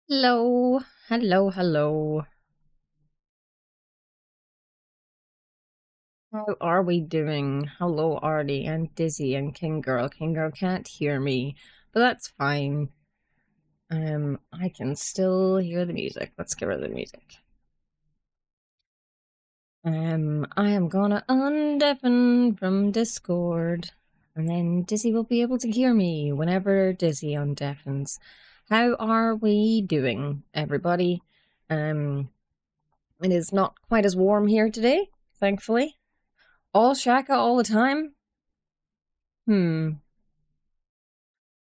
Hello, hello, hello. How are we doing? Hello, Artie and Dizzy and King Girl. King Girl can't hear me, but that's fine. I can still hear the music. Let's get rid of the music. I am gonna undeafen from Discord, and then Dizzy will be able to hear me whenever Dizzy undeafens. How are we doing, everybody? It is not quite as warm here today, thankfully. All Shaka all the time? Hmm.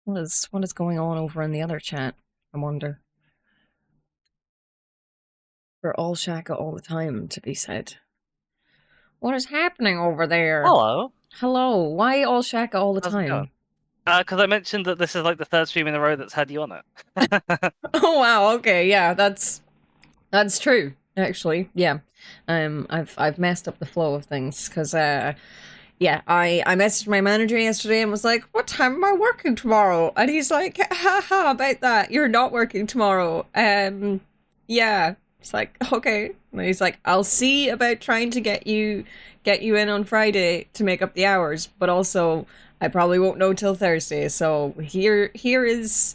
What is going on over in the other chat? I wonder. For all Shaka all the time to be said. What is happening over there? Hello. Hello. Why all Shaka all the How's it going? time? Because I mentioned that this is like the third stream in a row that's had you on it. Oh wow, okay, yeah, that's true, actually. Yeah. I've messed up the flow of things because yeah, I messaged my manager yesterday and was like, "What time am I working tomorrow?" And he's like, "Ha ha, about that. You're not working tomorrow." Yeah. It's like, "Okay." And he's like, "I'll see about trying to get you in on Friday to make up the hours, but also I probably won't know till Thursday. So here is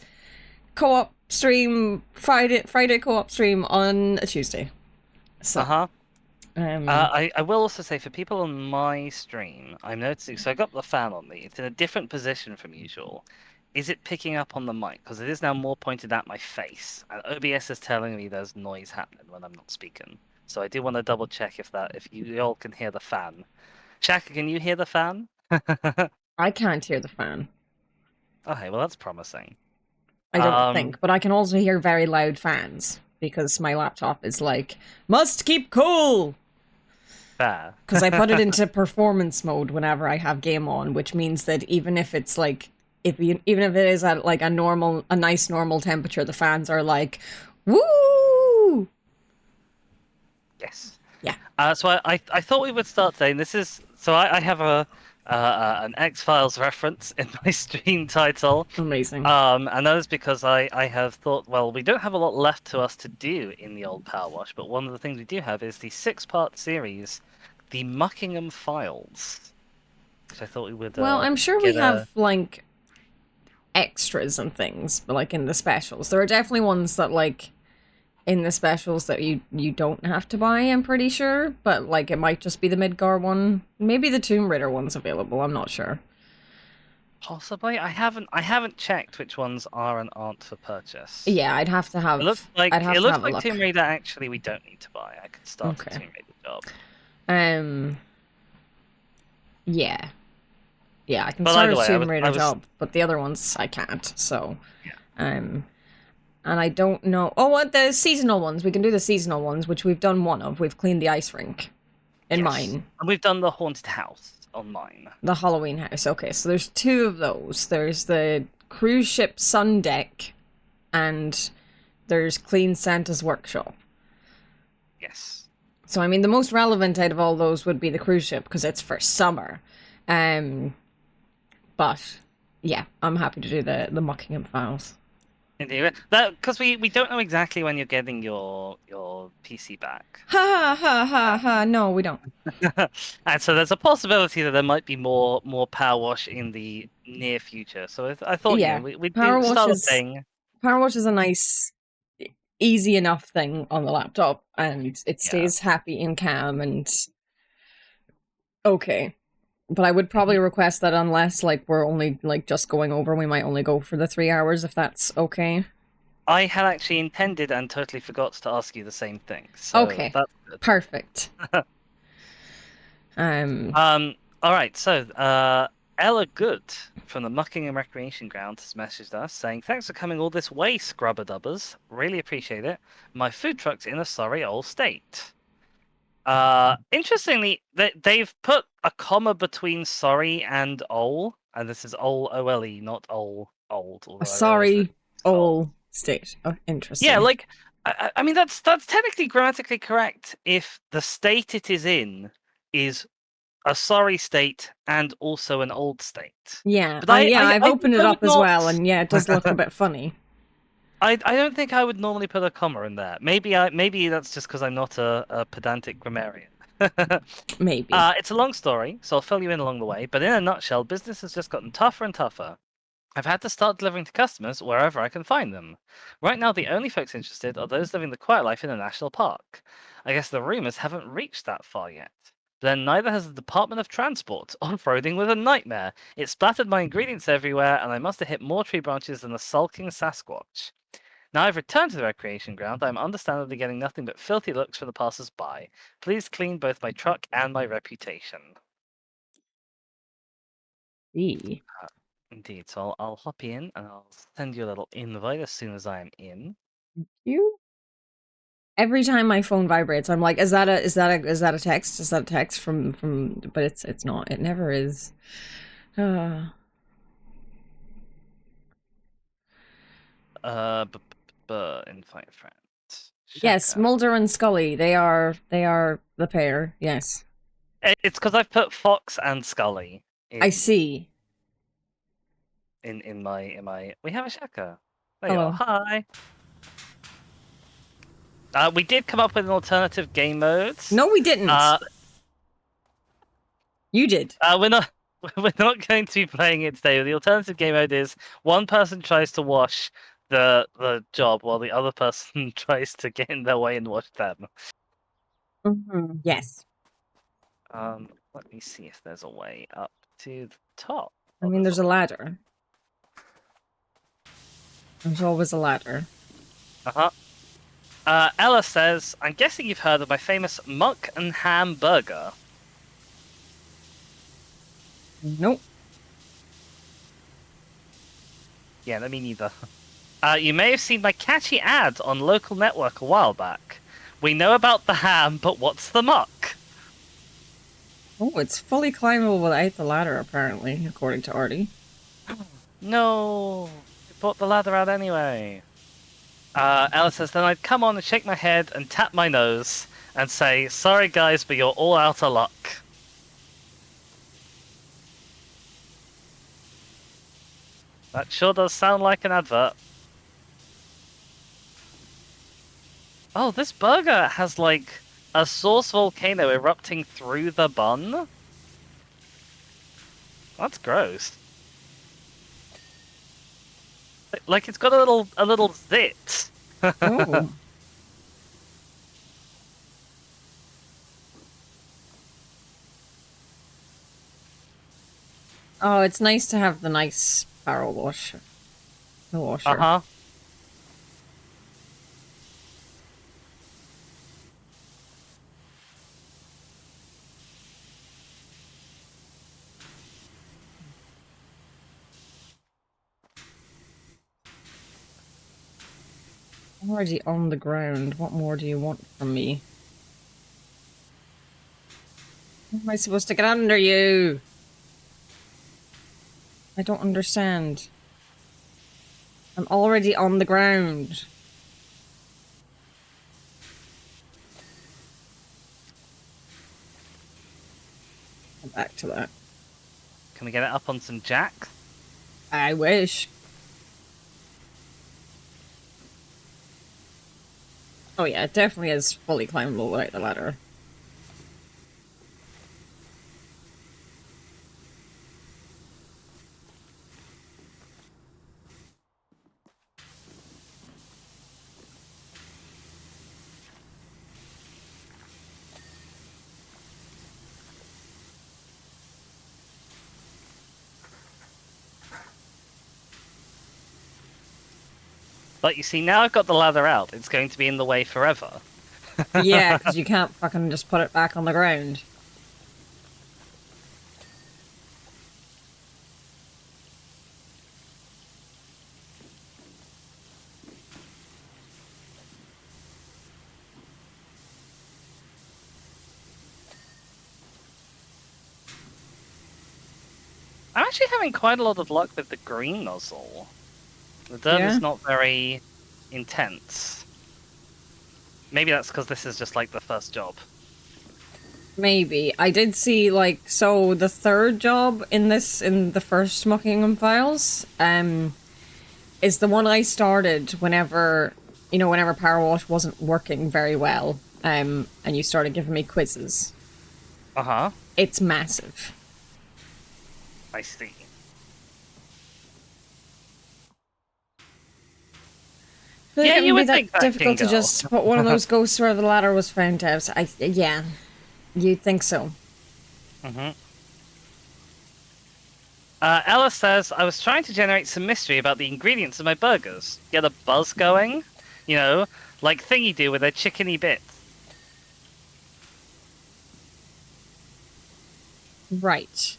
co-op stream Friday co-op stream on a Tuesday." So, Uh-huh. um I will also say for people on my stream, I'm noticing. So I got the fan on me. It's in a different position from usual. Is it picking up on the mic? Because it is now more pointed at my face, and OBS is telling me there's noise happening when I'm not speaking. So I do want to double check if you all can hear the fan. Shaka, can you hear the fan? I can't hear the fan. Okay, well that's promising. I don't think, but I can also hear very loud fans because my laptop is like, must keep cool! Fair. Because I put it into performance mode whenever I have game on, which means that even if it's like, even if it is at like a nice normal temperature, the fans are like, woo! Yes. Yeah, So I thought we would start today. And this is I have an X Files reference in my stream title, amazing. and that is because I have thought, well, we don't have a lot left to us to do in the old Power Wash, but one of the things we do have is the 6-part series, the Muckingham Files, which I thought we would Well, I'm sure we get have a. like extras and things, but like in the specials, there are definitely ones that like in the specials that you don't have to buy, I'm pretty sure, but like it might just be the Midgar one. Maybe the Tomb Raider one's available, I'm not sure. Possibly. I haven't checked which ones are and aren't for purchase. Yeah, It looks I'd like have it to looks have a like look. Tomb Raider actually we don't need to buy. I could start a Okay. Tomb Raider job. Um yeah. Yeah, I can But start either a way, Tomb I Raider was job, but the other ones I can't, so yeah. um and I don't know. Oh, what the seasonal ones? We can do the seasonal ones, which we've done one of. We've cleaned the ice rink in Yes. mine. And we've done the haunted house on mine. The Halloween house. Okay, so there's two of those. There's the cruise ship sun deck, and there's Clean Santa's workshop. Yes. So I mean, the most relevant out of all those would be the cruise ship because it's for summer. Um, but yeah, I'm happy to do the Muckingham Files. Indeed. That because we don't know exactly when you're getting your PC back. Ha ha ha ha Um, ha! No, we don't. and so there's a possibility that there might be more Power Wash in the near future. So I thought, Yeah, we Power do Wash start a is thing. Power Wash is a nice, easy enough thing on the laptop, and it Yeah. stays happy and calm and okay. But I would Mhm. probably request that unless like we're only like just going over, we might only go for the 3 hours if that's okay. I had actually intended and totally forgot to ask you the same thing. So Okay, that's good. perfect. Um, All right. So, Ella Good from the Muckingham Recreation Ground has messaged us saying, "Thanks for coming all this way, Scrubber Dubbers. Really appreciate it. My food truck's in a sorry old state." Interestingly, they've put a comma between sorry and ol, and this is ol ole, not ol old. a Although I realize that sorry it's old. all state. Oh, Yeah, interesting. like I mean that's technically grammatically correct if the state it is in is a sorry state and also an old state. Yeah, But I yeah, I, I've I think opened it I would up as not. well, and yeah, it does look a bit funny. I don't think I would normally put a comma in there. Maybe that's just because I'm not a pedantic grammarian. Maybe. It's a long story, so I'll fill you in along the way. But in a nutshell, business has just gotten tougher and tougher. I've had to start delivering to customers wherever I can find them. Right now, the only folks interested are those living the quiet life in a national park. I guess the rumors haven't reached that far yet. But then neither has the Department of Transport. Off-roading was a nightmare. It splattered my ingredients everywhere, and I must have hit more tree branches than a sulking Sasquatch. Now I've returned to the recreation ground. I'm understandably getting nothing but filthy looks from the passers-by. Please clean both my truck and my reputation. E. Indeed, so I'll hop in and I'll send you a little invite as soon as I am in. You. Every time my phone vibrates, I'm like, is that a text? Is that a text from? But it's not. It never is. Uh, Invite friends. yes, Shaka. Mulder and Scully. They are the pair. Yes, It's because I've put Fox and Scully I in see. in my. We have a Shaka. There you are. Hello. Hi. We did come up with an alternative game mode. No, we didn't. Uh, You did. we're not. We're not going to be playing it today. The alternative game mode is one person tries to wash the job while the other person tries to get in their way and wash them. Yes. Let me see if there's a way up to the top. I Oh, mean, there's a a ladder. There's always a ladder. uh-huh. Ella says, I'm guessing you've heard of my famous Muck and Ham burger. Nope. Yeah, no, me neither. You may have seen my catchy ad on local network a while back. We know about the ham, but what's the muck? Oh, it's fully climbable without the ladder, apparently, according to Artie. No, we brought the ladder out anyway. Ella says, then I'd come on and shake my head and tap my nose and say, sorry guys, but you're all out of luck. That sure does sound like an advert. Oh, this burger has like a source volcano erupting through the bun? That's gross. Like it's got a little zit. Oh. Oh, it's nice to have the nice power washer. The washer. Uh-huh. I'm already on the ground. What more do you want from me? How am I supposed to get under you? I don't understand. I'm already on the ground. Go back to that. Can we get it up on some jacks? I wish. Oh yeah, it definitely is fully climbable without the ladder. But you see, now I've got the ladder out. It's going to be in the way forever. Yeah, because you can't fucking just put it back on the ground. I'm actually having quite a lot of luck with the green nozzle. The dirt Yeah? is not very intense. Maybe that's because this is just like the first job. Maybe. I did see, like, so the third job in the first Muckingham Files, is the one I started whenever, whenever Powerwash wasn't working very well, and you started giving me quizzes. Uh-huh. It's massive. I see. I feel like Yeah, it you would be would that think that, difficult to Kingo. just put one of those ghosts where the ladder was found out. Yeah, you'd think so. Mm-hmm. Ella says, I was trying to generate some mystery about the ingredients of my burgers. Get a buzz going? You know, like Thingy do with their chickeny bits. Right.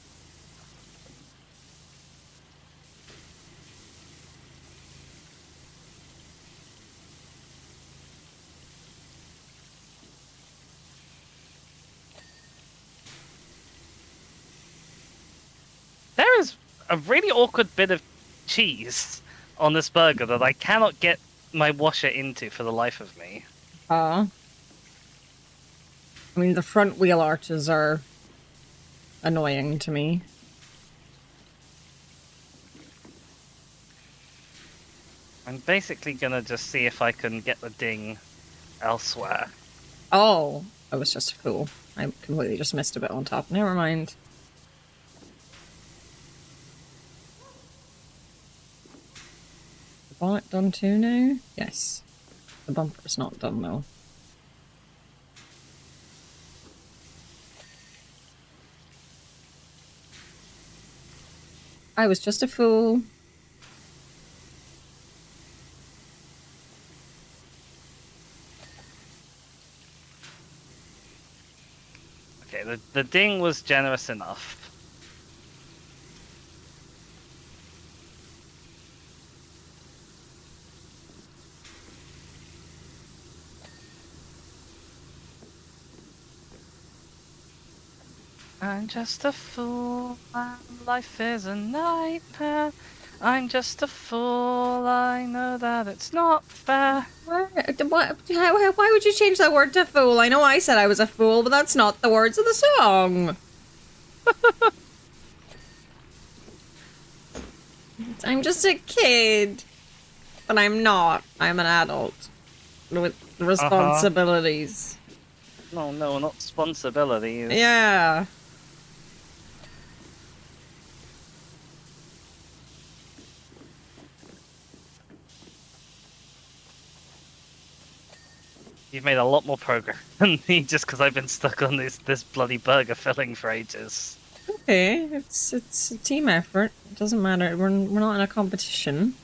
There is a really awkward bit of cheese on this burger that I cannot get my washer into for the life of me. I mean, the front wheel arches are annoying to me. I'm basically gonna just see if I can get the ding elsewhere. Oh, I was just a fool. I completely just missed a bit on top. Never mind. The bonnet done too now? Yes. The bumper's not done though. I was just a fool. Okay, the ding was generous enough. I'm just a fool, and life is a nightmare. I'm just a fool, I know that it's not fair. Why would you change that word to fool? I know I said I was a fool, but that's not the words of the song. I'm just a kid. But I'm not. I'm an adult. With responsibilities. No, not responsibilities. Yeah. You've made a lot more progress than me just because I've been stuck on this bloody burger filling for ages. Okay, it's a team effort. It doesn't matter. We're not in a competition.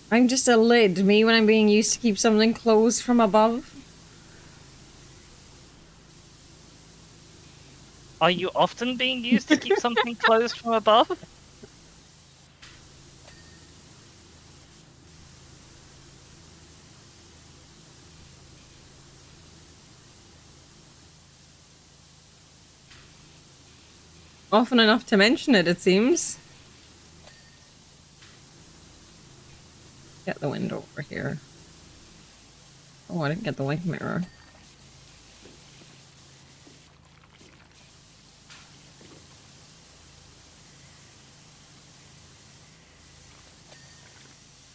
I'm just a lid. Me when I'm being used to keep something closed from above. Are you often being used to keep something closed from above? Often enough to mention it, it seems. Get the window over here. Oh, I didn't get the light mirror.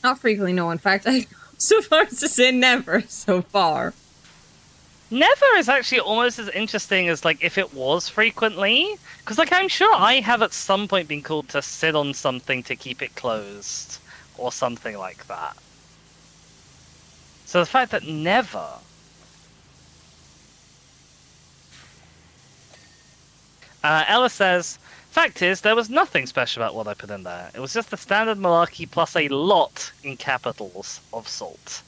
Not frequently, no. In fact, I so far as to say never so far. Never is actually almost as interesting as like if it was frequently, because like I'm sure I have at some point been called to sit on something to keep it closed or something like that. So the fact that never. Ella says, fact is, there was nothing special about what I put in there. It was just the standard malarkey plus a lot in capitals of salt.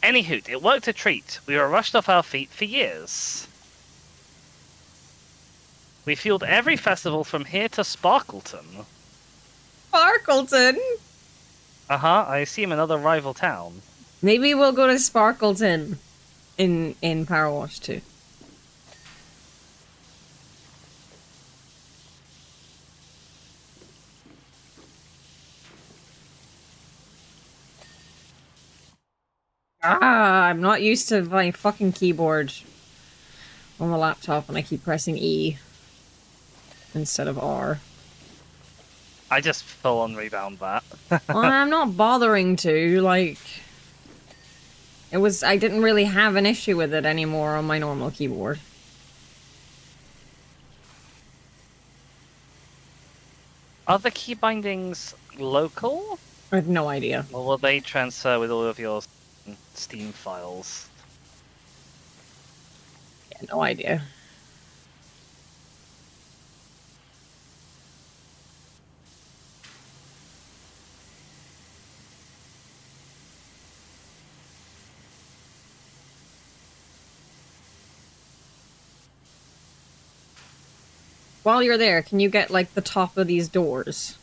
Anyhoot, it worked a treat. We were rushed off our feet for years. We fueled every festival from here to Sparkleton. Sparkleton? Uh-huh, I assume another rival town. Maybe we'll go to Sparkleton in Powerwash too. I'm not used to my fucking keyboard on the laptop and I keep pressing E instead of R. I just full on rebound that. Well, I'm not bothering to, like... I didn't really have an issue with it anymore on my normal keyboard. Are the key bindings local? I have no idea. Or will they transfer with all of your Steam files? Yeah, no idea. While you're there, can you get, like, the top of these doors?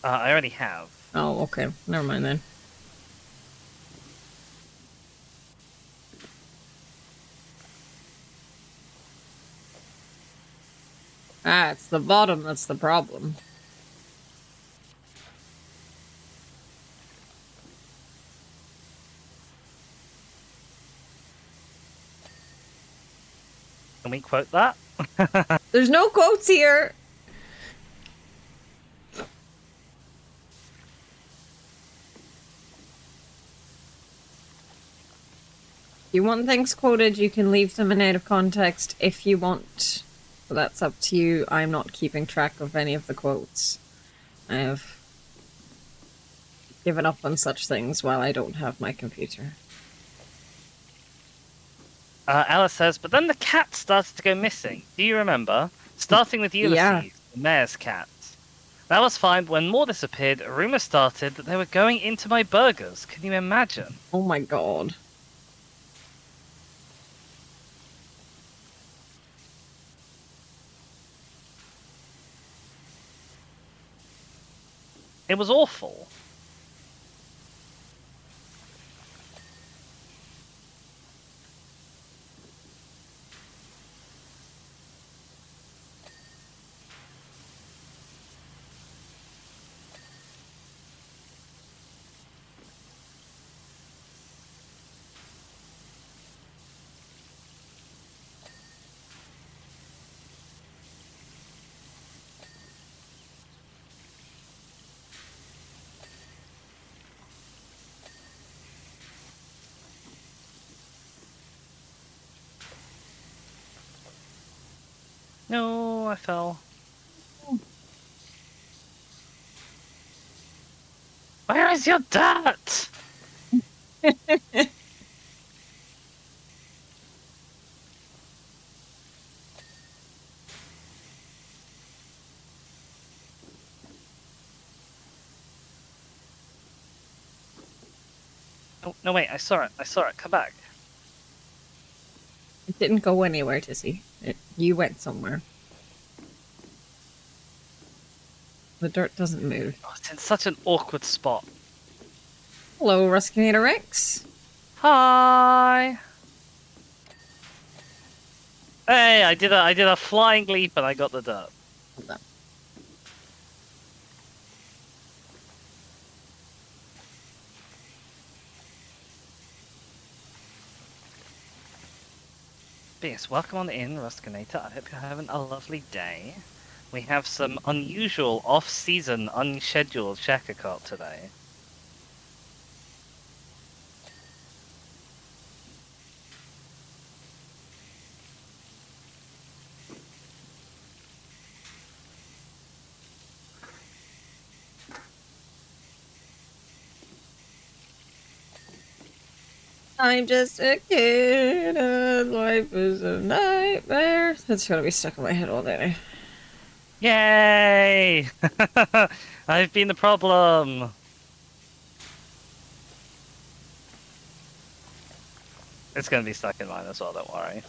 I already have. Oh, okay. Never mind then. Ah, it's the bottom that's the problem. Can we quote that? There's no quotes here! You want things quoted, you can leave them in out of context if you want. But that's up to you. I'm not keeping track of any of the quotes. I have given up on such things while I don't have my computer. Alice says, but then the cat started to go missing. Do you remember? Starting with Ulysses, Yeah. the mayor's cat. That was fine, but when more disappeared, a rumor started that they were going into my burgers. Can you imagine? Oh my god. It was awful. No, I fell. Where is your dirt? Oh, no, wait, I saw it. I saw it. Come back. It didn't go anywhere, Tissy. You went somewhere. The dirt doesn't move. Oh, it's in such an awkward spot. Hello, Ruskinator Rex. Hi. Hey, I did a flying leap and I got the dirt. Hold on. But yes, welcome on in, Ruskinator. I hope you're having a lovely day. We have some unusual, off-season, unscheduled Shaka Cart today. I'm just a kid and life is a nightmare. That's gonna be stuck in my head all day. Yay! I've been the problem. It's gonna be stuck in mine as well, don't worry.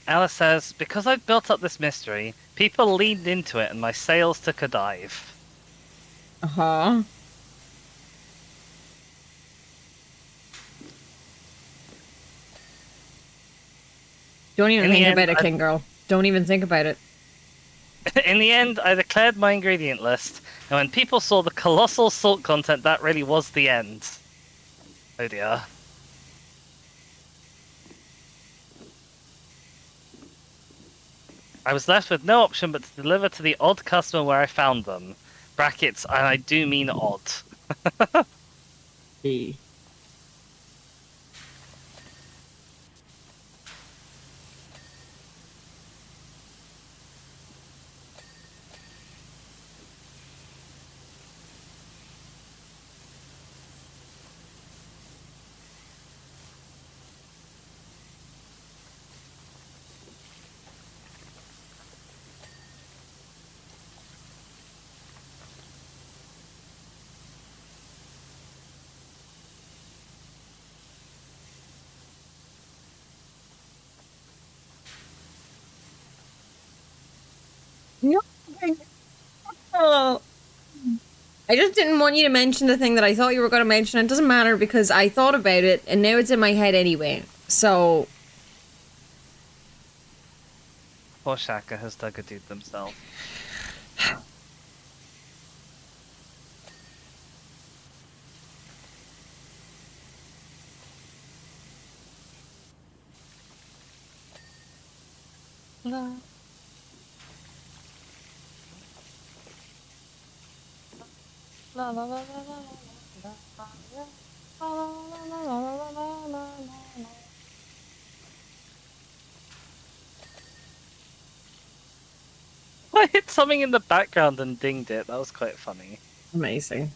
Alice says, because I've built up this mystery, people leaned into it and my sales took a dive. Uh-huh. Don't even In the think end, about it, King Girl. Don't even think about it. In the end, I declared my ingredient list, and when people saw the colossal salt content, that really was the end. Oh dear. I was left with no option but to deliver to the odd customer where I found them. Brackets, and I do mean odd. E. No. Oh. I just didn't want you to mention the thing that I thought you were going to mention. It doesn't matter because I thought about it and now it's in my head anyway. So, Poor Shaka has dug a dude themselves. La. La la la la la la la la la la la. I hit something in the background and dinged it. That was quite funny. amazing.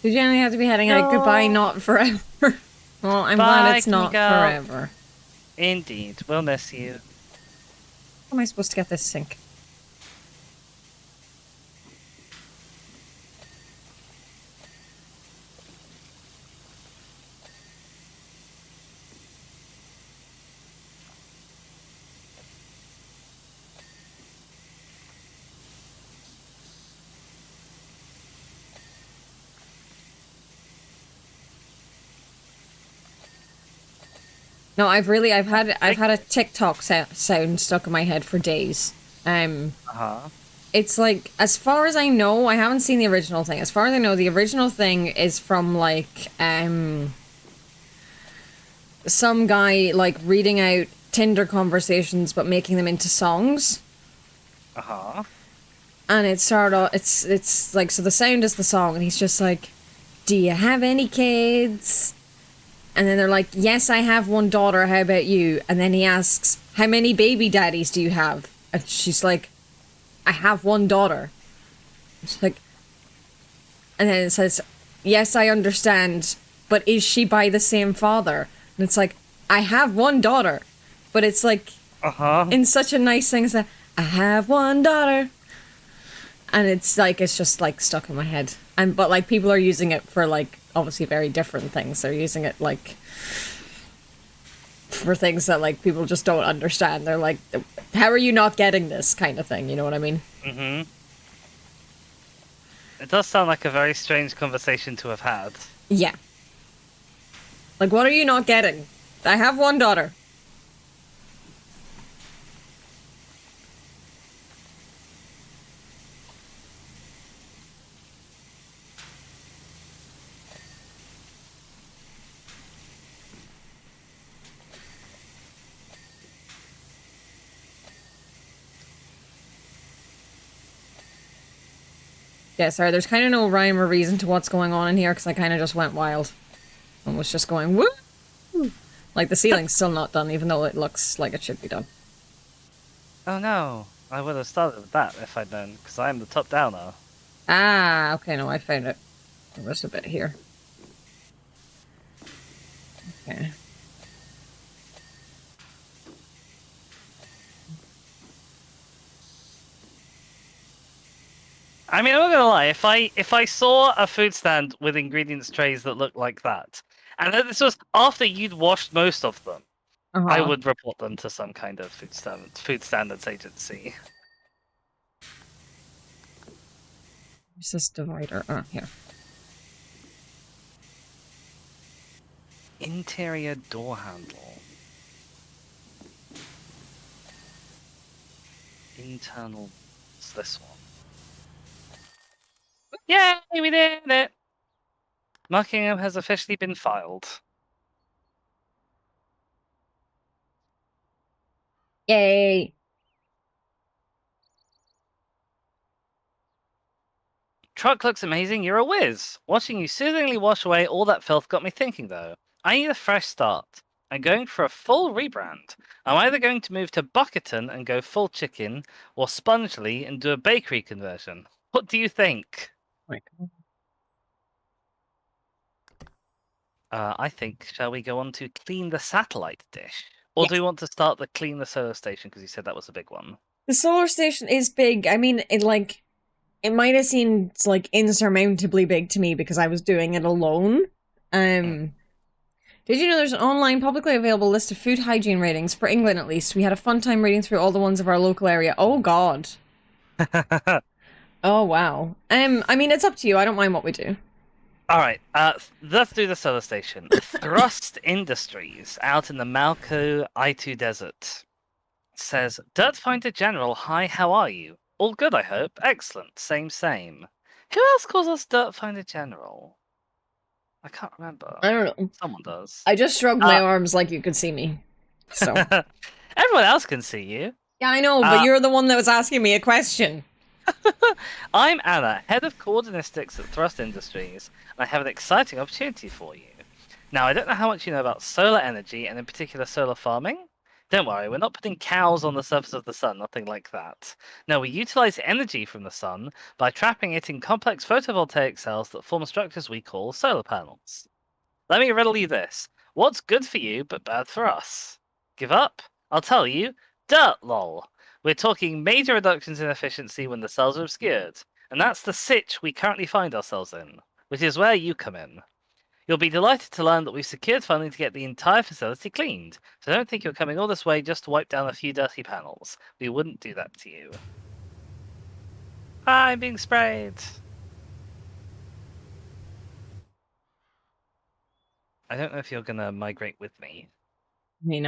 You generally have to be heading out. Goodbye, not forever. Well, I'm glad it's not forever. Indeed, we'll miss you. How am I supposed to get this sink? No, I've had a TikTok sound stuck in my head for days. It's like, as far as I know, I haven't seen the original thing. As far as I know, the original thing is from like some guy like reading out Tinder conversations but making them into songs. And it started off, it's like, so the sound is the song and he's just like, "Do you have any kids?" And then they're like, "Yes, I have one daughter, how about you?" And then he asks, "How many baby daddies do you have?" And she's like, "I have one daughter." She's like, and then it says, "Yes, I understand, but is she by the same father?" And it's like, "I have one daughter." But it's like, in such a nice thing, it's like, "I have one daughter." And it's like, it's just like stuck in my head. And, but like, people are using it for like, obviously very different things. They're using it like for things that like people just don't understand. They're like, "How are you not getting this?" kind of thing, you know what I mean? It does sound like a very strange conversation to have had. Yeah. Like, what are you not getting? I have one daughter. Yeah, sorry, there's kind of no rhyme or reason to what's going on in here, because I kind of just went wild. And was just going, woo! Like, the ceiling's still not done, even though it looks like it should be done. Oh no, I would have started with that if I'd known, because I am the top downer. Ah, okay, no, I found it. There was a bit here. Okay. I mean, I'm not gonna lie. If I saw a food stand with ingredients trays that looked like that, and then this was after you'd washed most of them, I would report them to some kind of food standards agency. Where's this divider? Oh, here. Interior door handle. Internal. What's this one? Yay, we did it! Muckingham has officially been filed. Yay! Truck looks amazing, you're a whiz! Watching you soothingly wash away all that filth got me thinking, though. I need a fresh start. I'm going for a full rebrand. I'm either going to move to Bucketon and go full chicken, or Spongely and do a bakery conversion. What do you think? My God. I think, shall we go on to clean the satellite dish? Or do Yes. we want to start the clean the solar station, because you said that was a big one? The solar station is big. I mean, it might have seemed like insurmountably big to me because I was doing it alone. Did you know there's an online publicly available list of food hygiene ratings for England at least? We had a fun time reading through all the ones of our local area. Oh God. Oh wow. I mean it's up to you. I don't mind what we do. Alright, let's do the solar station. Thrust Industries, out in the Malco I2 desert. Says, Dirt Finder General, hi, how are you? All good, I hope. Excellent, same, same. Who else calls us Dirt Finder General? I can't remember. I don't know. Someone does. I just shrugged my arms like you could see me. So Everyone else can see you. yeah, I know, but you're the one that was asking me a question. I'm Anna, head of coordinatics at Thrust Industries, and I have an exciting opportunity for you. Now, I don't know how much you know about solar energy, and in particular solar farming. Don't worry, we're not putting cows on the surface of the sun, nothing like that. No, we utilize energy from the sun by trapping it in complex photovoltaic cells that form structures we call solar panels. Let me riddle you this. What's good for you, but bad for us? Give up? I'll tell you. Dirt, lol. We're talking major reductions in efficiency when the cells are obscured, and that's the sitch we currently find ourselves in, which is where you come in. You'll be delighted to learn that we've secured funding to get the entire facility cleaned, so don't think you're coming all this way just to wipe down a few dirty panels. We wouldn't do that to you. I'm being sprayed. I don't know if you're gonna migrate with me. I mean,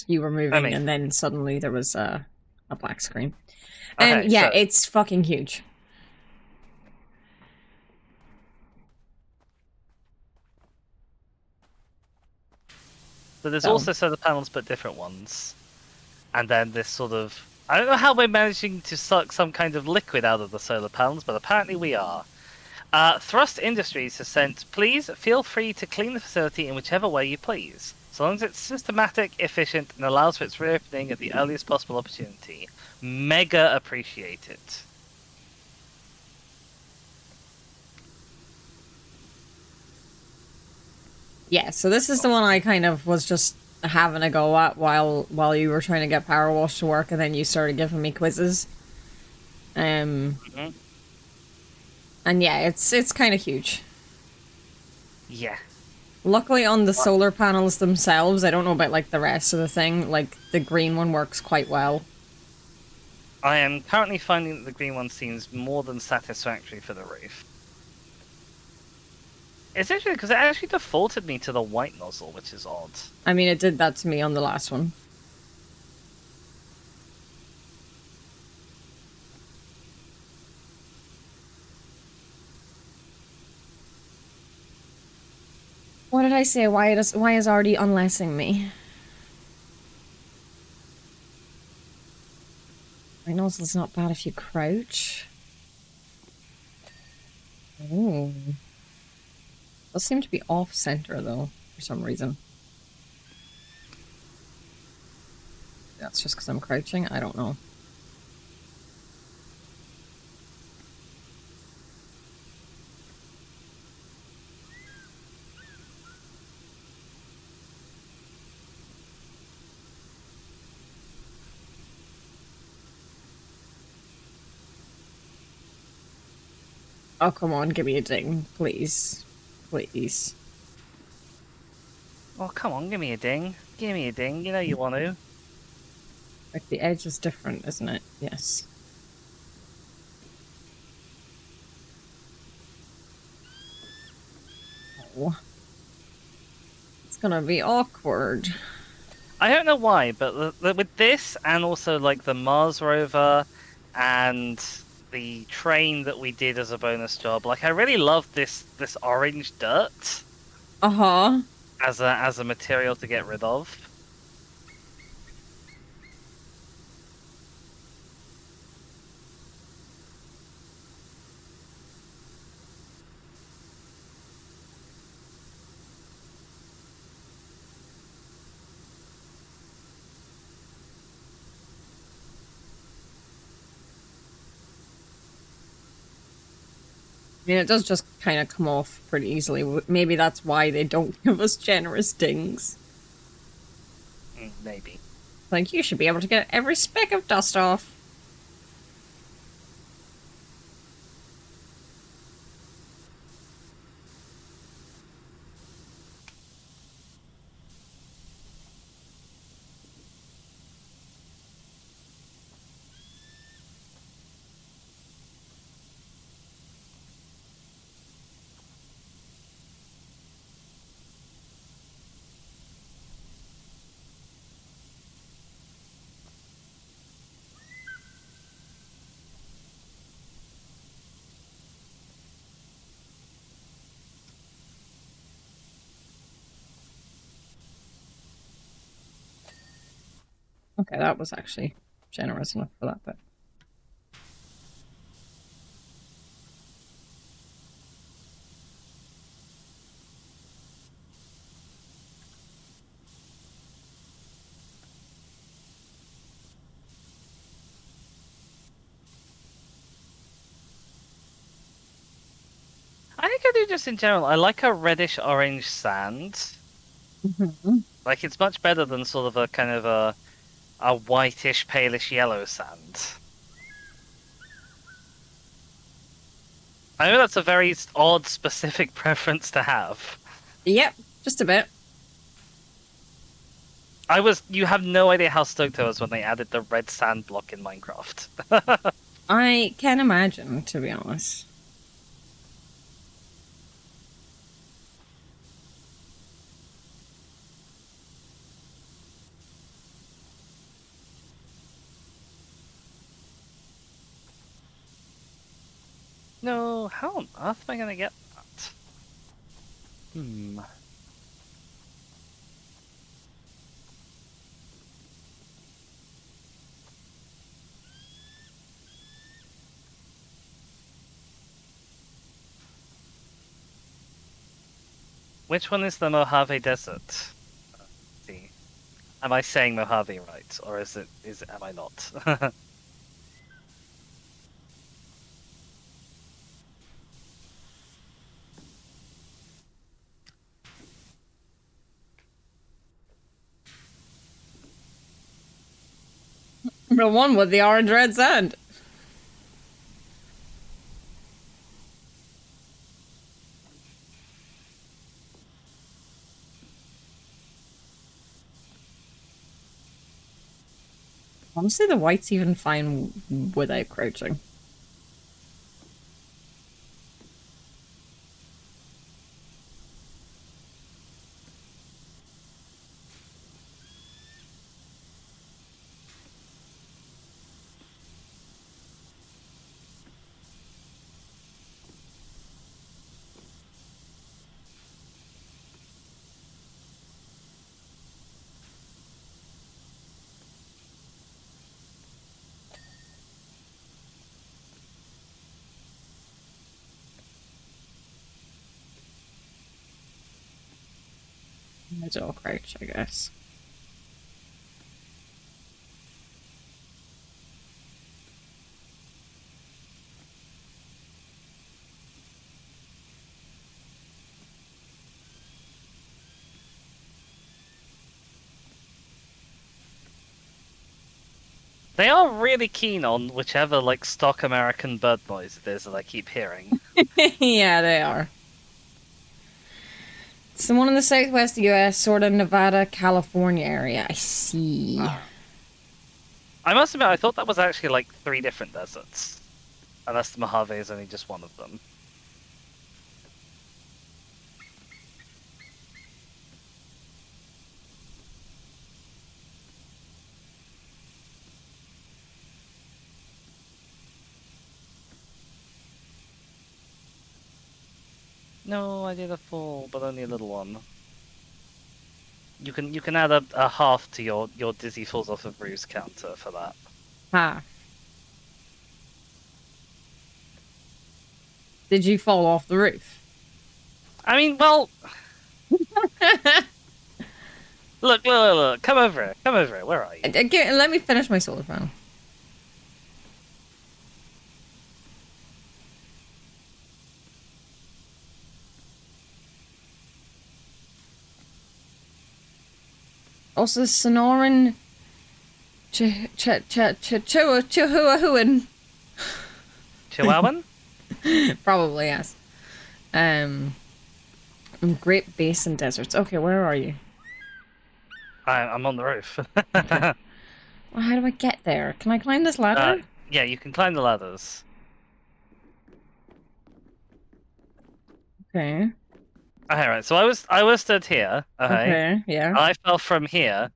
you were moving, and then suddenly there was a black screen. And yeah, it's fucking huge. So there's also solar panels, but different ones. And then this sort of... I don't know how we're managing to suck some kind of liquid out of the solar panels, but apparently we are. Thrust Industries has sent, please feel free to clean the facility in whichever way you please, so long as it's systematic, efficient, and allows for its reopening at the earliest possible opportunity. Mega appreciated. Yeah, so this is the one I kind of was just having a go at while you were trying to get Powerwash to work, and then you started giving me quizzes. And yeah, it's kind of huge. Yeah. Luckily on the solar panels themselves, I don't know about like the rest of the thing, like the green one works quite well. I am currently finding that the green one seems more than satisfactory for the roof. It's interesting because it actually defaulted me to the white nozzle, which is odd. I mean, it did that to me on the last one. What did I say? Why is already unlessing me? My nozzle's not bad if you crouch. Oh. Does seem to be off-center, though, for some reason. That's just because I'm crouching? I don't know. Oh, come on, give me a ding, please. Please. Oh, come on, give me a ding. Give me a ding, you know you want to. Like, the edge is different, isn't it? Yes. It's gonna be awkward. I don't know why, but with this and also like the Mars rover and the train that we did as a bonus job, like I really love this orange dirt Uh-huh. as a material to get rid of. I mean, it does just kind of come off pretty easily. Maybe that's why they don't give us generous dings. Maybe. Like, you should be able to get every speck of dust off. Okay, that was actually generous enough for that bit. I think I do just in general. I like a reddish orange sand. Like it's much better than sort of a kind of a whitish, palish yellow sand. I know that's a very odd, specific preference to have. Yep, just a bit. You have no idea how stoked I was when they added the red sand block in Minecraft. I can imagine, to be honest. No, how on earth am I gonna get that? Hmm. Which one is the Mojave Desert? See, am I saying Mojave right, or am I not? The one with the orange red sand. Honestly, the white's even fine without crouching. It's all crouch, I guess. They are really keen on whichever like stock American bird noise it is that I keep hearing. Yeah, they are. It's the one in the southwest US, sort of Nevada, California area. I see. I must admit, I thought that was actually like 3 different deserts. Unless the Mojave is only just one of them. No, I did a full, but only a little one. You can add a half to your dizzy falls off of roofs counter for that. Ha. Did you fall off the roof? I mean, well, look, come over here, come over here. Where are you? Let me finish my solar panel. Also, Sonoran Chihuahuan. Chihuahuan? Probably, yes. Um, Great Basin Deserts. Okay, where are you? I'm on the roof. Okay. Well, how do I get there? Can I climb this ladder? Yeah, you can climb the ladders. Okay. Okay, right. So I was stood here. Okay. Okay, yeah. I fell from here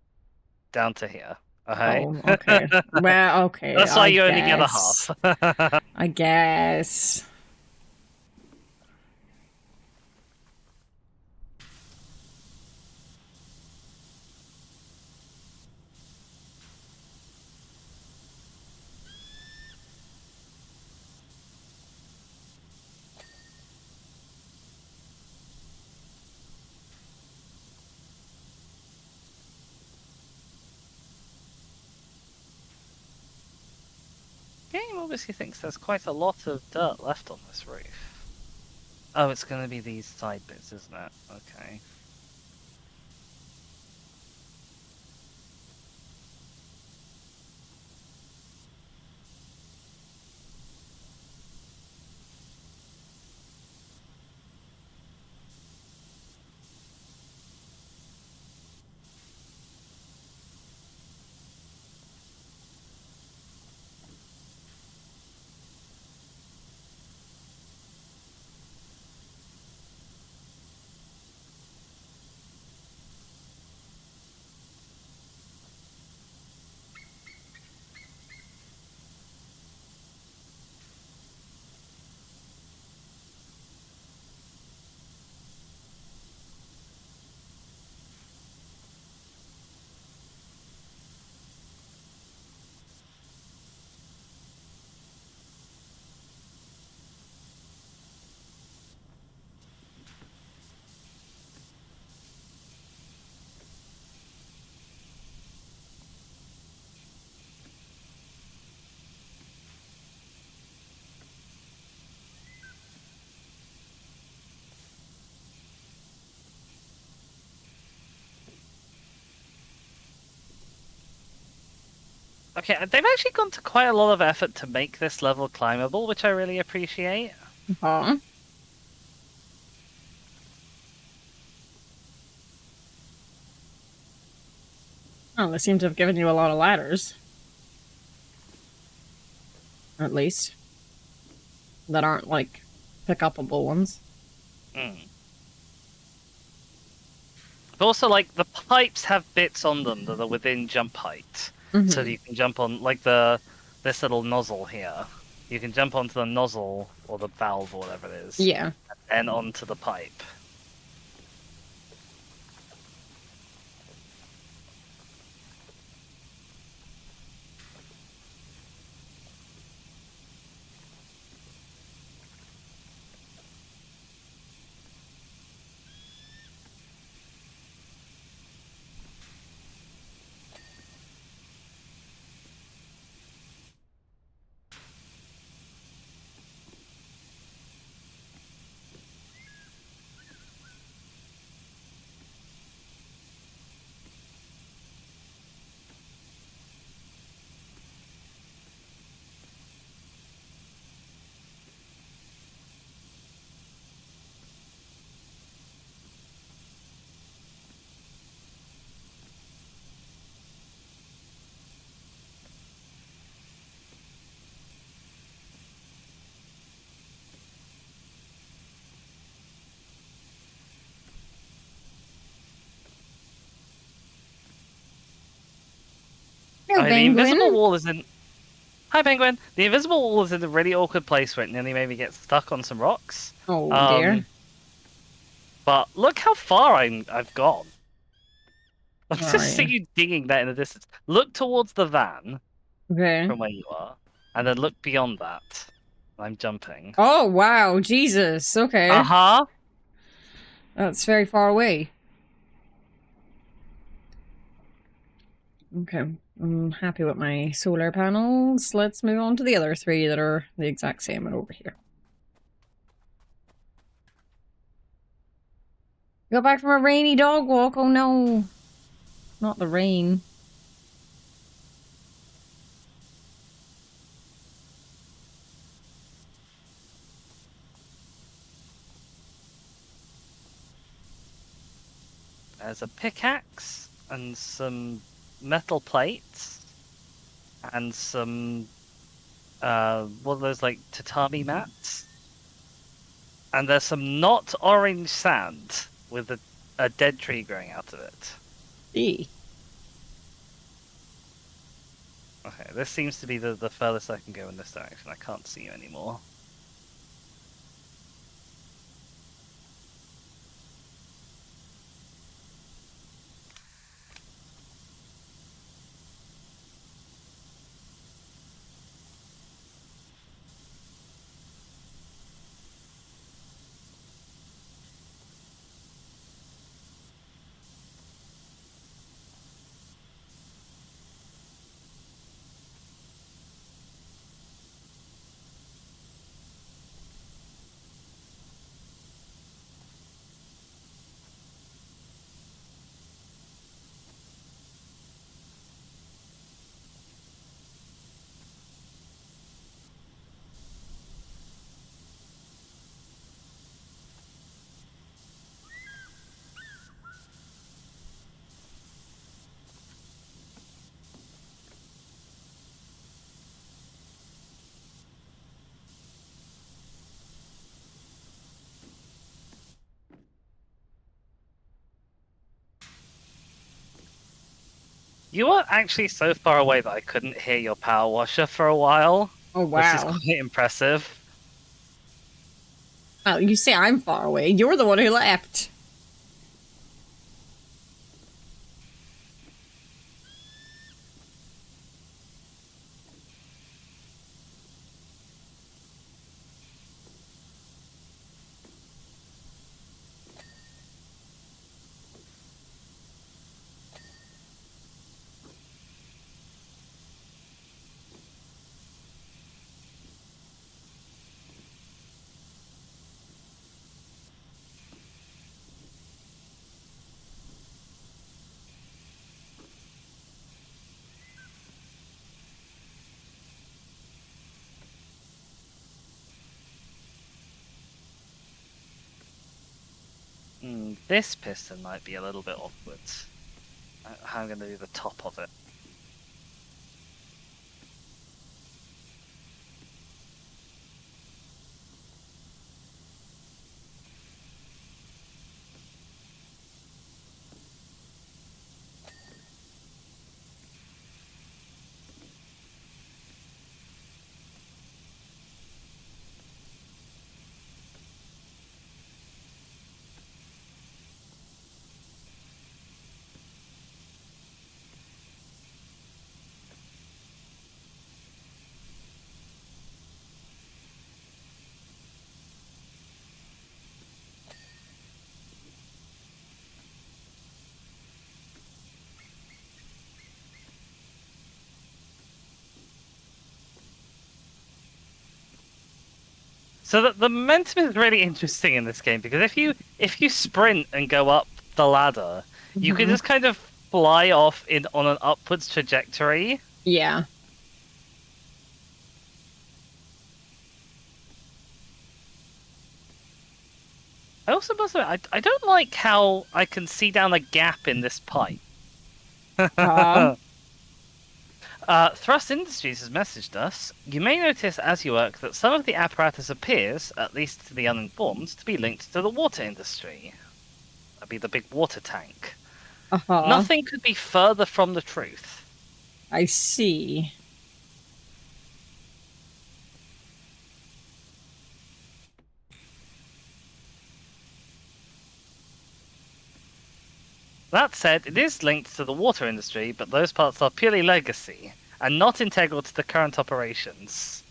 down to here. Okay. Oh, okay. Well, okay, That's why I you only get a guess. half. I guess. Game obviously thinks there's quite a lot of dirt left on this roof. Oh, it's going to be these side bits, isn't it? Okay. Okay, they've actually gone to quite a lot of effort to make this level climbable, which I really appreciate. Huh? Oh, they seem to have given you a lot of ladders. At least. That aren't, like, pick-upable ones. Mm. But also, like, the pipes have bits on them that are within jump height. Mm-hmm. So that you can jump on, like, this little nozzle here. You can jump onto the nozzle, or the valve, or whatever it is. Yeah. And onto the pipe. Hello, The invisible penguin. wall is in... Hi, Penguin! The invisible wall is in a really awkward place where it nearly made me get stuck on some rocks. Oh, dear. But look how far I've gone. I All just see right. you digging that in the distance. Look towards the van Okay. from where you are, and then look beyond that. I'm jumping. Oh, wow. Jesus. Okay. Uh-huh. That's very far away. Okay. I'm happy with my solar panels. Let's move on to the other three that are the exact same and over here. Got back from a rainy dog walk. Oh no. Not the rain. There's a pickaxe and some metal plates and some what are those, like, tatami mats? And there's some not orange sand with a dead tree growing out of it. Gee. Okay, this seems to be the furthest I can go in this direction. I can't see you anymore. You were actually so far away that I couldn't hear your power washer for a while, Oh which is wow. quite impressive. Well, you say I'm far away. You're the one who left. This piston might be a little bit awkward. How I'm going to do the top of it. So the momentum is really interesting in this game because if you sprint and go up the ladder, you can Mhm. just kind of fly off in on an upwards trajectory. Yeah. I also must admit, I don't like how I can see down a gap in this pipe. Uh-huh. Thrust Industries has messaged us. You may notice as you work that some of the apparatus appears, at least to the uninformed, to be linked to the water industry. That'd be the big water tank. Uh-huh. Nothing could be further from the truth. I see. That said, it is linked to the water industry, but those parts are purely legacy and not integral to the current operations.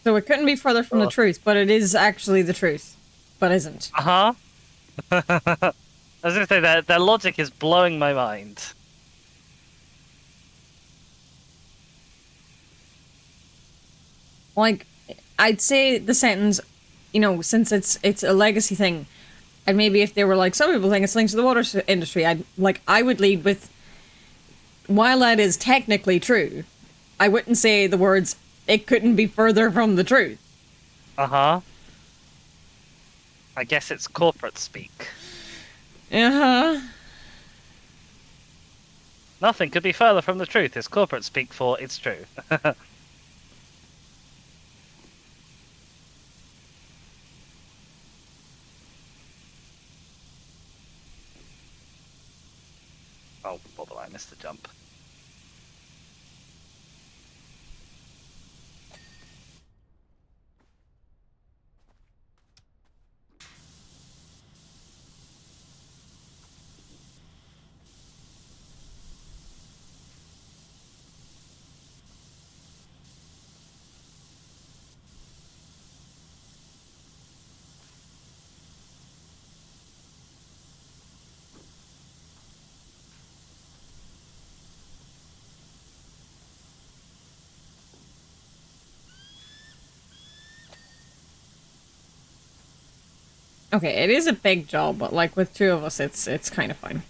So it couldn't be further from the Oh. truth, but it is actually the truth, but isn't. Uh-huh. I was going to say that their logic is blowing my mind. Like, I'd say the sentence, you know, since it's a legacy thing, and maybe if they were like, some people think it's linked to the water industry, I would lead with, while that is technically true, I wouldn't say the words, it couldn't be further from the truth. Uh-huh. I guess it's corporate speak. Uh-huh. Nothing could be further from the truth is corporate speak for it's true. Oh, bother, I missed the jump. Okay, it is a big job, but like with two of us, it's kind of fine.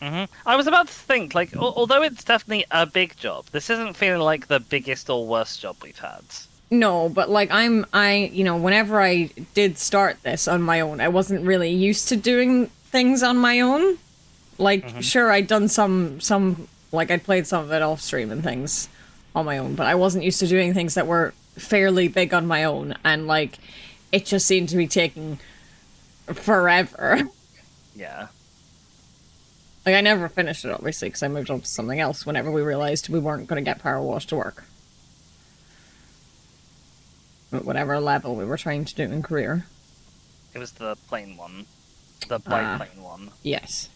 I was about to think, like, although it's definitely a big job, this isn't feeling like the biggest or worst job we've had. No, but like you know, whenever I did start this on my own, I wasn't really used to doing things on my own. Like, sure, I'd done some, like, I'd played some of it off stream and things on my own, but I wasn't used to doing things that were fairly big on my own, and like, it just seemed to be taking forever. Yeah. Like, I never finished it, obviously, because I moved on to something else whenever we realized we weren't going to get Powerwash to work. At whatever level we were trying to do in career. It was the plane one. The biplane one. Yes.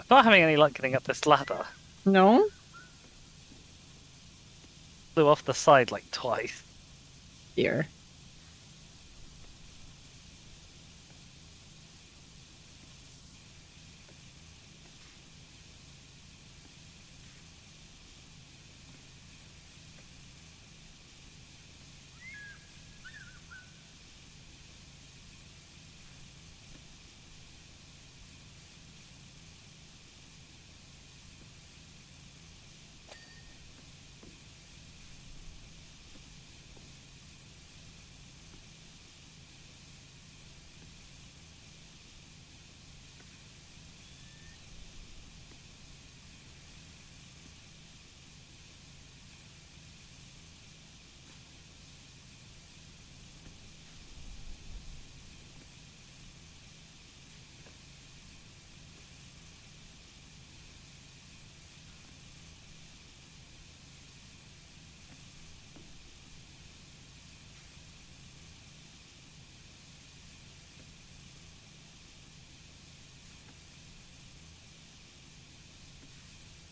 I'm not having any luck getting up this ladder. No? Flew off the side like twice. Dear.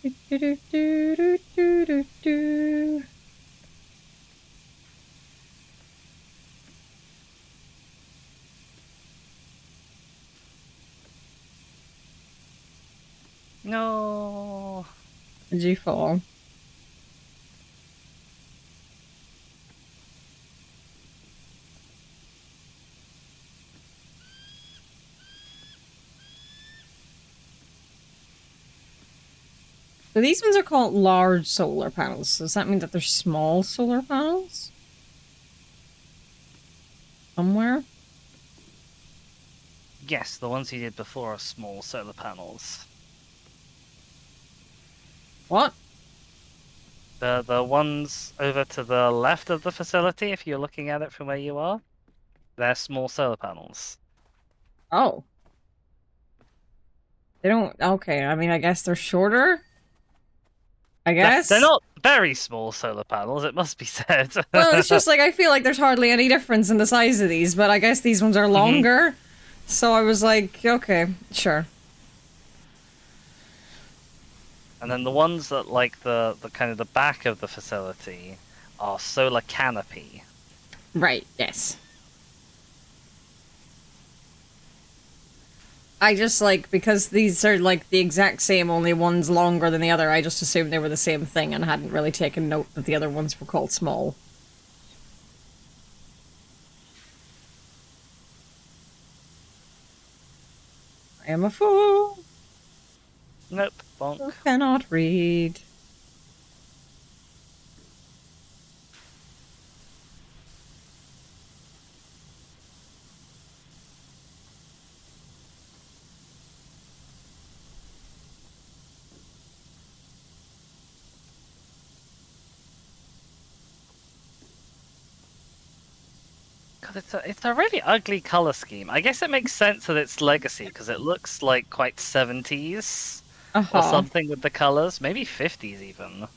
Do-do-do-do-do-do-do. No. Did you fall? So these ones are called large solar panels. Does that mean that they're small solar panels? Somewhere? Yes, the ones you did before are small solar panels. What? The ones over to the left of the facility, if you're looking at it from where you are, they're small solar panels. Oh. They don't... Okay, I mean, I guess they're shorter? I They're guess? not very small solar panels, it must be said. Well, it's just like, I feel like there's hardly any difference in the size of these, but I guess these ones are longer. So I was like, okay, sure. And then the ones that like the kind of the back of the facility are solar canopy. Right, yes. I just like, because these are like the exact same, only one's longer than the other, I just assumed they were the same thing and hadn't really taken note that the other ones were called small. I am a fool Nope, bonk. who cannot read. God, it's a really ugly color scheme. I guess it makes sense that it's legacy because it looks like quite 70s or Uh-huh. something with the colors, maybe 50s even.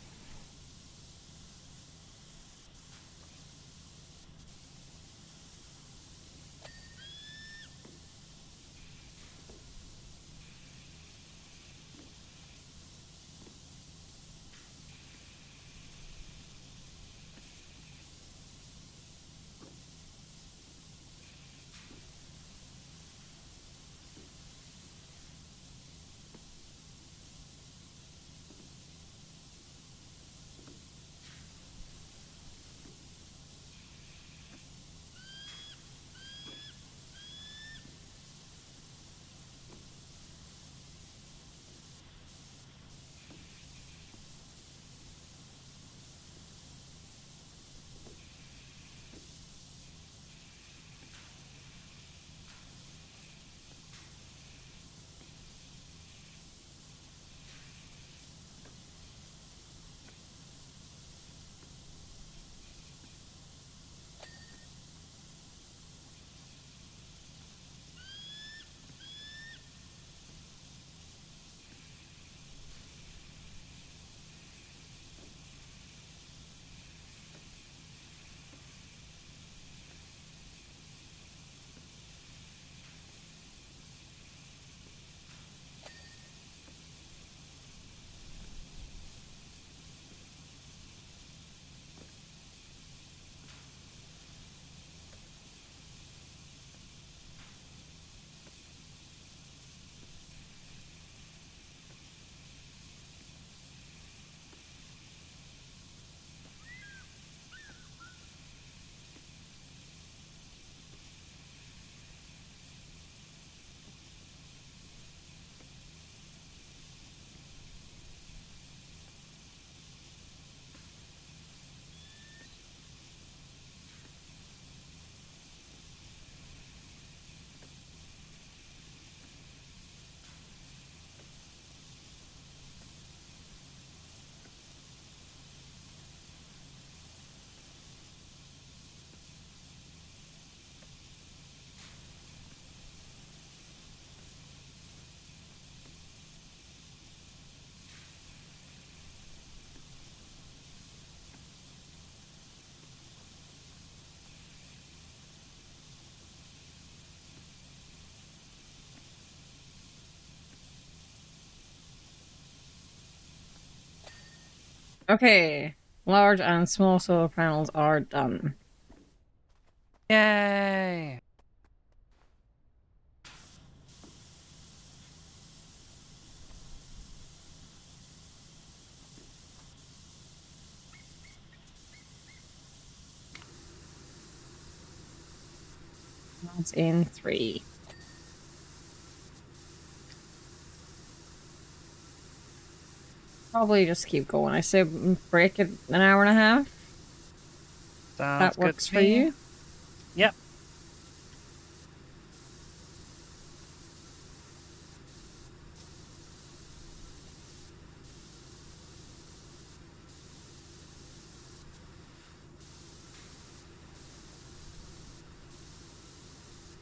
Okay. Large and small solar panels are done. Yay! That's in 3. Probably just keep going. I say break it an hour and a half. Sounds That good works to for me. you. Yep.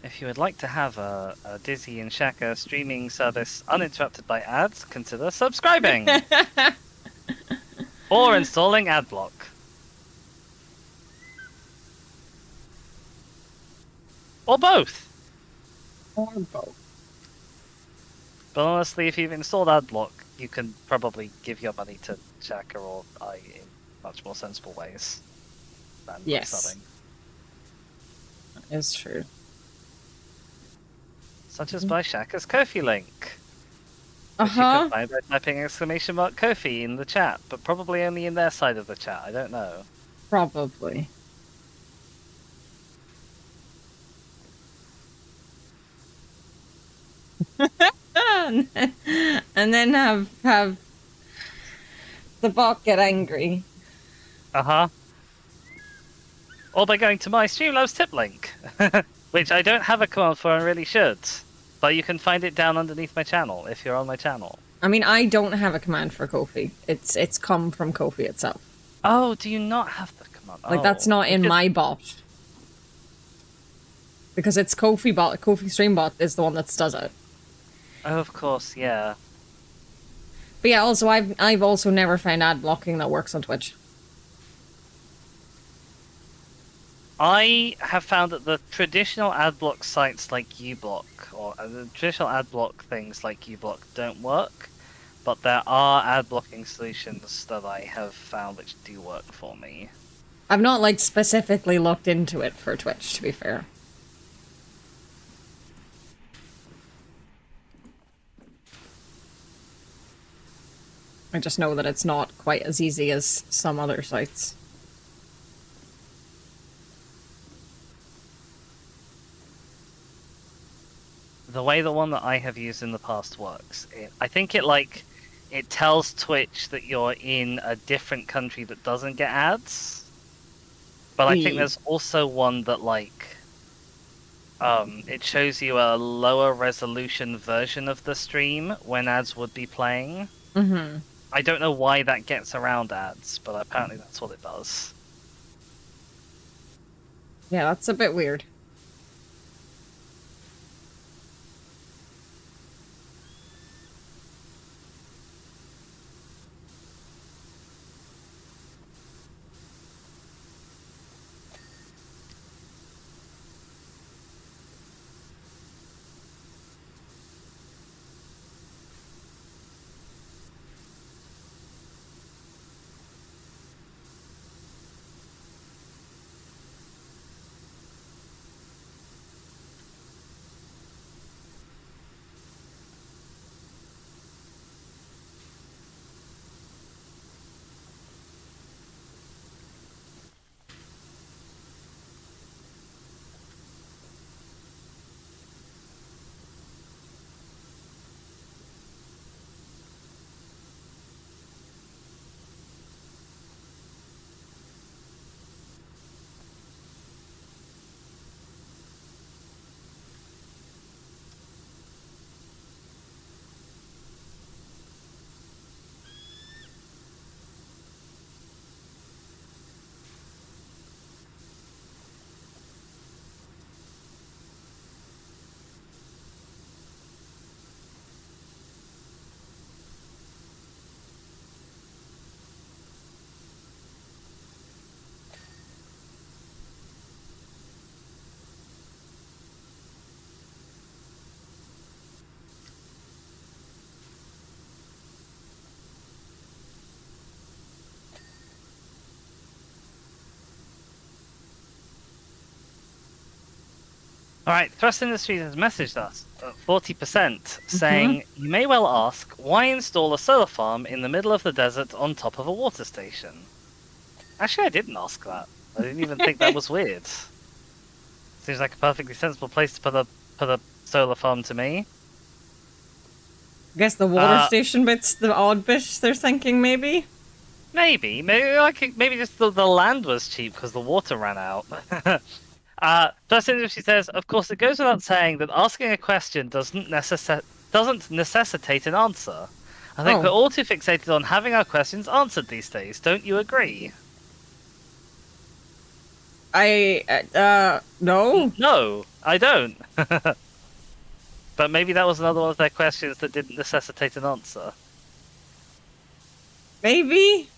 If you would like to have a Dizzy and Shaka streaming service uninterrupted by ads, consider subscribing or installing AdBlock. Or both. Or both. But honestly, if you've installed AdBlock, you can probably give your money to Shaka or I in much more sensible ways than by Yes. subbing. That is true. Such as by Shaka's Ko-fi link. Which you can Uh-huh. find by typing !Ko-fi in the chat, but probably only in their side of the chat, I don't know. Probably. and then have the bot get angry. Uh-huh. Or by going to my Streamlabs tip link, which I don't have a command for and really should. But you can find it down underneath my channel if you're on my channel. I mean, I don't have a command for Ko-fi. It's come from Ko-fi itself. Oh, do you not have the command? Like, that's not in my bot. Because it's Ko-fi bot. Ko-fi stream bot is the one that does it. Oh, of course, yeah. But yeah, also I've also never found ad blocking that works on Twitch. I have found that the traditional adblock sites like uBlock, or the traditional adblock things like uBlock don't work, but there are ad blocking solutions that I have found which do work for me. I've not like specifically looked into it for Twitch, to be fair. I just know that it's not quite as easy as some other sites. The way the one that I have used in the past works, I think it tells Twitch that you're in a different country that doesn't get ads. But I think there's also one that it shows you a lower resolution version of the stream when ads would be playing. Mm-hmm. I don't know why that gets around ads, but apparently that's what it does. Yeah, that's a bit weird. All right, Thrust Industries has messaged us at 40%, Mm-hmm. saying, "You may well ask, why install a solar farm in the middle of the desert on top of a water station?" Actually, I didn't ask that. I didn't even think that was weird. Seems like a perfectly sensible place to put a solar farm to me. Guess the water Uh, station bit's the odd bit they're thinking, maybe? maybe just the land was cheap because the water ran out. Just she says, of course, it goes without saying that asking a question doesn't necessitate an answer. I think we're Oh, all too fixated on having our questions answered these days. Don't you agree? no. No, I don't. But maybe that was another one of their questions that didn't necessitate an answer. Maybe?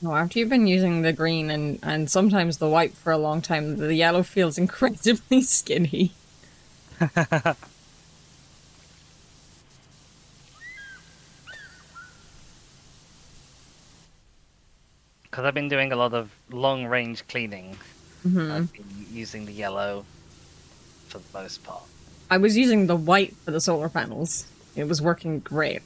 No, after you've been using the green and sometimes the white for a long time, the yellow feels incredibly skinny. Because I've been doing a lot of long range cleaning. Hmm. I've been using the yellow for the most part. I was using the white for the solar panels. It was working great.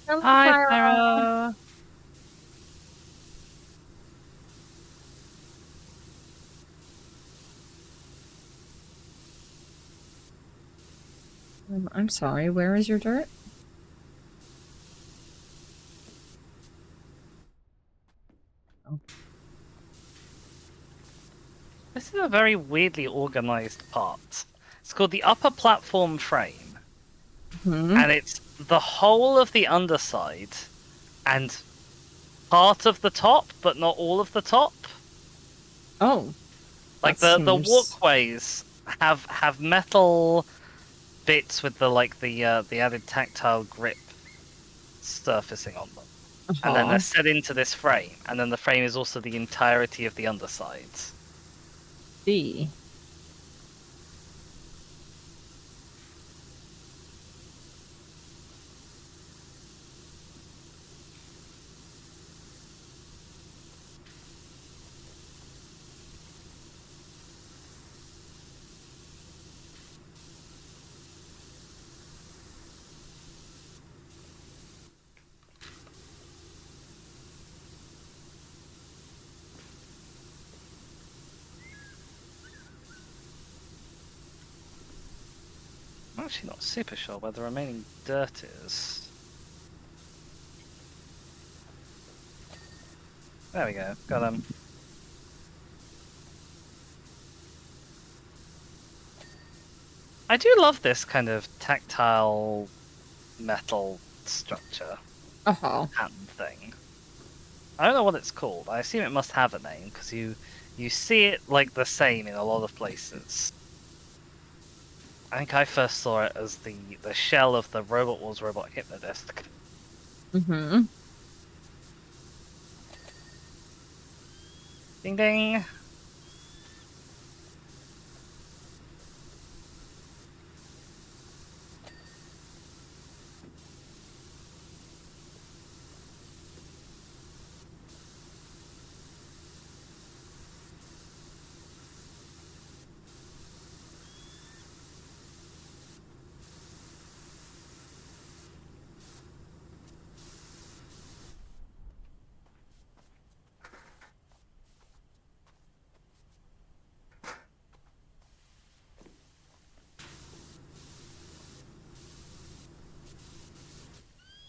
Hello, Hi, Pyro. Pyro. I'm sorry, where is your dirt? Oh. This is a very weirdly organized part. It's called the upper platform frame, Hmm. and it's the whole of the underside and part of the top, but not all of the top. Oh, Like that the seems... walkways have metal bits with the added tactile grip surfacing on them. And then they're Uh-huh. set into this frame, and then the frame is also the entirety of the undersides. Gee. I'm actually not super sure where the remaining dirt is. There we go, got them. I do love this kind of tactile metal structure Uh-huh. pattern thing. I don't know what it's called. I assume it must have a name because you see it like the same in a lot of places. I think I first saw it as the shell of the Robot Wars robot Hypnodisc. Mm-hmm. Ding ding.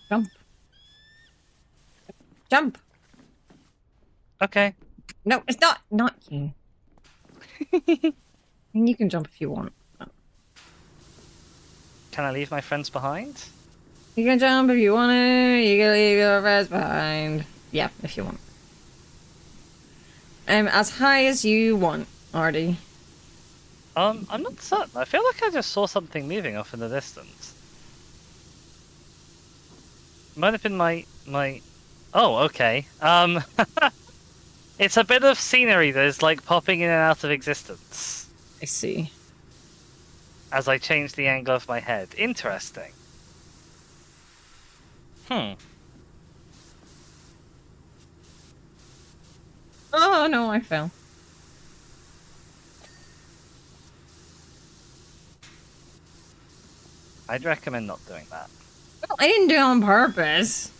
Jump. Jump. Okay. No, it's not. Not you. You can jump if you want. Can I leave my friends behind? You can jump if you want to. You can leave your friends behind. Yeah, if you want. As high as you want, Artie. I'm not certain. I feel like I just saw something moving off in the distance. Might have been my. Oh, okay. It's a bit of scenery that is like popping in and out of existence I see. as I change the angle of my head. Interesting. Hmm. Oh no, I fell. I'd recommend not doing that. Well, I didn't do it on purpose.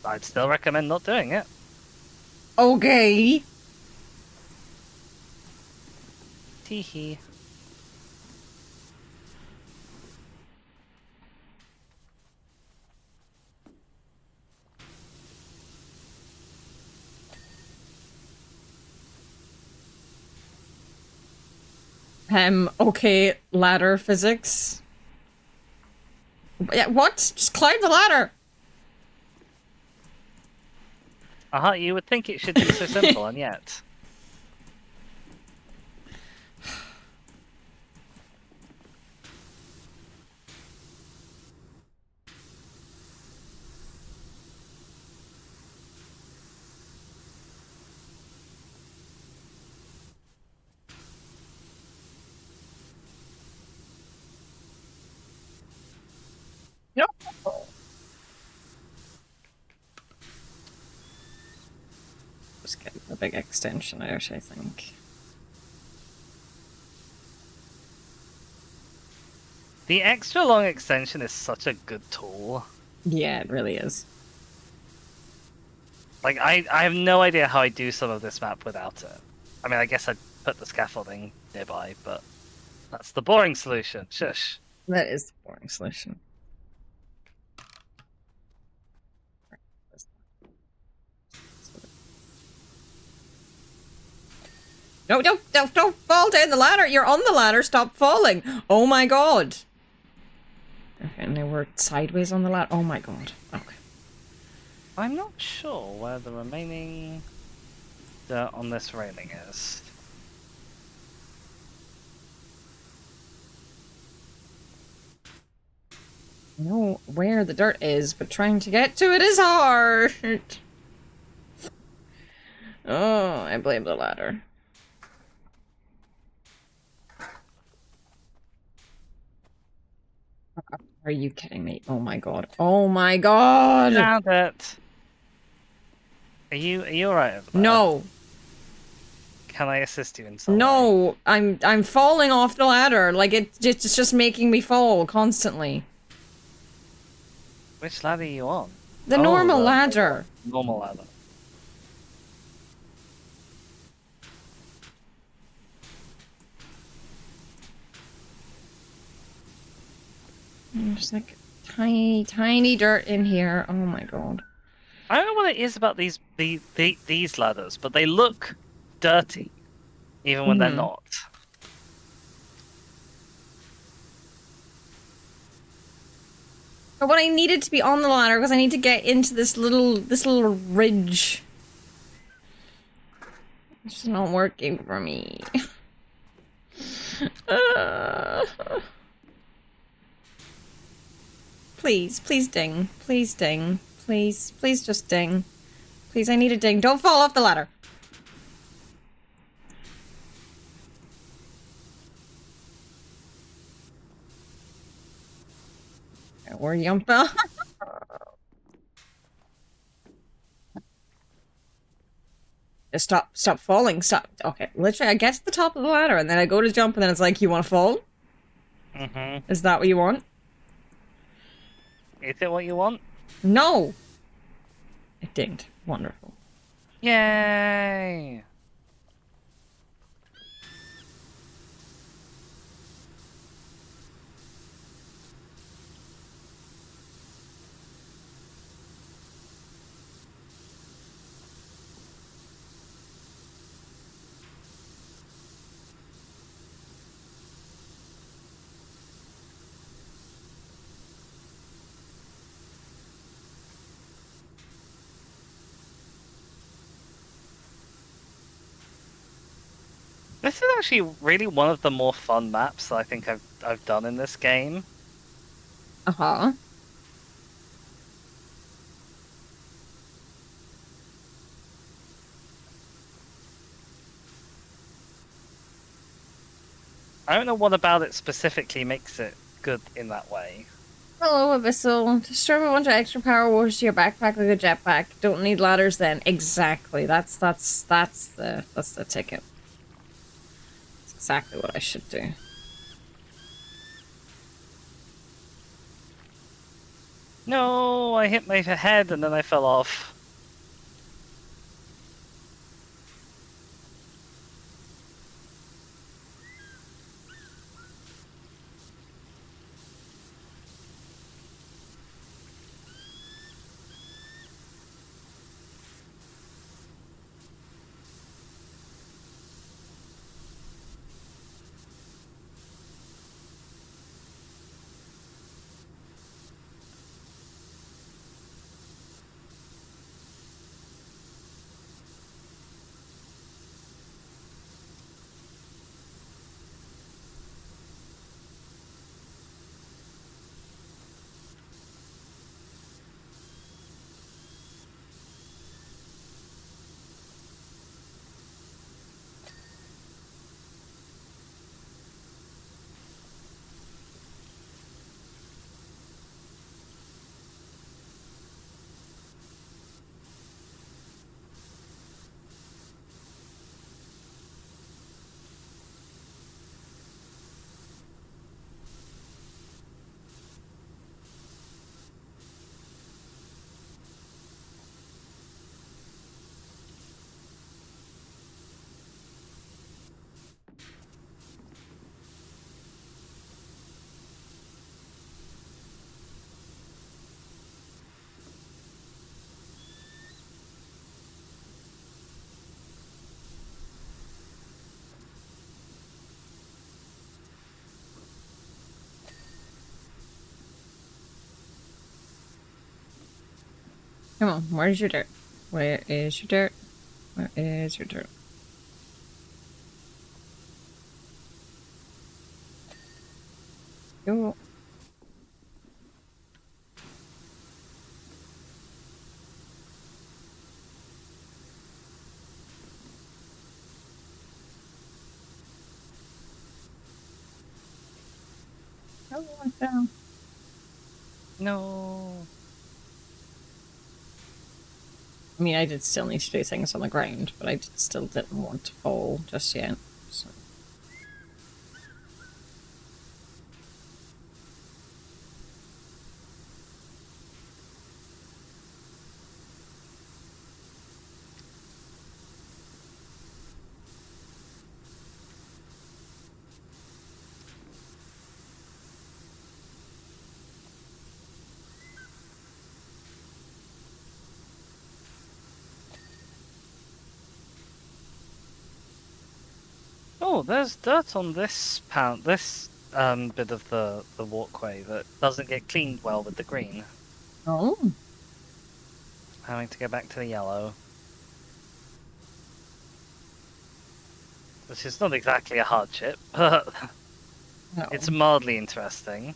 I'd still recommend not doing it. Okay. Teehee. Okay, ladder physics. Yeah, what? Just climb the ladder. You would think it should be so simple, and yet. Yep. Just get a big extension out, I think. The extra long extension is such a good tool. Yeah, it really is. Like, I have no idea how I do some of this map without it. I mean, I guess I'd put the scaffolding nearby, but that's the boring solution. Shush. That is the boring solution. No, don't fall down the ladder. You're on the ladder. Stop falling. Oh my god. Okay, now we're sideways on the ladder. Oh my god. Okay. I'm not sure where the remaining dirt on this railing is. I know where the dirt is, but trying to get to it is hard. Oh, I blame the ladder. Are you kidding me? Oh my god. Oh my god! Found it! Are you alright over there? No. Can I assist you in some way? No, I'm falling off the ladder. Like it's just making me fall constantly. Which ladder are you on? The normal ladder. Normal ladder. There's like tiny dirt in here. Oh my god. I don't know what it is about these ladders, but they look dirty, even when they're not. But what I needed to be on the ladder because I need to get into this little ridge. It's just not working for me. Please, please ding. Please ding. Please, please just ding. Please, I need a ding. Don't fall off the ladder. Or Yumpa. Stop falling. Stop. Okay, literally, I get to the top of the ladder and then I go to jump and then it's like, you want to fall? Mm-hmm. Is that what you want? Is it what you want? No! It dinged. Wonderful. Yay! This is actually really one of the more fun maps that I think I've done in this game. Uh-huh. I don't know what about it specifically makes it good in that way. Hello, Abyssal. Just strap a bunch of extra power wash to your backpack like a jetpack. Don't need ladders then. Exactly. That's the ticket. That's exactly what I should do. No, I hit my head and then I fell off. Come on, where's your dirt? Where is your dirt? Where is your dirt? Go. Oh, what the? No. I mean, I did still need to do things on the ground, but I still didn't want to fall just yet. So. Oh, there's dirt on this bit of the walkway that doesn't get cleaned well with the green. Oh. Having to go back to the yellow. Which is not exactly a hardship, but No. it's mildly interesting.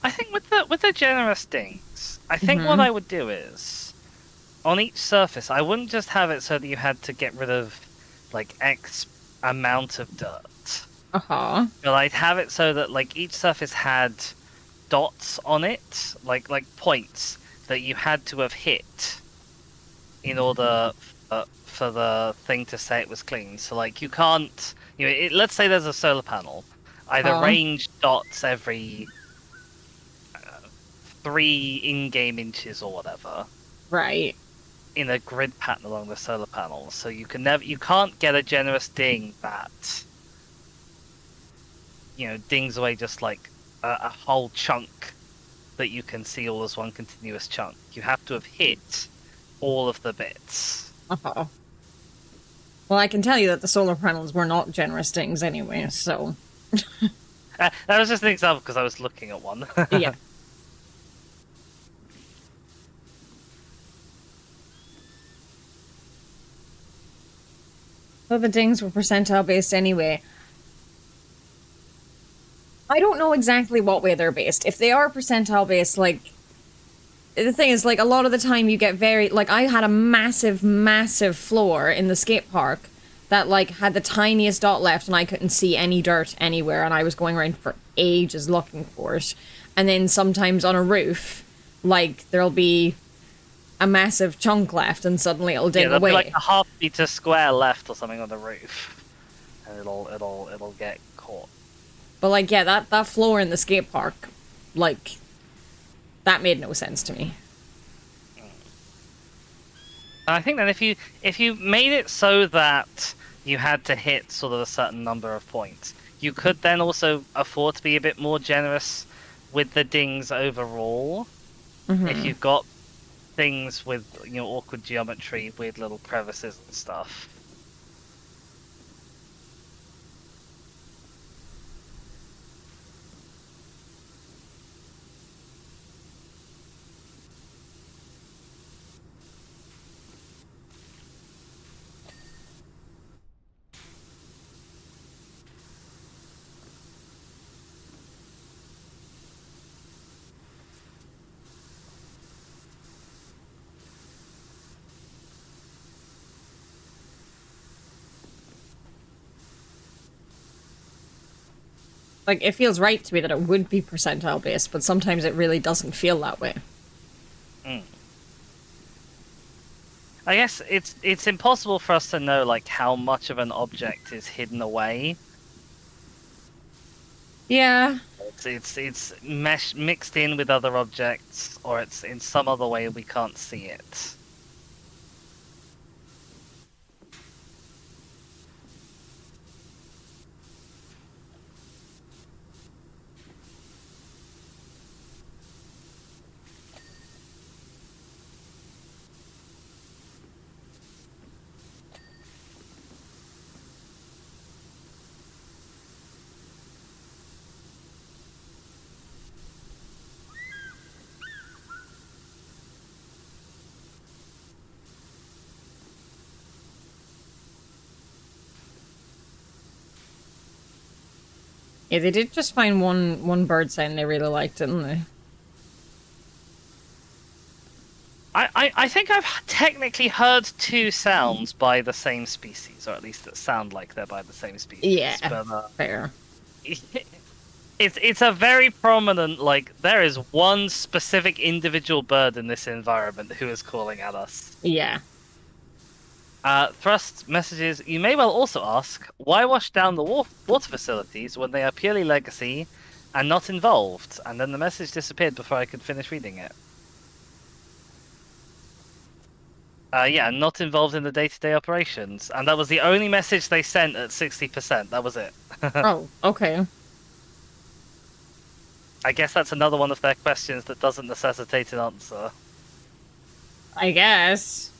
I think with the generous dings, I think what Mm-hmm. I would do is on each surface, I wouldn't just have it so that you had to get rid of like X amount of dirt. Uh-huh. But I'd have it so that like each surface had dots on it, like points that you had to have hit in order for the thing to say it was clean. So like you can't, let's say there's a solar panel, I'd Uh-huh. arrange dots every 3 in-game inches or whatever Right. in a grid pattern along the solar panel. So you can't get a generous ding that dings away just like a whole chunk that you can see all as one continuous chunk. You have to have hit all of the bits. Uh-huh. Well, I can tell you that the solar panels were not generous things anyway, so... That was just an example because I was looking at one. Yeah. So the dings were percentile based anyway. I don't know exactly what way they're based. If they are percentile based, like, the thing is, like, a lot of the time you get very, like, I had a massive, massive floor in the skate park that, like, had the tiniest dot left and I couldn't see any dirt anywhere and I was going around for ages looking for it. And then sometimes on a roof, like, there'll be a massive chunk left and suddenly it'll ding There'll be away. like a half-meter square left or something on the roof, and it'll get caught. But, like, yeah, that floor in the skate park, like, that made no sense to me. And I think that if you made it so that you had to hit sort of a certain number of points, you could then also afford to be a bit more generous with the dings overall. If you've got things with awkward geometry, weird little crevices and stuff. Like, it feels right to me that it would be percentile based, but sometimes it really doesn't feel that way. Mm. I guess it's impossible for us to know like how much of an object is hidden away. Yeah. It's mixed in with other objects, or it's in some other way we can't see it. Yeah, they did just find one bird sign they really liked, didn't they? I think I've technically heard two sounds by the same species, or at least that sound like they're by the same species. Yeah. But Fair. it's a very prominent, like, there is one specific individual bird in this environment who is calling at us. Yeah. Thrust messages. You may well also ask, why wash down the water facilities when they are purely legacy and not involved? And then the message disappeared before I could finish reading it. Yeah, not involved in the day-to-day operations. And that was the only message they sent at 60%. That was it. Oh, okay. I guess that's another one of their questions that doesn't necessitate an answer. I guess.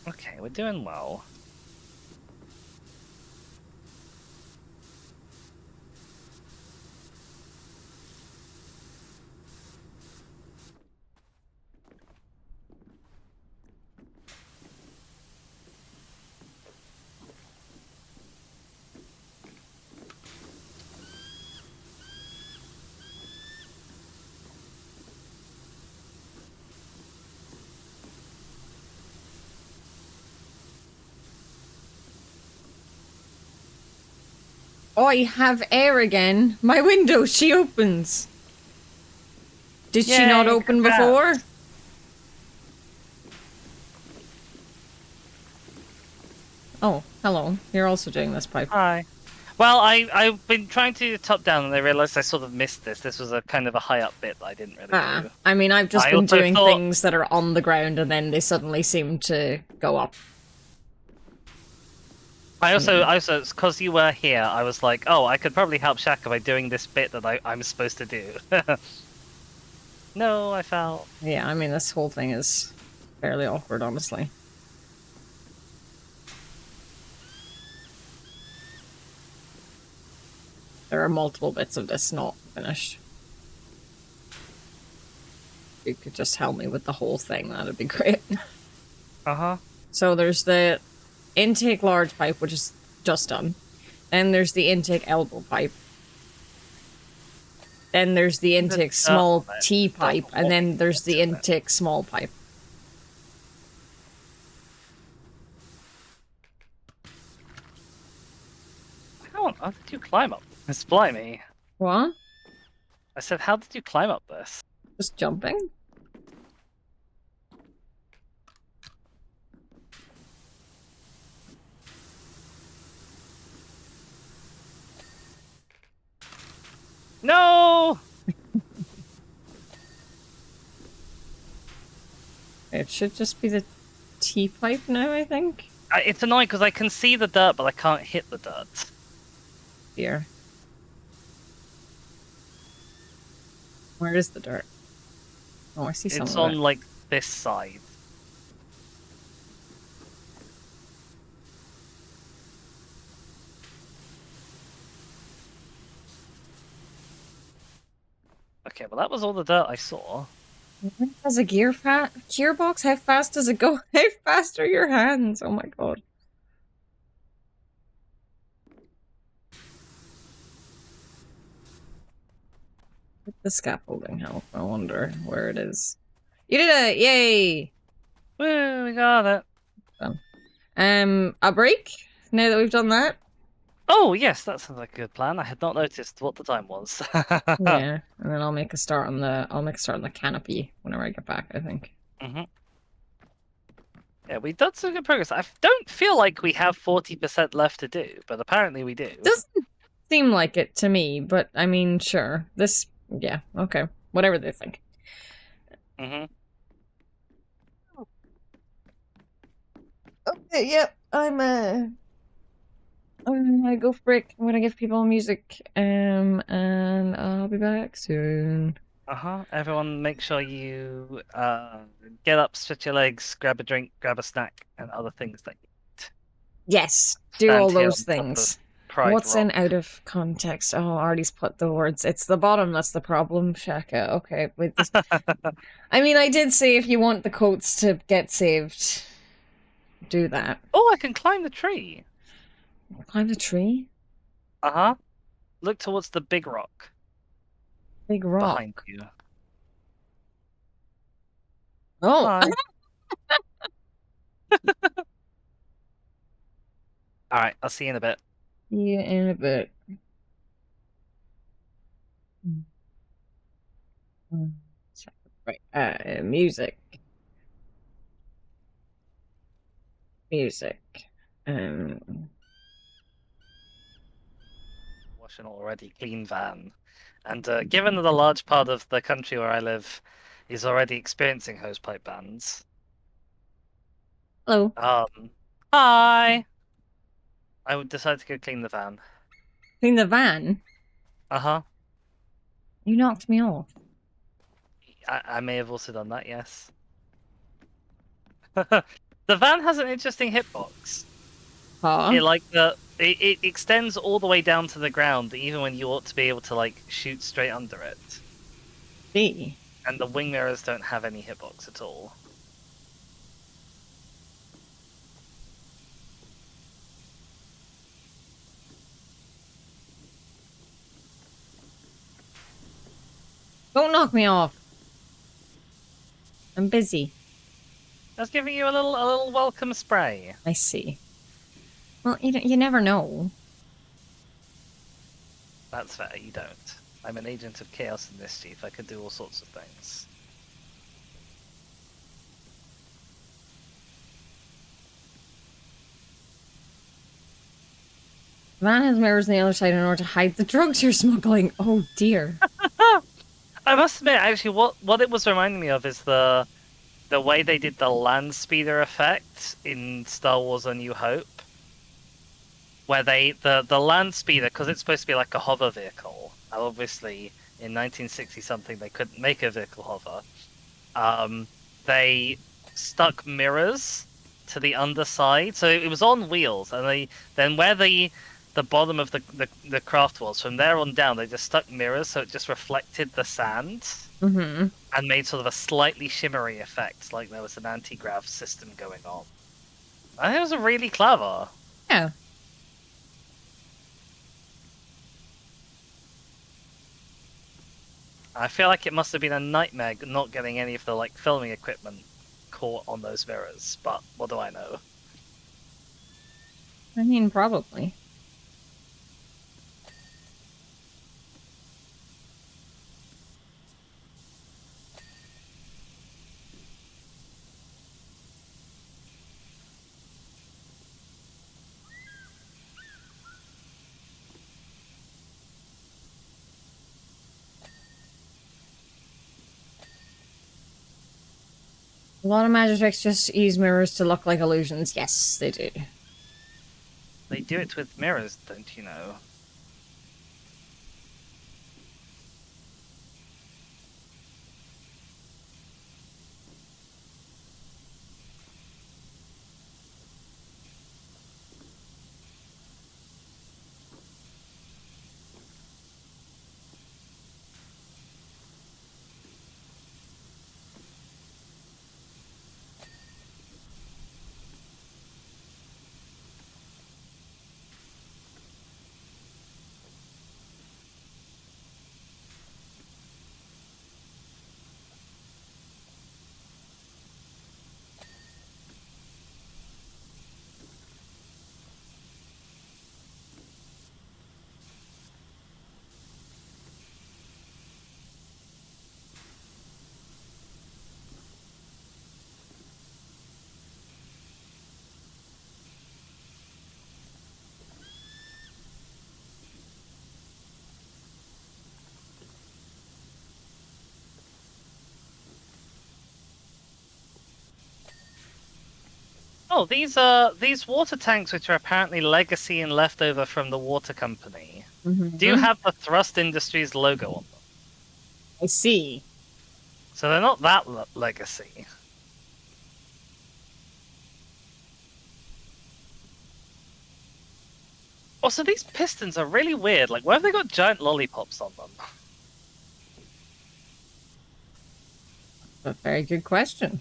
Okay, we're doing well. Oh, I have air again. My window, she opens. Did she not Yay, open congrats. before? Oh, hello. You're also doing this pipe. Hi. Well, I've been trying to top down, and I realized I sort of missed this. This was a kind of a high up bit that I didn't really do. I mean, I've just I been also doing thought- things that are on the ground and then they suddenly seem to go up. I also, because you were here, I was like, oh, I could probably help Shaka by doing this bit that I'm supposed to do. No, I fell. Yeah, I mean, this whole thing is fairly awkward, honestly. There are multiple bits of this not finished. If you could just help me with the whole thing, that'd be great. Uh-huh. So there's the intake large pipe, which is just done. Then there's the intake elbow pipe. Then there's the intake small T pipe, and then there's the intake small pipe. How did you climb up this? Blimey. What? I said, how did you climb up this? Just jumping? No! It should just be the T pipe now, I think. It's annoying because I can see the dirt, but I can't hit the dirt. Here. Where is the dirt? Oh, I see some It's of on, it. like, this side. Okay, well, that was all the dirt I saw. Has a gearbox? How fast does it go? How fast are your hands? Oh my god. The scaffolding help. I wonder where it is. You did it! Yay! Woo, we got it. A break? Now that we've done that? Oh, yes, that sounds like a good plan. I had not noticed what the time was. Yeah, and then I'll make a start on the canopy whenever I get back, I think. hmm Yeah, we've done some good progress. I don't feel like we have 40% left to do, but apparently we do. Doesn't seem like it to me, but I mean, sure. Yeah, okay. Whatever they think. hmm Okay, yep. I'm gonna go frick. I'm gonna give people music. And I'll be back soon. Everyone, make sure you get up, stretch your legs, grab a drink, grab a snack, and other things that you eat. Yes, do Stand all here those on top of things. Pride What's in Rock. out of context? Oh, Artie's put the words. It's the bottom that's the problem, Shaka. Okay, wait, this. I mean, I did say if you want the quotes to get saved, do that. Oh, I can climb the tree. Climb the tree? Uh-huh. Look towards the big rock Big behind rock. you. Oh, Hi. All right, I'll see you in a bit. yeah, in a bit. Right, music. Music. Um, Wash an already clean van. And given that a large part of the country where I live is already experiencing hosepipe bans, hello. hi! I would decide to go clean the van. Clean the van. Uh-huh. You knocked me off. I may have also done that, yes. The van has an interesting hitbox. Huh? It extends all the way down to the ground, even when you ought to be able to like shoot straight under it. B. And the wing mirrors don't have any hitbox at all. Don't knock me off. I'm busy. I was giving you a little welcome spray. I see. Well, you never know. That's fair, you don't. I'm an agent of chaos and mischief. I could do all sorts of things. The van has mirrors on the other side in order to hide the drugs you're smuggling. Oh dear. I must admit, actually, what it was reminding me of is the way they did the land speeder effect in Star Wars: A New Hope, where the land speeder, because it's supposed to be like a hover vehicle. Obviously, in 1960 something, they couldn't make a vehicle hover. They stuck mirrors to the underside, so it was on wheels, and then where the bottom of the craft was, from there on down, they just stuck mirrors so it just reflected the sand Mm-hmm. and made sort of a slightly shimmery effect, like there was an anti-grav system going on. I think it was really clever. Yeah. I feel like it must have been a nightmare not getting any of the like filming equipment caught on those mirrors, but what do I know? I mean, probably. A lot of magic tricks just use mirrors to look like illusions. Yes, they do. They do it with mirrors, don't you know? Oh, these water tanks, which are apparently legacy and leftover from the water company, do Mm-hmm. have the Thrust Industries logo on them. I see. So they're not that legacy. Also, these pistons are really weird. Like, where have they got giant lollipops on them? A very good question.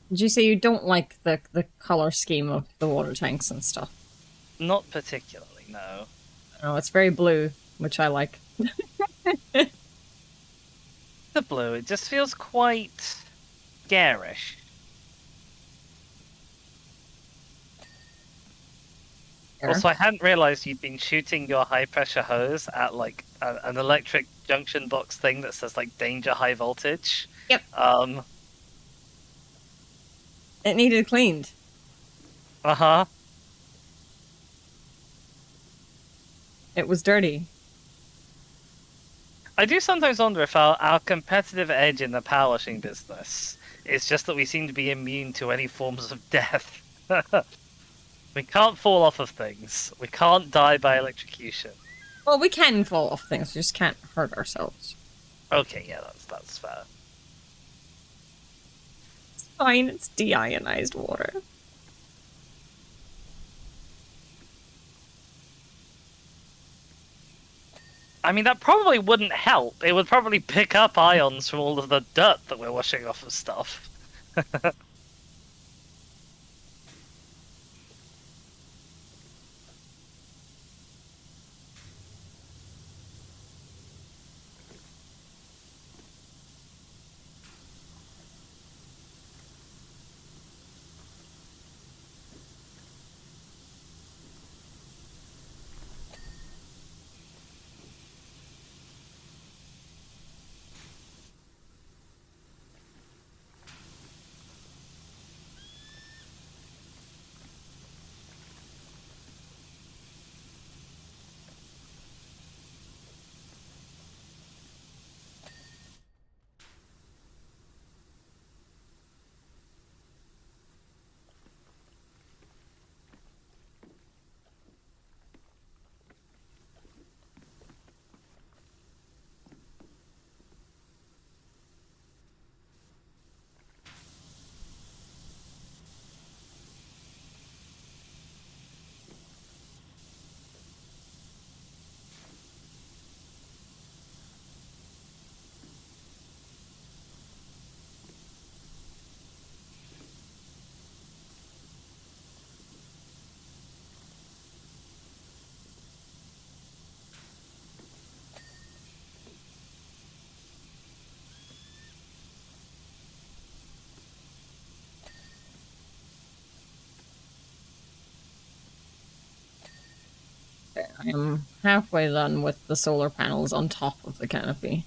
Did you say you don't like the color scheme of the water tanks and stuff? Not particularly, no. No, it's very blue, which I like. The blue, it just feels quite garish. There. Also, I hadn't realized you'd been shooting your high pressure hose at like an electric junction box thing that says like danger high voltage. Yep. Um, It needed cleaned. uh-huh. It was dirty. I do sometimes wonder if our competitive edge in the power washing business is just that we seem to be immune to any forms of death. We can't fall off of things. We can't die by electrocution. Well, we can fall off things, we just can't hurt ourselves. Okay, yeah, that's fair. It's fine, it's deionized water. I mean, that probably wouldn't help. It would probably pick up ions from all of the dirt that we're washing off of stuff. I am halfway done with the solar panels on top of the canopy.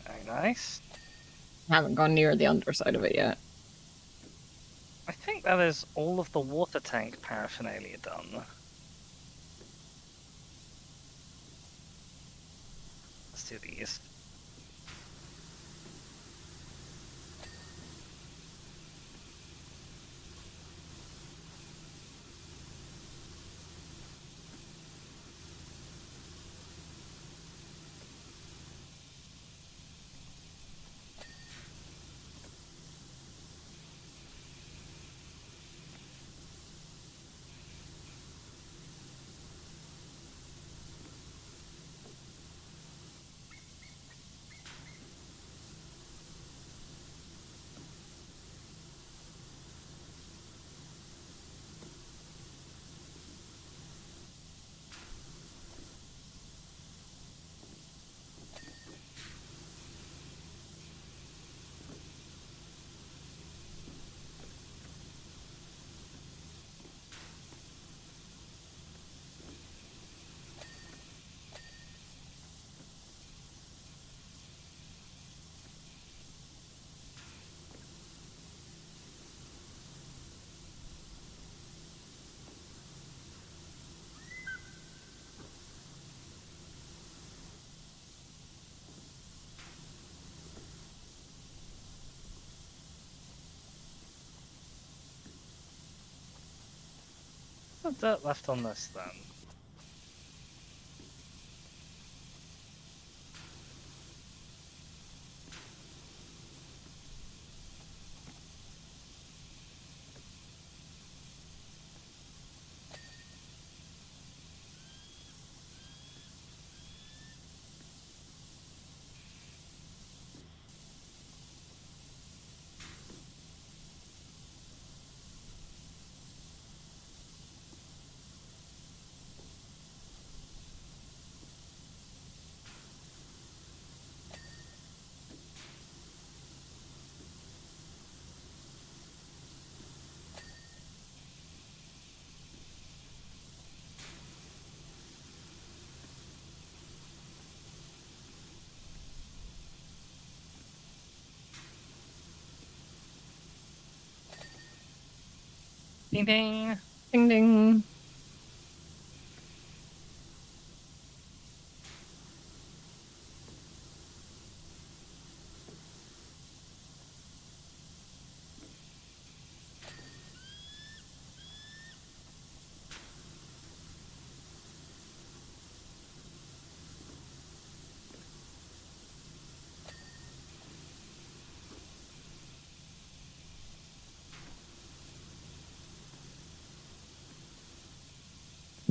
Very nice. Haven't gone near the underside of it yet. I think that is all of the water tank paraphernalia done. Let's do these. the dirt left on this then? Ding ding. Ding ding.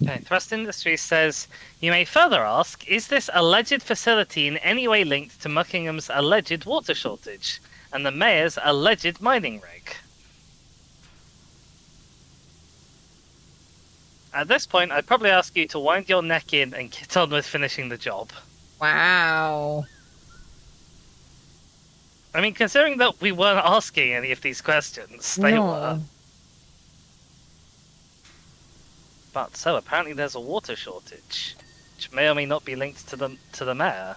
Okay, Thrust Industries says, you may further ask, is this alleged facility in any way linked to Muckingham's alleged water shortage and the mayor's alleged mining rig? At this point, I'd probably ask you to wind your neck in and get on with finishing the job. Wow. I mean, considering that we weren't asking any of these questions, they were. But so apparently there's a water shortage, which may or may not be linked to the mayor.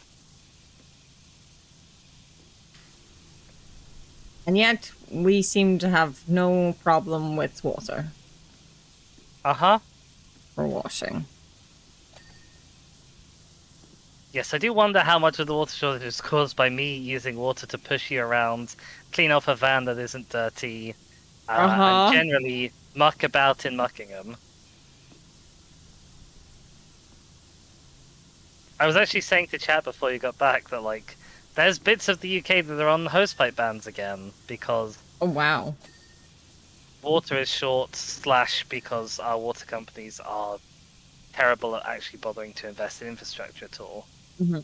And yet, we seem to have no problem with water Uh-huh. for washing. Yes, I do wonder how much of the water shortage is caused by me using water to push you around, clean off a van that isn't dirty, and generally muck about in Muckingham. I was actually saying to chat before you got back that, like, there's bits of the UK that are on hosepipe bans again, because Oh, wow. water is short, / because our water companies are terrible at actually bothering to invest in infrastructure at all. Mm-hmm.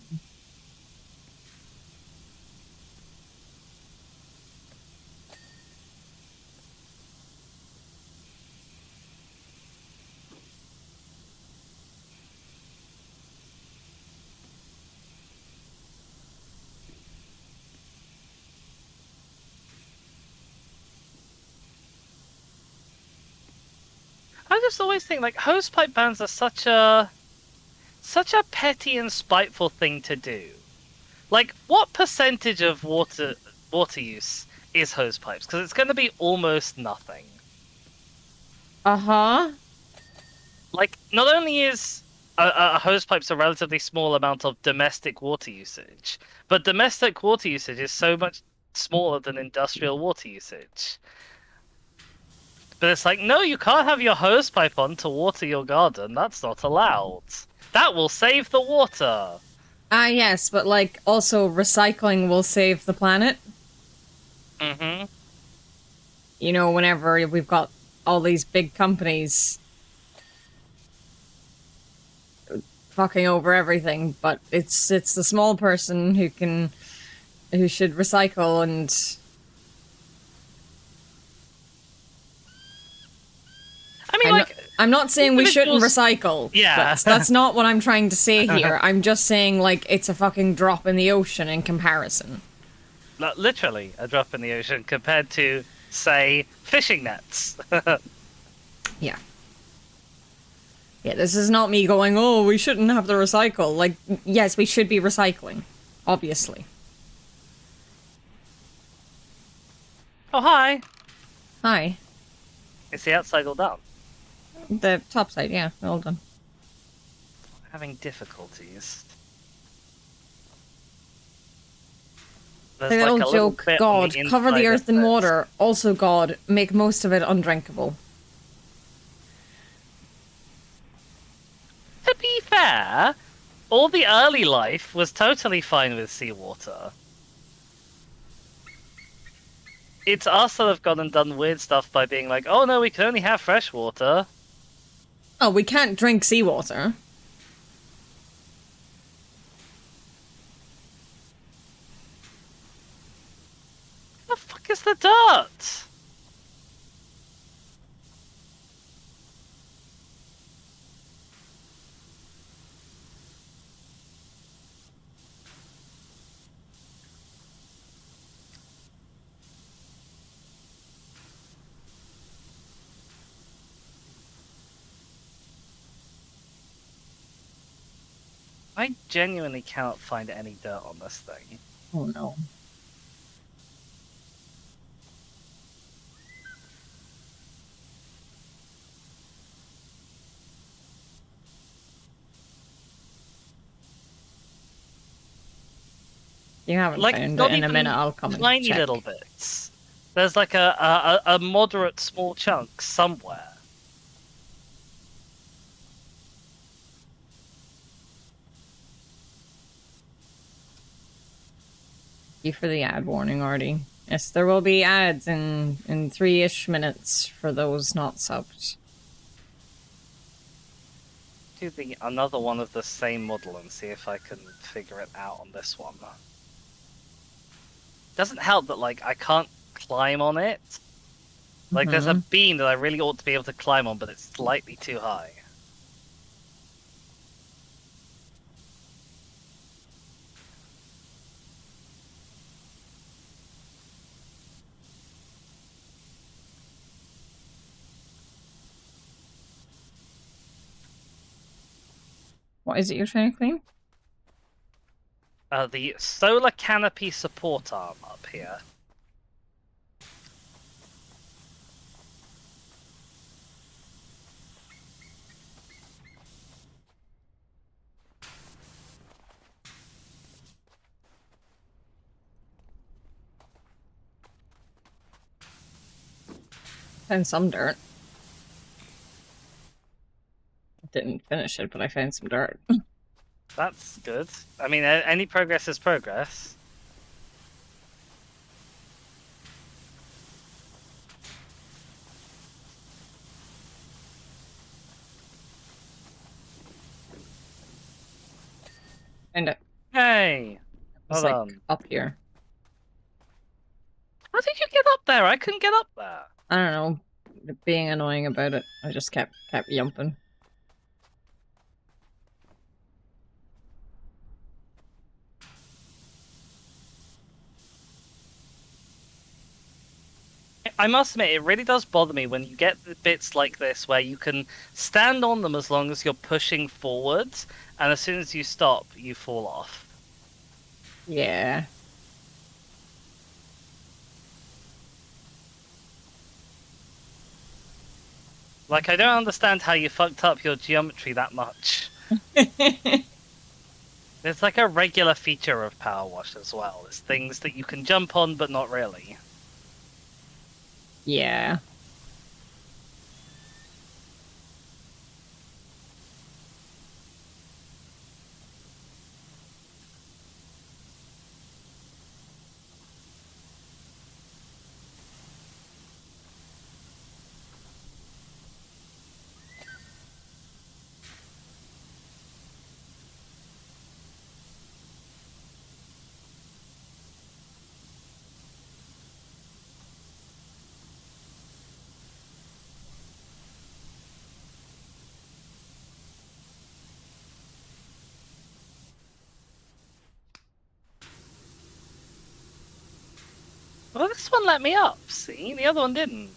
I just always think, like, hosepipe bans are such a petty and spiteful thing to do. Like, what percentage of water use is hosepipes? Because it's going to be almost nothing. Uh-huh. Like, not only is a hosepipes a relatively small amount of domestic water usage, but domestic water usage is so much smaller than industrial water usage. But it's like, no, you can't have your hosepipe on to water your garden. That's not allowed. That will save the water. Ah, yes, but, like, also recycling will save the planet. Mm-hmm. You know, whenever we've got all these big companies fucking over everything, but it's the small person who should recycle and... I mean, I'm not saying we shouldn't recycle. Yeah. That's not what I'm trying to say here. I'm just saying, like, it's a fucking drop in the ocean in comparison. Literally a drop in the ocean compared to, say, fishing nets. Yeah. Yeah, this is not me going, oh, we shouldn't have to recycle. Like, yes, we should be recycling. Obviously. Oh, hi. Hi. Is the outside all done? The top side, yeah, all done. Having difficulties. The There's old like a little joke, bit on God, cover the inside earth of in this. water. Also, God, make most of it undrinkable. be fair, all the early life was totally fine with seawater. It's us that have gone and done weird stuff by being like, oh no, we can only have fresh water. Oh, we can't drink seawater. What the fuck is the dirt? I genuinely cannot find any dirt on this thing. Oh no. You haven't Like, found not it in a even minute. I'll come and tiny check. little bits. There's like a moderate small chunk somewhere. You for the ad warning, Artie. Yes, there will be ads in 3-ish minutes for those not subbed. Do another one of the same model and see if I can figure it out on this one. Doesn't help that like I can't climb on it. Like there's a beam that I really ought to be able to climb on, but it's slightly too high. What is it you're trying to clean? The solar canopy support arm up here. Found some dirt. Didn't finish it, but I found some dirt. That's good. I mean, any progress is progress. Found it. Hey! It's Hold like on. up here. How did you get up there? I couldn't get up there. I don't know. Being annoying about it. I just kept yumping. I must admit, it really does bother me when you get the bits like this where you can stand on them as long as you're pushing forwards, and as soon as you stop, you fall off. Yeah. Like, I don't understand how you fucked up your geometry that much. It's like a regular feature of Powerwash as well. It's things that you can jump on, but not really. Yeah. Well, this one let me up, see? The other one didn't.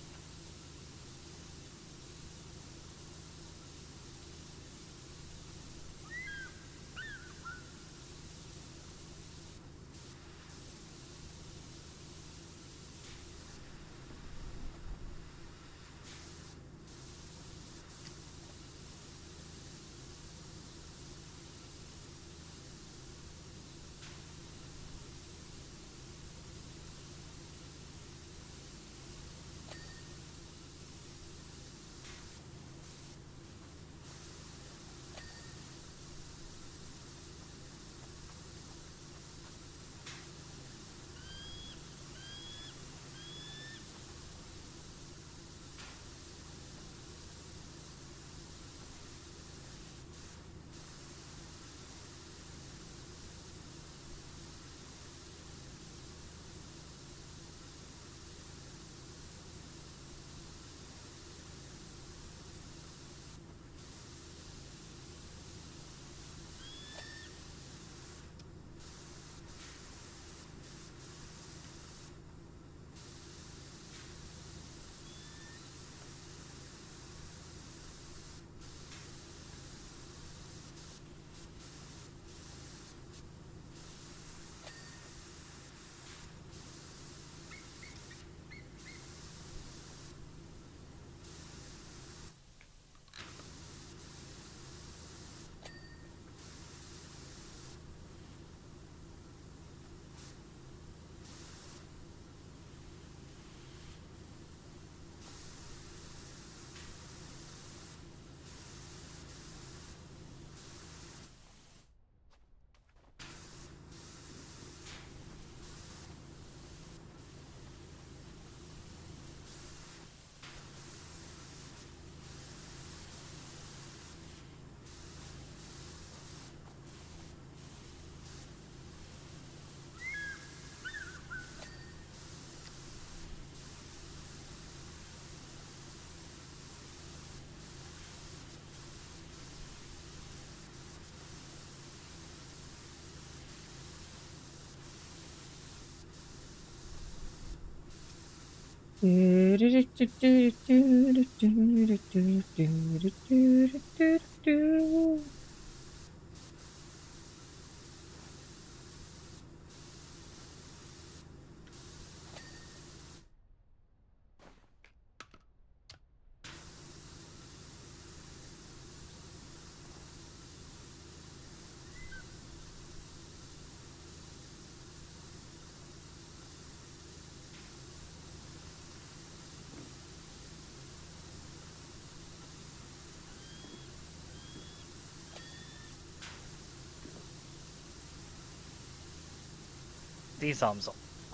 These arms,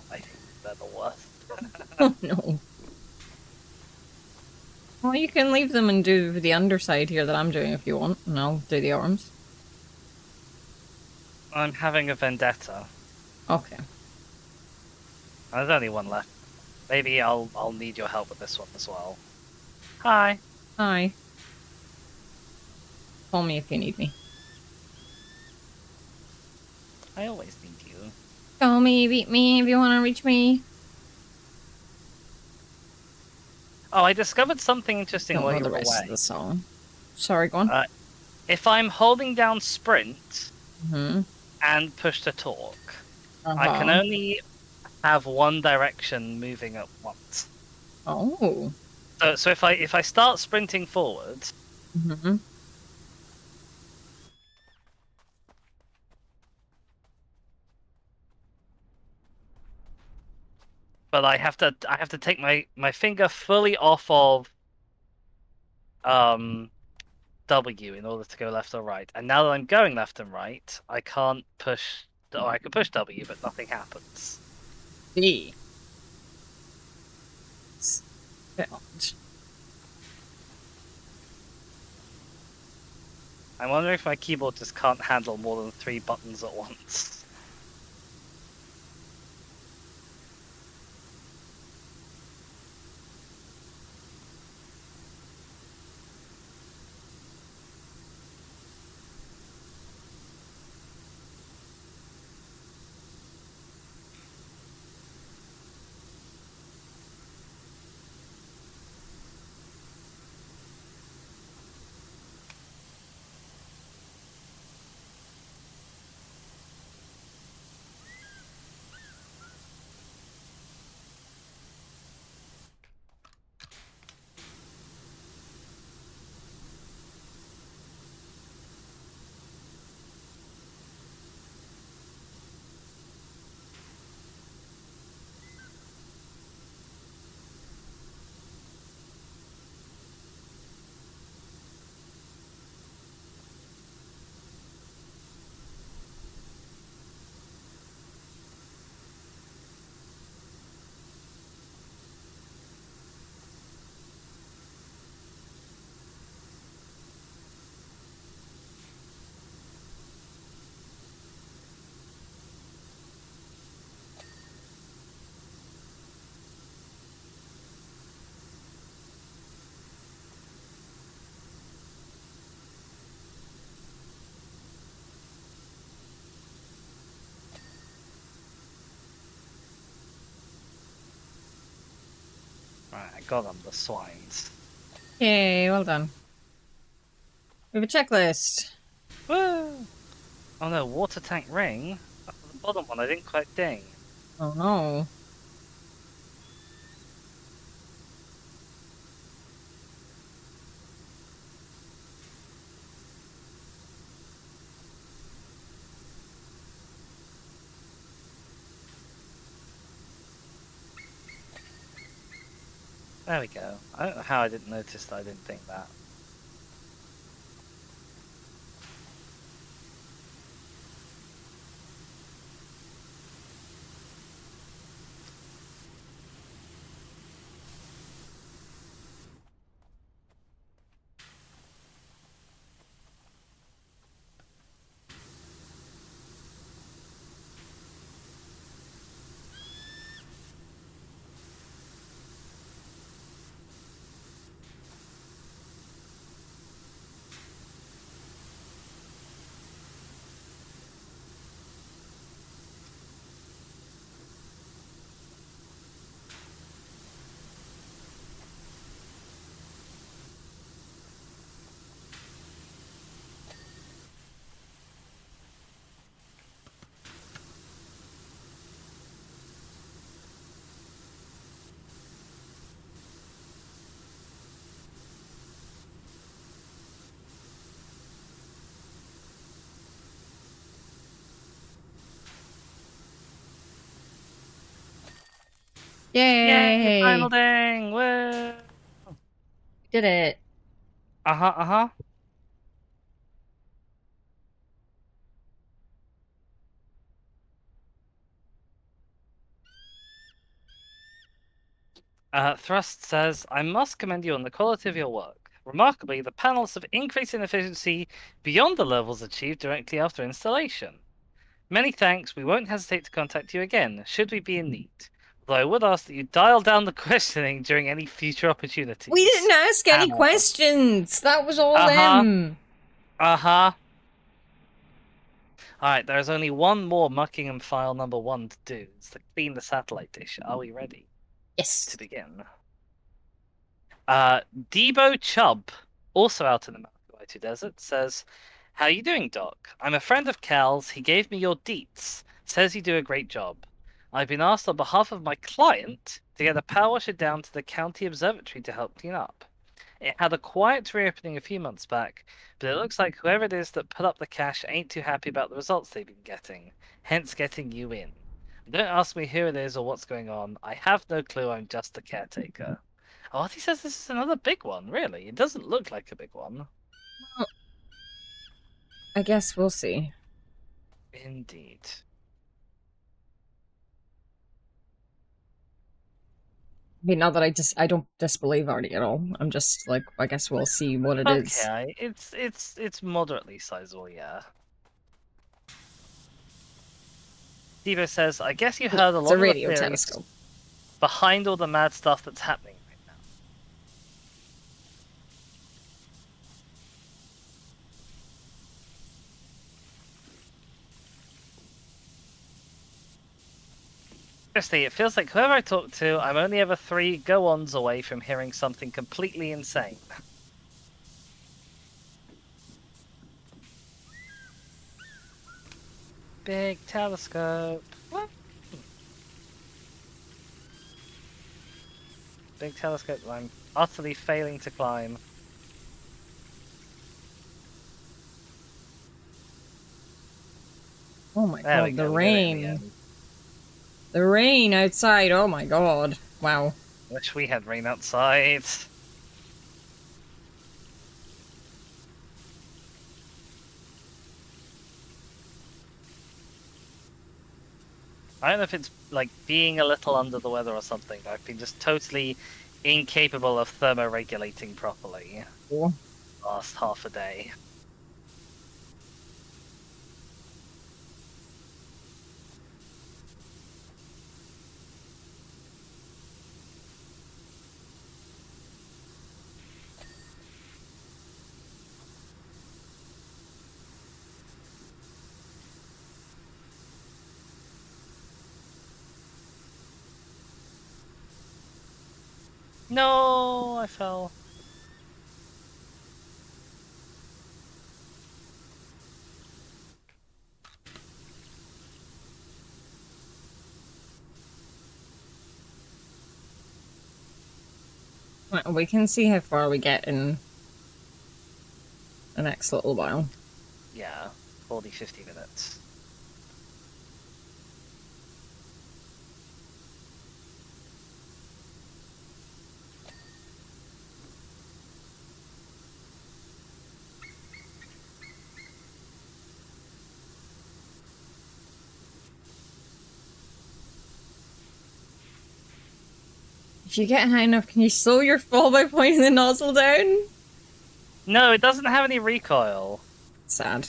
I think they're the worst. Oh no. Well, you can leave them and do the underside here that I'm doing if you want, and I'll do the arms. I'm having a vendetta. Okay. There's only one left. Maybe I'll need your help with this one as well. Hi. Hi. Call me if you need me. I always need you. Call me, beat me if you want to reach me. Oh, I discovered something interesting Don't while know you the were rest away. of the song. Sorry, go on. If I'm holding down sprint Mm-hmm. and push to talk, I can Uh-huh. only have one direction moving at once. Oh. So if I start sprinting forward, Mm-hmm. but I have to take my finger fully off of um W in order to go left or right. And now that I'm going left and right, I can't push. Or I can push W, but nothing happens. B. Spelled. I'm wondering if my keyboard just can't handle more than 3 buttons at once. Right, I got them, the swines. Yay, well done. We have a checklist. Woo! Oh no, water tank ring? That was the bottom one, I didn't quite ding. Oh no. There we go. I don't know how I didn't notice that I didn't think that. Yay! Final Yay! ding! Woo! Did it. Uh-huh, uh-huh. Thrust says, I must commend you on the quality of your work. Remarkably, the panels have increased in efficiency beyond the levels achieved directly after installation. Many thanks. We won't hesitate to contact you again, should we be in need. Though I would ask that you dial down the questioning during any future We opportunities. didn't ask any Hannah. questions. That was all Uh-huh. them. Uh-huh. Alright, there's only one more Muckingham file number 1 to do. It's to clean the satellite dish. Are we ready Yes. to begin? Debo Chubb, also out in the Malachi Desert, says, how you doing, Doc? I'm a friend of Cal's. He gave me your deets. Says you do a great job. I've been asked on behalf of my client to get a power washer down to the county observatory to help clean up. It had a quiet reopening a few months back, but it looks like whoever it is that put up the cash ain't too happy about the results they've been getting, hence getting you in. Don't ask me who it is or what's going on. I have no clue. I'm just the caretaker. Oh, he says this is another big one, really. It doesn't look like a big one. Well, I guess we'll see. Indeed. I mean, not that I don't disbelieve Artie at all. I'm just like, I guess we'll see what it is. Okay, it's moderately sizable, yeah. Devo says, I guess you heard a It's a lot of the radio theories telescope. behind all the mad stuff that's happening right now. Seriously, it feels like whoever I talk to, I'm only ever 3 go-ons away from hearing something completely insane. Big telescope. What? Big telescope that I'm utterly failing to climb. Oh my There we god, the go, we did it in the rain. end. The rain outside, oh my god. Wow. Wish we had rain outside. I don't know if it's like being a little under the weather or something, but I've been just totally incapable of thermoregulating properly Cool. last half a day. No, I fell. Well, we can see how far we get in the next little while. Yeah, 40, 50 minutes. If you get high enough, can you slow your fall by pointing the nozzle down? No, it doesn't have any recoil. Sad.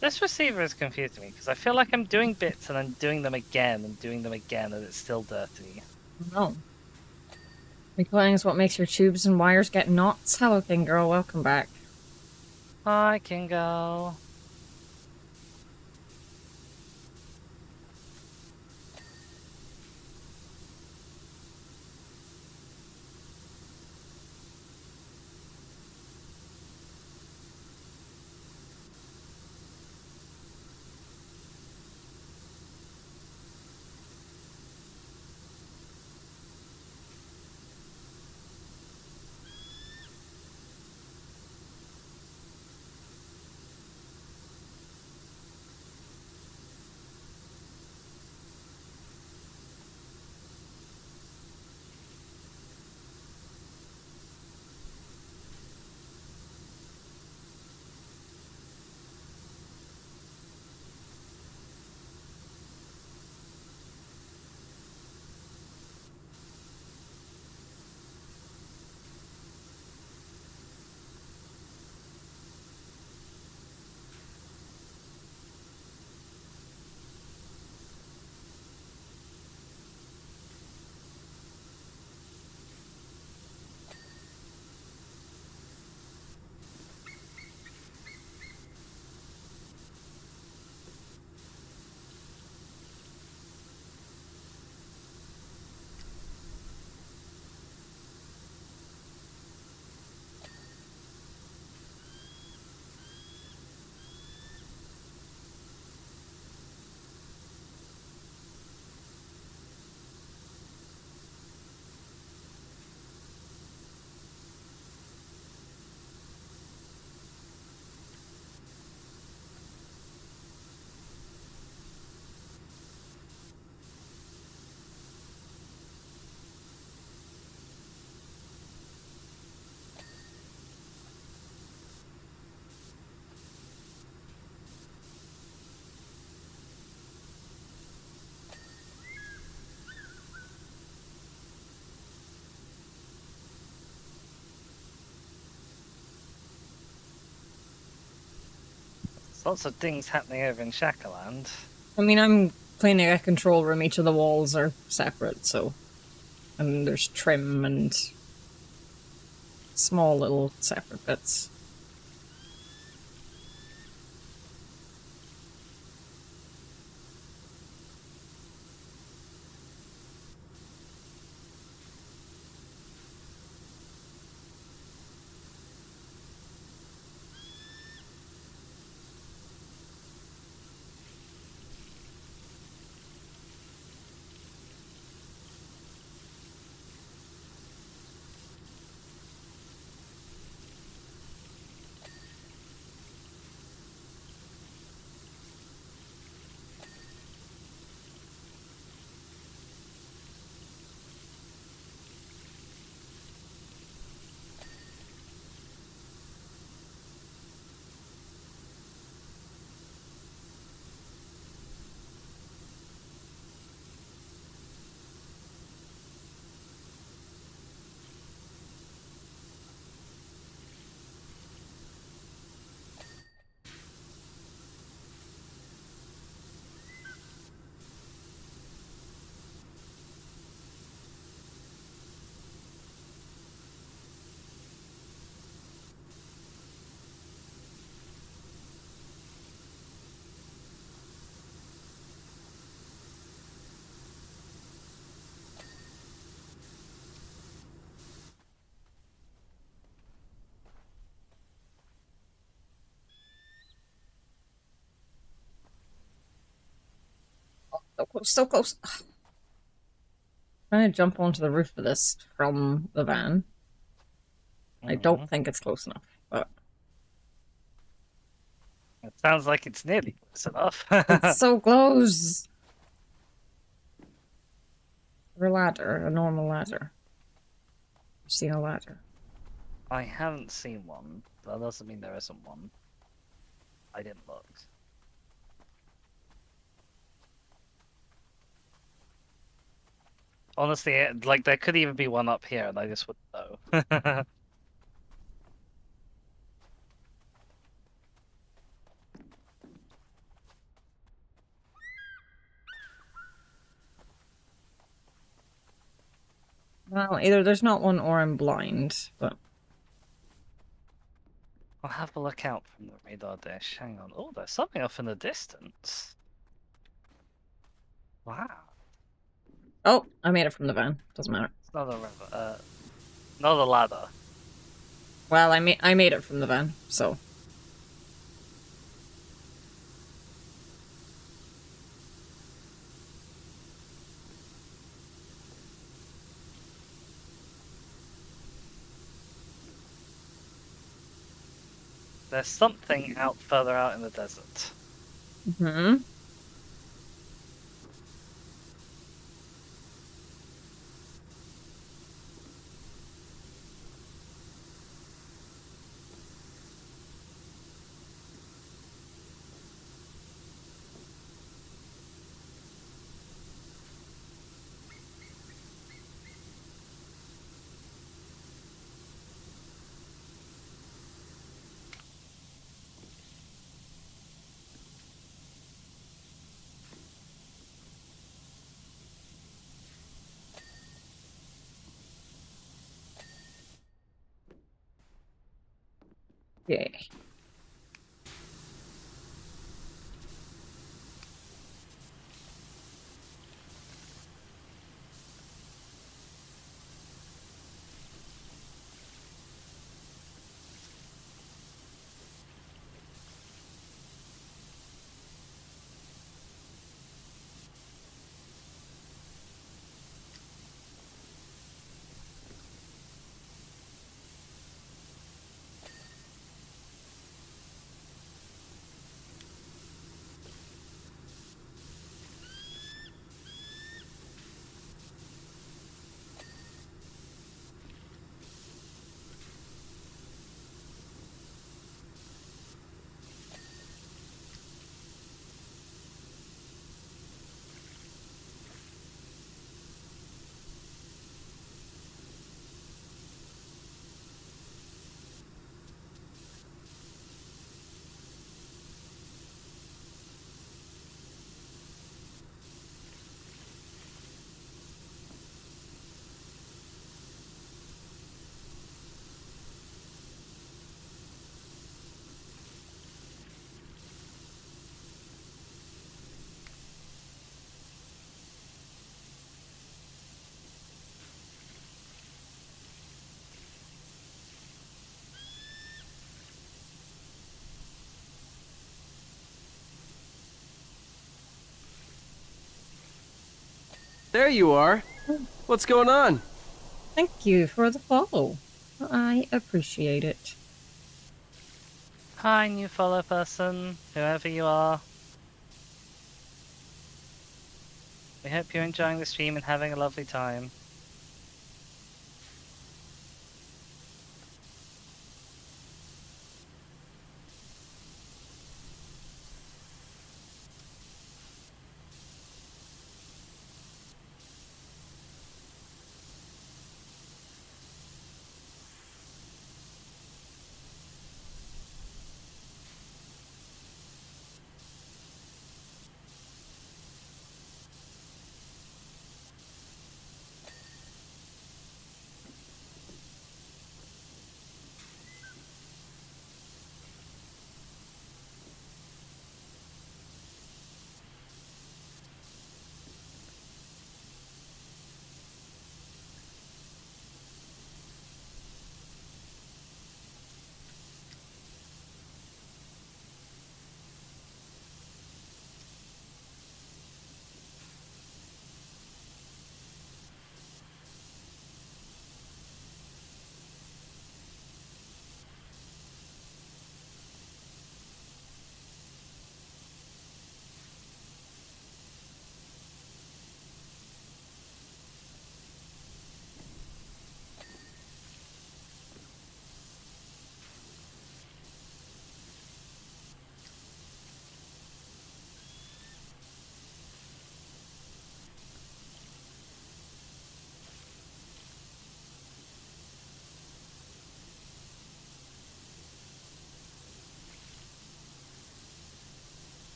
This receiver is confusing me because I feel like I'm doing bits and then doing them again and doing them again and it's still dirty. No. Reclining is what makes your tubes and wires get knots. Hello, King Girl. Welcome back. I can go. There's lots of things happening over in Shakaland. I mean, I'm cleaning a control room. Each of the walls are separate, so. And there's trim and small little separate bits. So close, so close. I'm trying to jump onto the roof of this from the van. I don't think it's close enough, but It sounds like it's nearly close enough. it's so close. A ladder, a normal ladder. I've seen a ladder. I haven't seen one. That doesn't mean there isn't one. I didn't look. Honestly, like there could even be one up here, and I just wouldn't know. Well, either there's not one or I'm blind, but I'll have a look out from the radar dish. Hang on. Oh, there's something off in the distance. Wow. oh, I made it from the van. Doesn't matter. It's not a river. Not a ladder. Well, I made it from the van, so There's something out further out in the desert. hmm. Okay. There you are. What's going on? Thank you for the follow. I appreciate it. Hi, new follow person, whoever you are. We hope you're enjoying the stream and having a lovely time.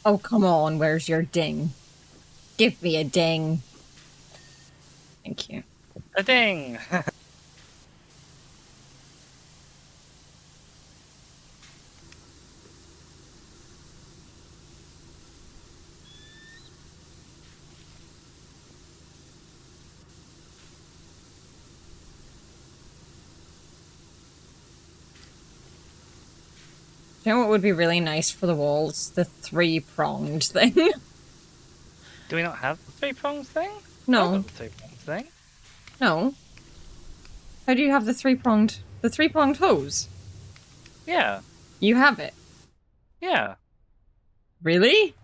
Oh, come on, where's your ding? Give me a ding. Thank you. A ding! You know what would be really nice for the walls? The three-pronged thing. Do we not have the three-pronged thing? No. I've got the three-pronged thing. No. How do you have the three-pronged hose? Yeah. You have it. Yeah. Really?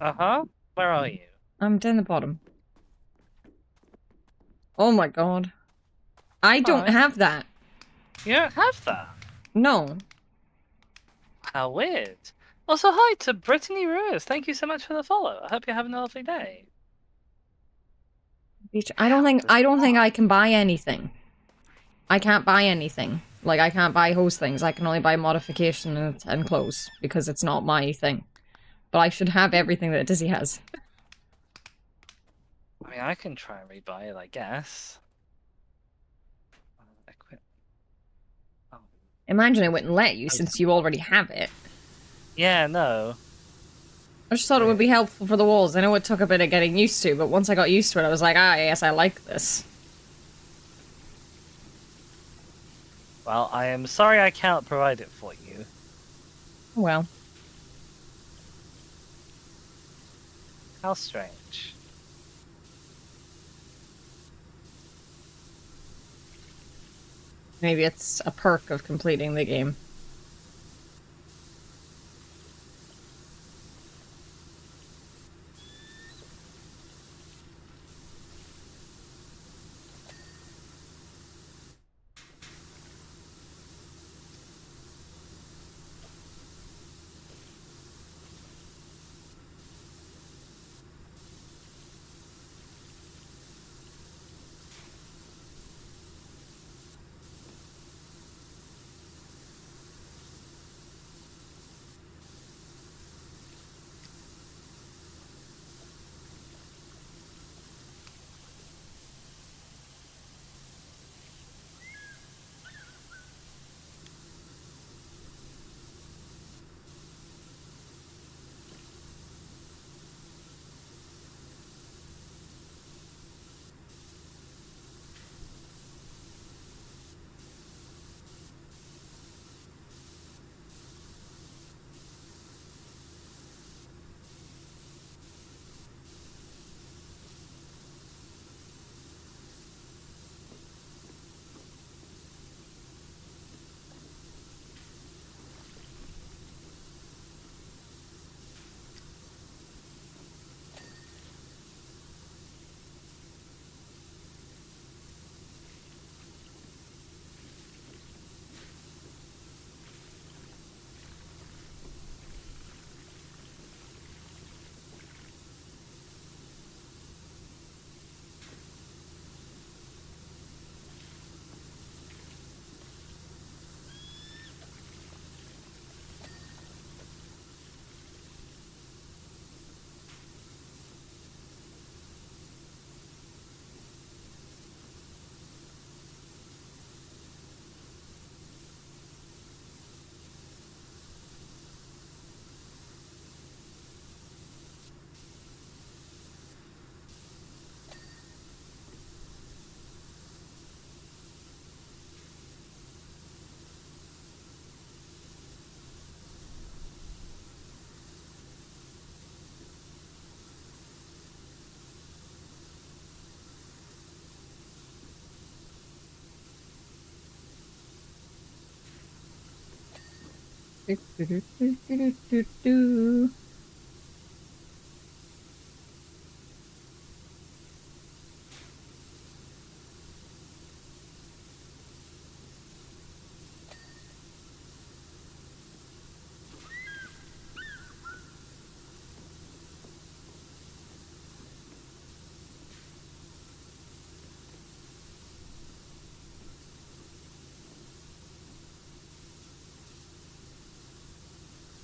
Uh-huh. Where are you? I'm down the bottom. Oh my god. I don't Hi. have that. You don't have that? No. How weird. Also, hi to Brittany Ruiz. Thank you so much for the follow. I hope you're having a lovely day. I don't think I can buy anything. I can't buy anything. Like, I can't buy hose things. I can only buy modification and clothes because it's not my thing. But I should have everything that Dizzy has. I mean, I can try and rebuy it, I guess. Equip. Oh. Imagine it wouldn't let you since you already have it. Yeah, no. I just thought it would be helpful for the walls. I know it took a bit of getting used to, but once I got used to it, I was like, ah, yes, I like this. Well, I am sorry I cannot provide it for you. Well. How strange. Maybe it's a perk of completing the game.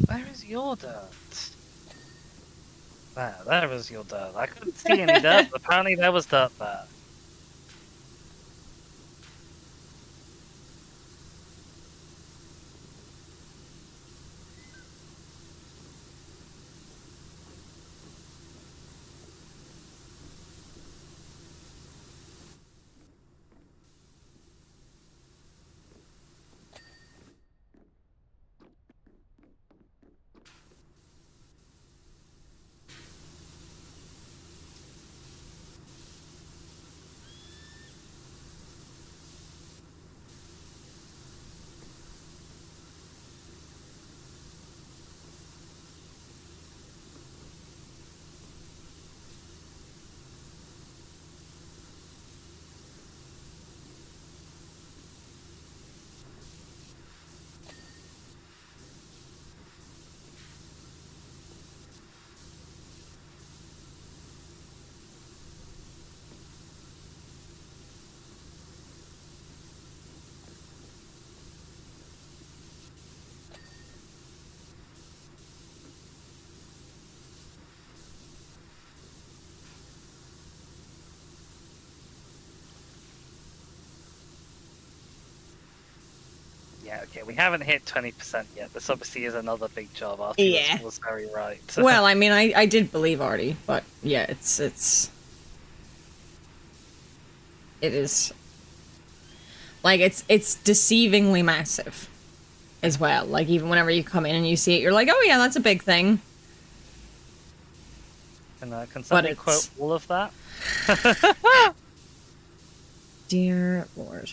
Where is your dirt? There was your dirt. I couldn't see any dirt, but apparently there was dirt there. Yeah, okay, we haven't hit 20% yet. This obviously is another big job. Artie Yeah. was very right. Well, I mean, I did believe Artie, but yeah, it is like it's deceivingly massive as well. Like even whenever you come in and you see it, you're like, oh yeah, that's a big thing. Can somebody quote all of that? Dear Lord.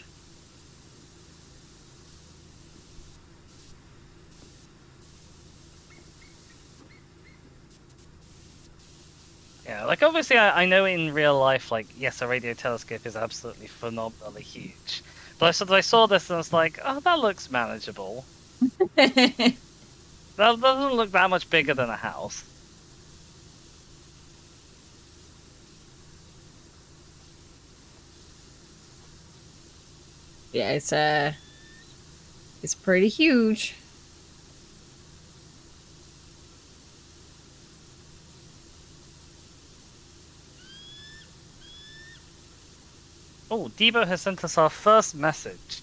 Yeah, like obviously I know in real life, like, yes, a radio telescope is absolutely phenomenally huge. But I saw this and I was like, oh, that looks manageable. That doesn't look that much bigger than a house. Yeah, it's pretty huge. Oh, Debo has sent us our first message.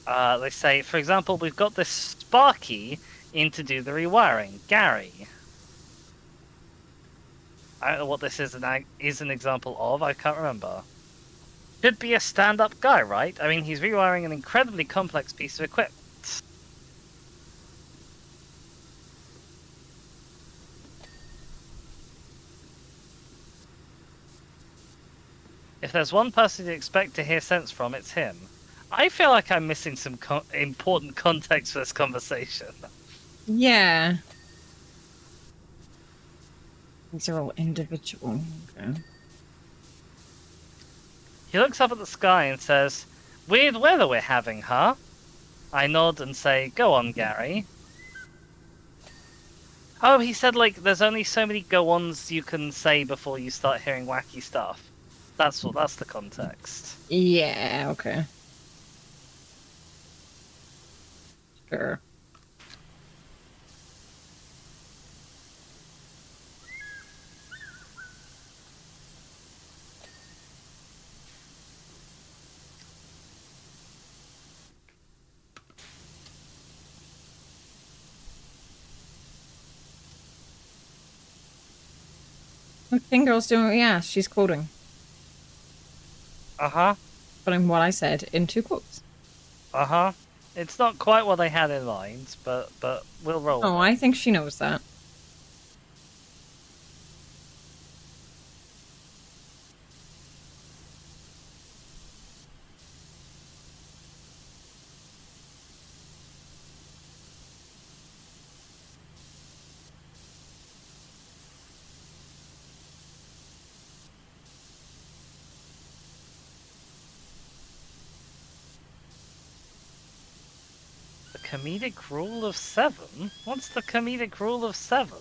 They say, for example, we've got this Sparky in to do the rewiring. Gary. I don't know what this is an example of. I can't remember. Should be a stand-up guy, right? I mean, he's rewiring an incredibly complex piece of equipment. If there's one person you expect to hear sense from, it's him. I feel like I'm missing some important context for this conversation. Yeah. These are all individual. Okay. He looks up at the sky and says, "Weird weather we're having, huh?" I nod and say, "Go on, Gary." Oh, he said, like, there's only so many go-ons you can say before you start hearing wacky stuff. That's the context. Yeah, okay. Sure. What thing girl's doing? Yeah, she's quoting. Uh-huh. Putting what I said into quotes. Uh-huh. It's not quite what I had in mind, but we'll roll. Oh, I think she knows that. The comedic rule of 7? What's the comedic rule of 7?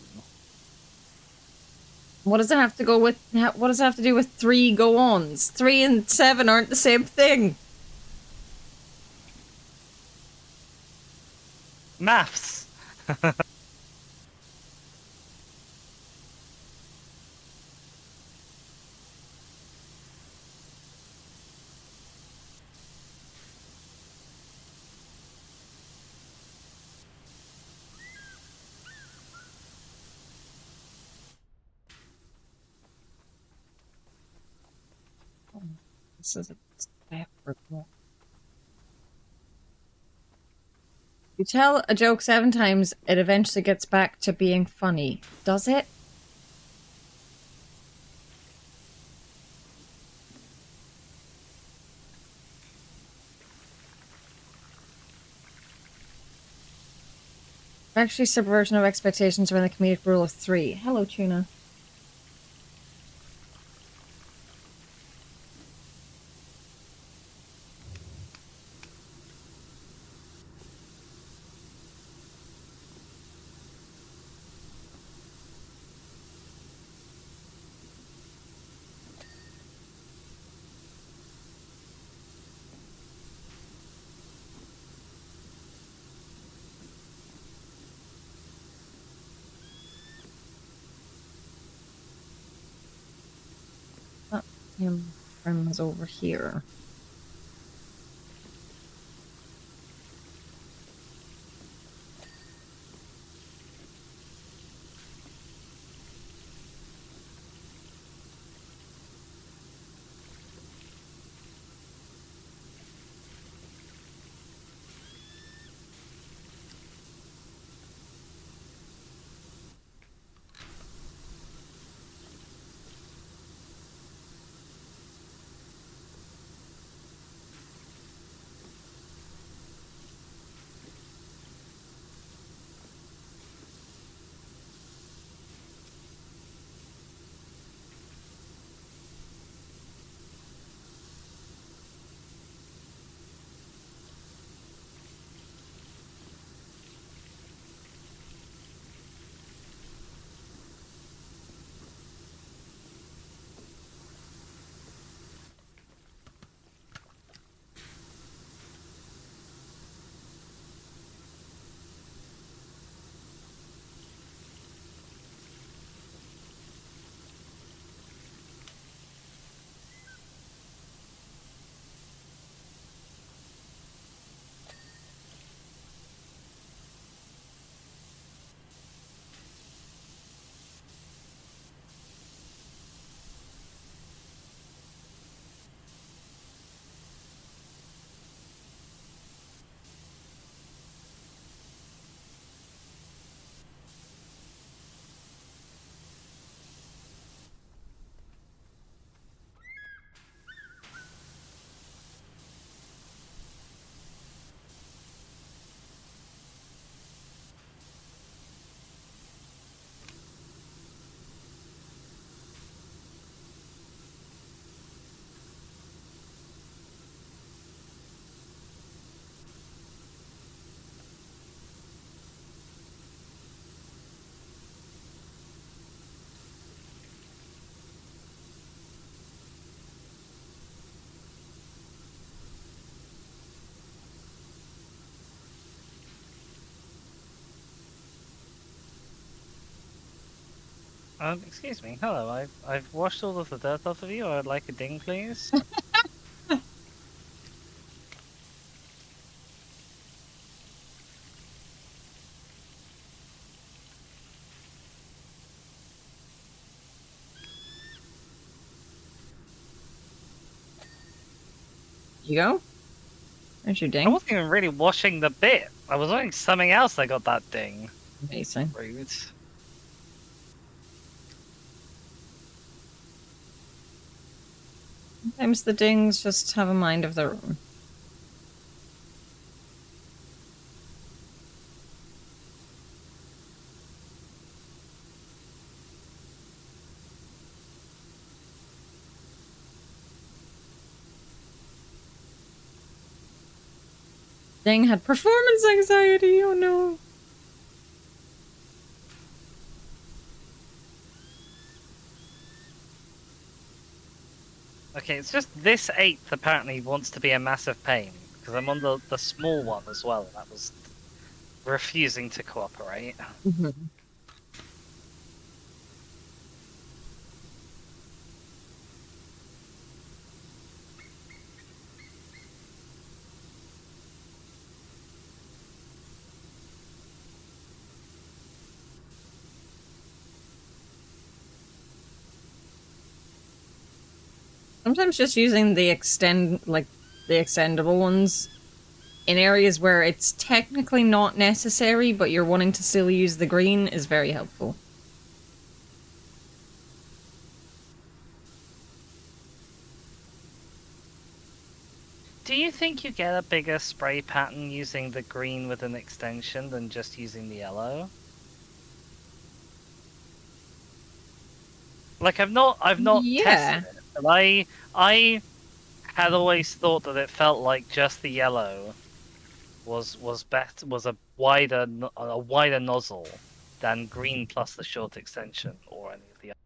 What does it have to go with? What does it have to do with 3 go-ons? 3 and 7 aren't the same thing. Maths. This is a step report. You tell a joke 7 times, it eventually gets back to being funny. Does it? Actually, subversion of expectations around the comedic rule of 3. Hello, Tuna. Him friends over here. Excuse me. Hello. I've washed all of the dirt off of you. I'd like a ding, please. You go? There's your I ding. wasn't even really washing the bit. I was doing something else. I got that ding. Amazing. Rude. Sometimes the dings just have a mind of their own. Ding had performance anxiety, oh no. Okay, it's just this 8th apparently wants to be a massive pain. Because I'm on the small one as well, and that was refusing to cooperate. Mm-hmm. Sometimes just using the extendable ones in areas where it's technically not necessary, but you're wanting to still use the green is very helpful. Do you think you get a bigger spray pattern using the green with an extension than just using the yellow? Like I've not Yeah. tested it, but I had always thought that it felt like just the yellow was a wider nozzle than green plus the short extension or any of the other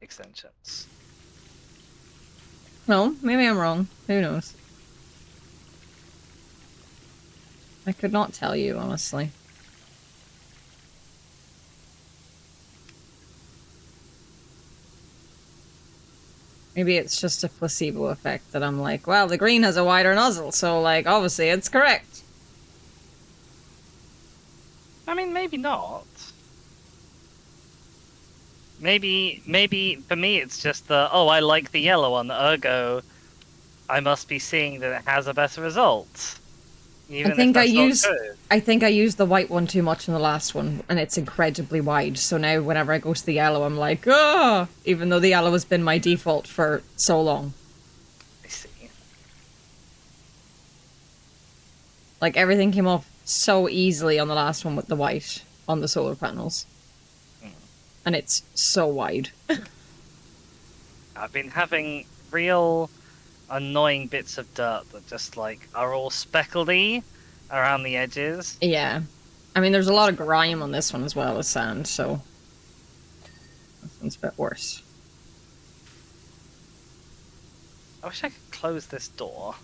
extensions. Well, maybe I'm wrong. Who knows? I could not tell you, honestly. Maybe it's just a placebo effect that I'm like, well, the green has a wider nozzle, so, like, obviously it's correct. I mean, maybe not. Maybe for me it's just I like the yellow one, ergo I must be seeing that it has a better result. Even if that's not true. I think I used the white one too much in the last one, and it's incredibly wide, so now whenever I go to the yellow, I'm like, oh! Even though the yellow has been my default for so long. I see. Like, everything came off so easily on the last one with the white on the solar panels. And it's so wide. I've been having real annoying bits of dirt that just like are all speckledy around the edges. Yeah. I mean, there's a lot of grime on this one as well as sand, so this one's a bit worse. I wish I could close this door.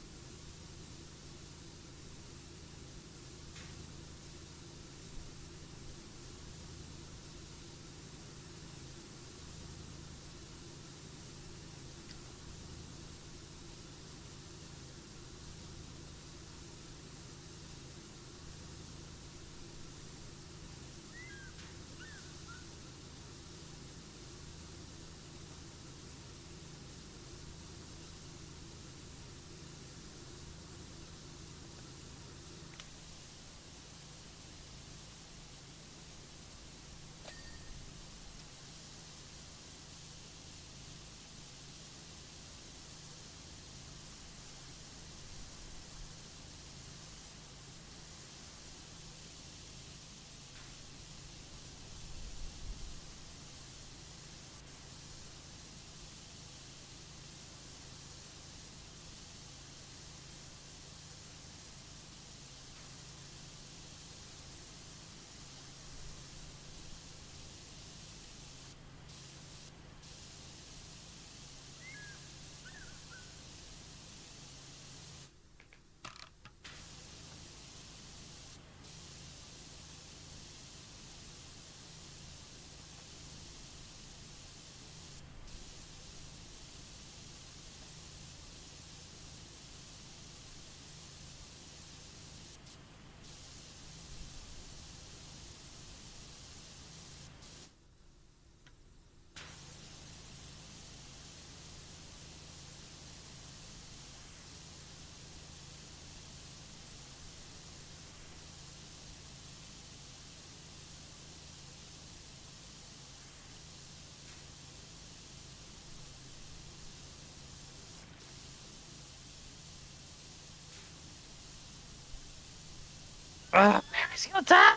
Where is your dad?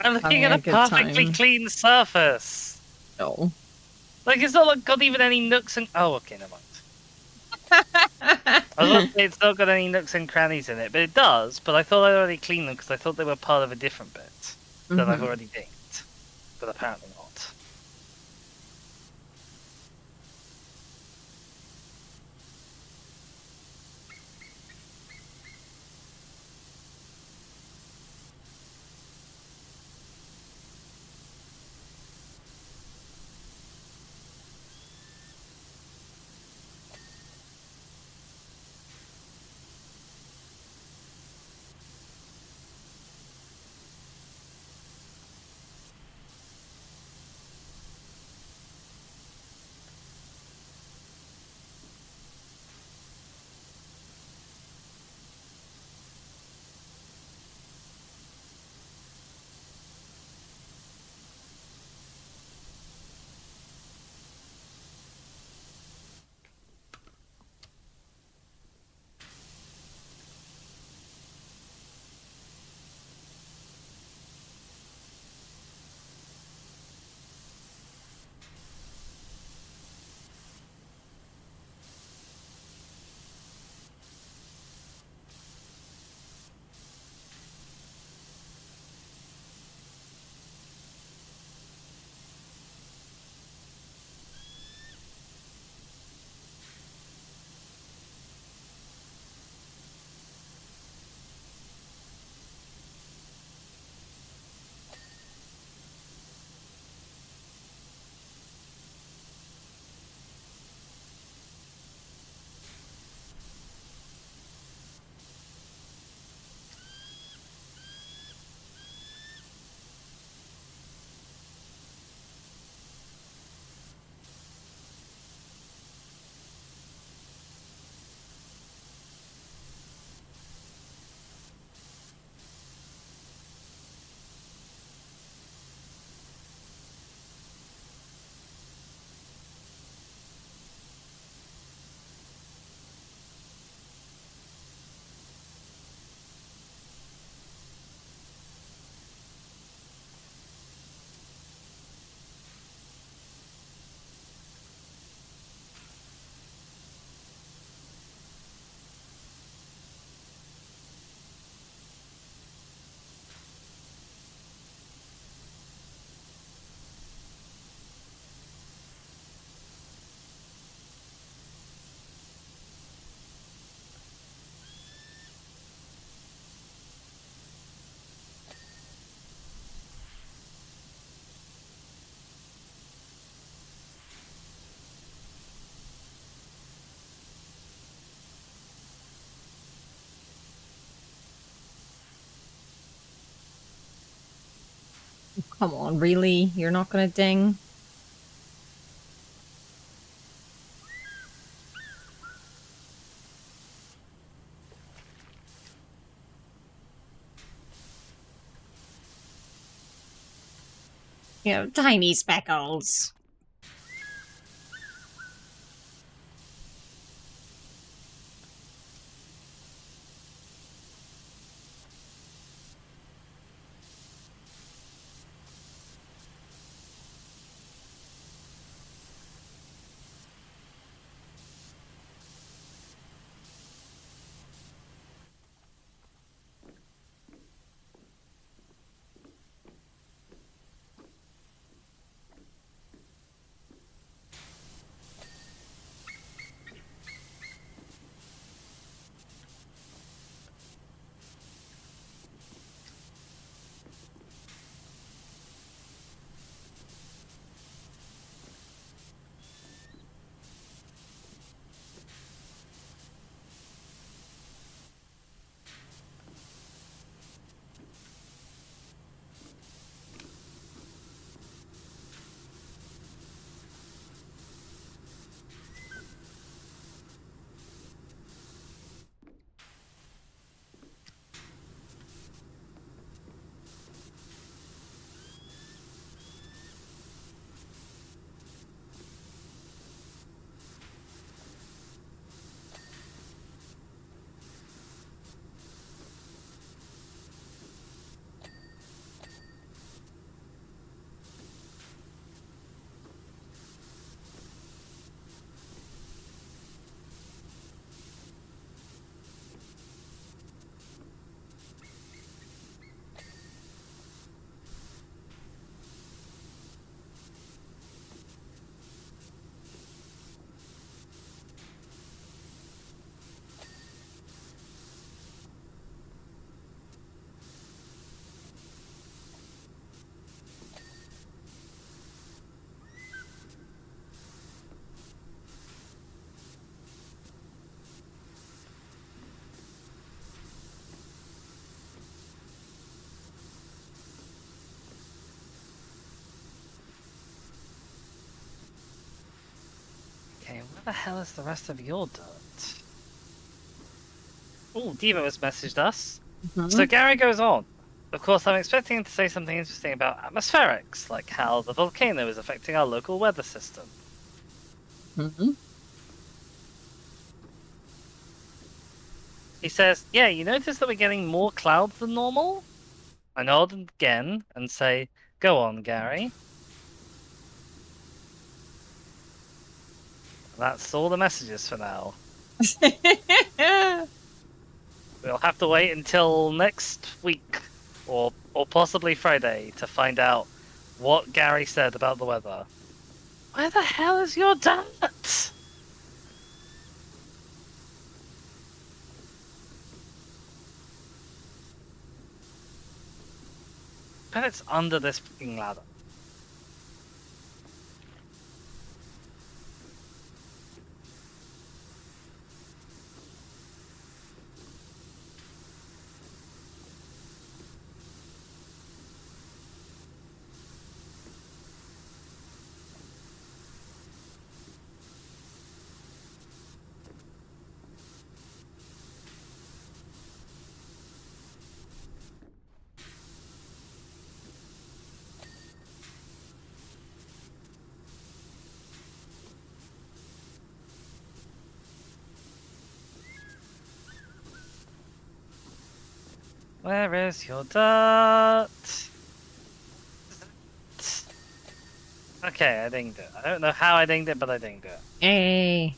I'm looking Having at a a good perfectly time. clean surface. No. Like it's not got even any nooks and okay, never mind. I was about to say it's not got any nooks and crannies in it, but it does. But I thought I'd already cleaned them because I thought they were part of a different bit that I've already dinged. But apparently not. Come on, really? You're not gonna ding? You know, tiny speckles. Okay, where the hell is the rest of your dirt? Oh, Devo has messaged us. So Gary goes on. Of course, I'm expecting him to say something interesting about atmospherics, like how the volcano is affecting our local weather system. He says, yeah, you notice that we're getting more clouds than normal? I nod again and say, go on, Gary. That's all the messages for now. We'll have to wait until next week, or possibly Friday, to find out what Gary said about the weather. Where the hell is your dirt? Bet it's under this fucking ladder. Where is your dirt? Okay, I dinged it. I don't know how I dinged it, but I dinged it. Hey.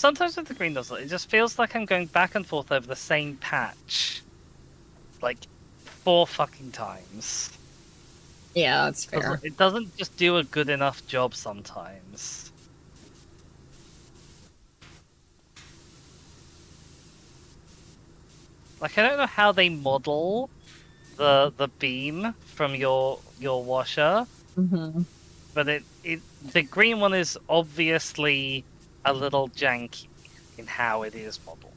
sometimes with the green nozzle, it just feels like I'm going back and forth over the same patch, like 4 fucking times. Yeah, that's fair. It doesn't just do a good enough job sometimes. Like, I don't know how they model the beam from your washer, Mm-hmm. but the green one is obviously a little janky in how it is modeled.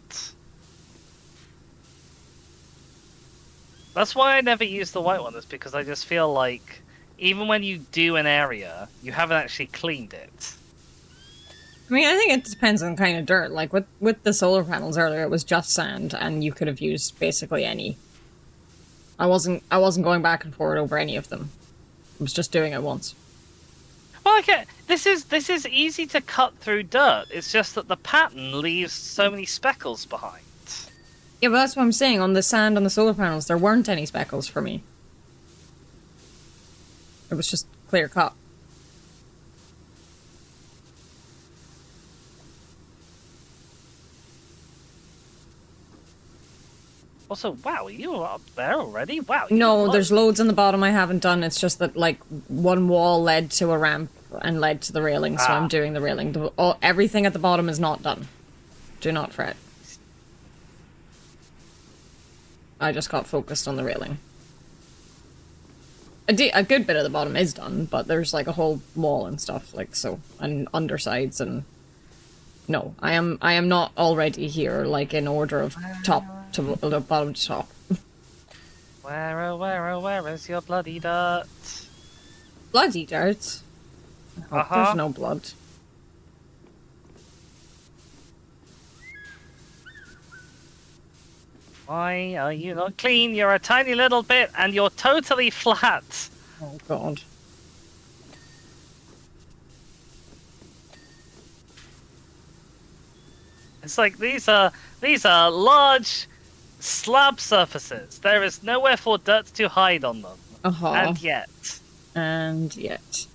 That's why I never use the white one, is because I just feel like even when you do an area, you haven't actually cleaned it. I mean, I think it depends on kind of dirt. Like with the solar panels earlier, it was just sand, and you could have used basically any. I wasn't going back and forward over any of them. I was just doing it once. Well, okay, this is easy to cut through dirt. It's just that the pattern leaves so many speckles behind. Yeah, but that's what I'm saying. On the sand on the solar panels, there weren't any speckles for me. It was just clear cut. Also, wow, you were up there already? Wow. No, there's loads on the bottom I haven't done. It's just that, like, one wall led to a ramp and led to the railing, so I'm doing the railing. Everything at the bottom is not done. Do not fret. I just got focused on the railing. A good bit of the bottom is done, but there's, like, a whole wall and stuff, like, so, and undersides and... No, I am not already here, like, in order of top to bottom to top. Where is your bloody dirt? Bloody dirt. Oh, there's no blood. Why are you not clean? You're a tiny little bit, and you're totally flat. Oh god. It's like these are large slab surfaces. There is nowhere for dirt to hide on them. And yet. And yet.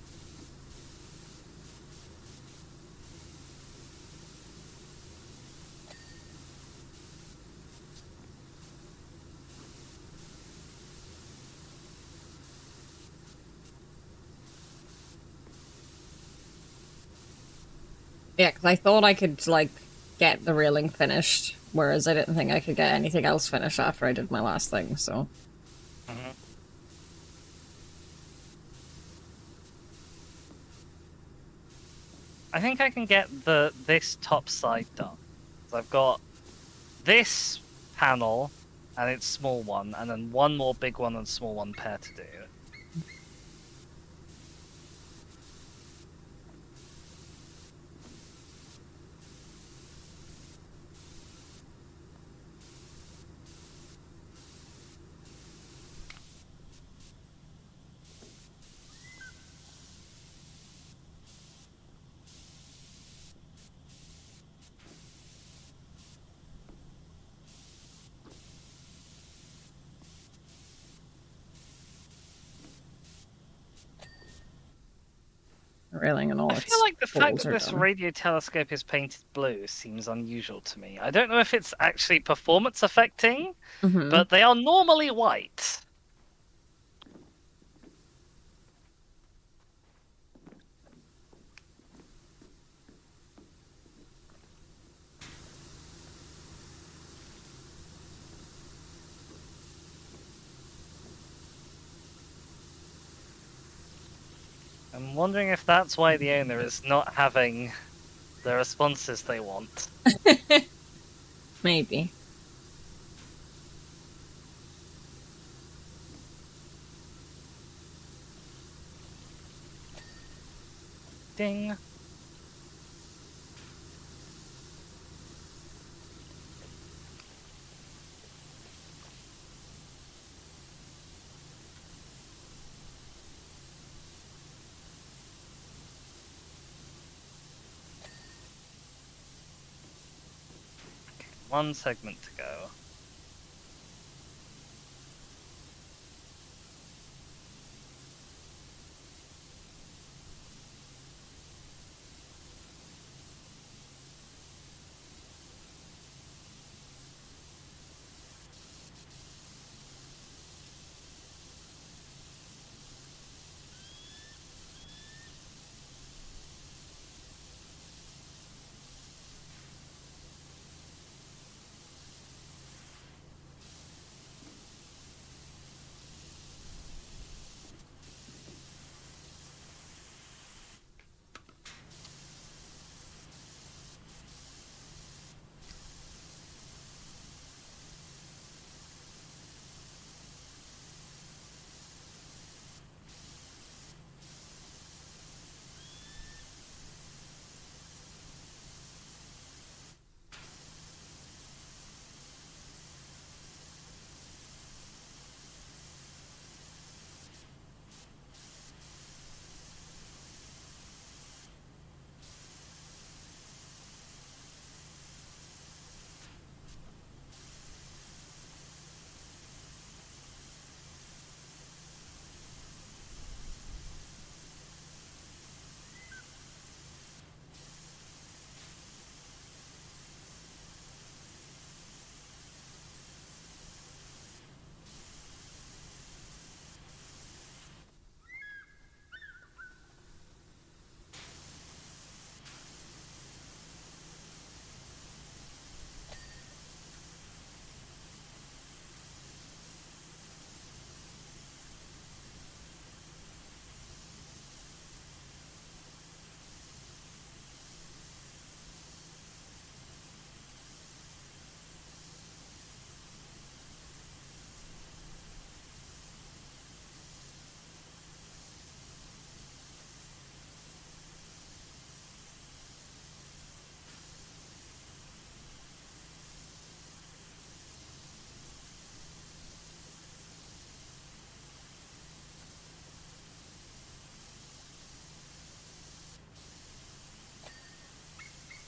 Yeah, because I thought I could, like, get the railing finished, whereas I didn't think I could get anything else finished after I did my last thing, so... I think I can get this top side done. So I've got this panel and its small one, and then one more big one and small one pair to do. Railing and all I its feel like the fact that this done. radio telescope is painted blue seems unusual to me. I don't know if it's actually performance affecting, but they are normally white. I'm wondering if that's why the owner is not having the responses they want. Maybe. Ding. One segment to go.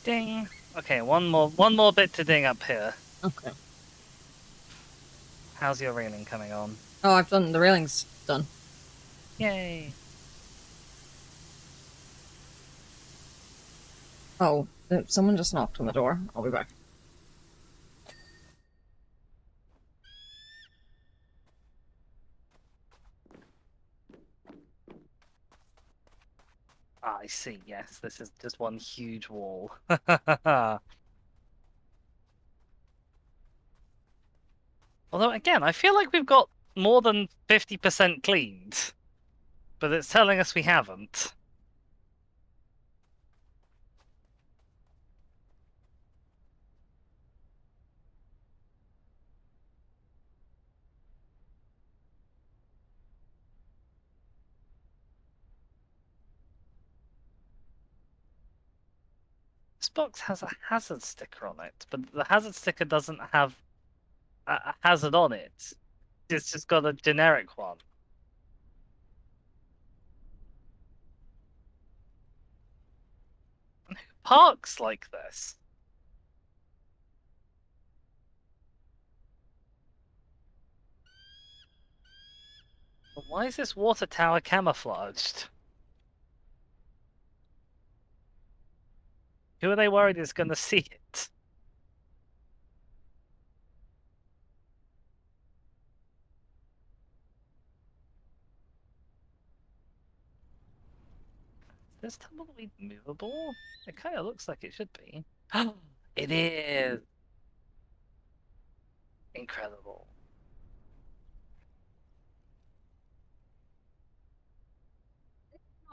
Ding. Okay, one more bit to ding up here. Okay. How's your railing coming on? Oh, I've done the railings done. Yay. Oh, someone just knocked on the door. I'll be back. Ah, I see, yes, this is just one huge wall. Although, again, I feel like we've got more than 50% cleaned. But it's telling us we haven't. This box has a hazard sticker on it, but the hazard sticker doesn't have a hazard on it. It's just got a generic one. Who parks like this? Why is this water tower camouflaged? Who are they worried is going to see it? Is this tumbleweed movable? It kind of looks like it should be. It is! Incredible.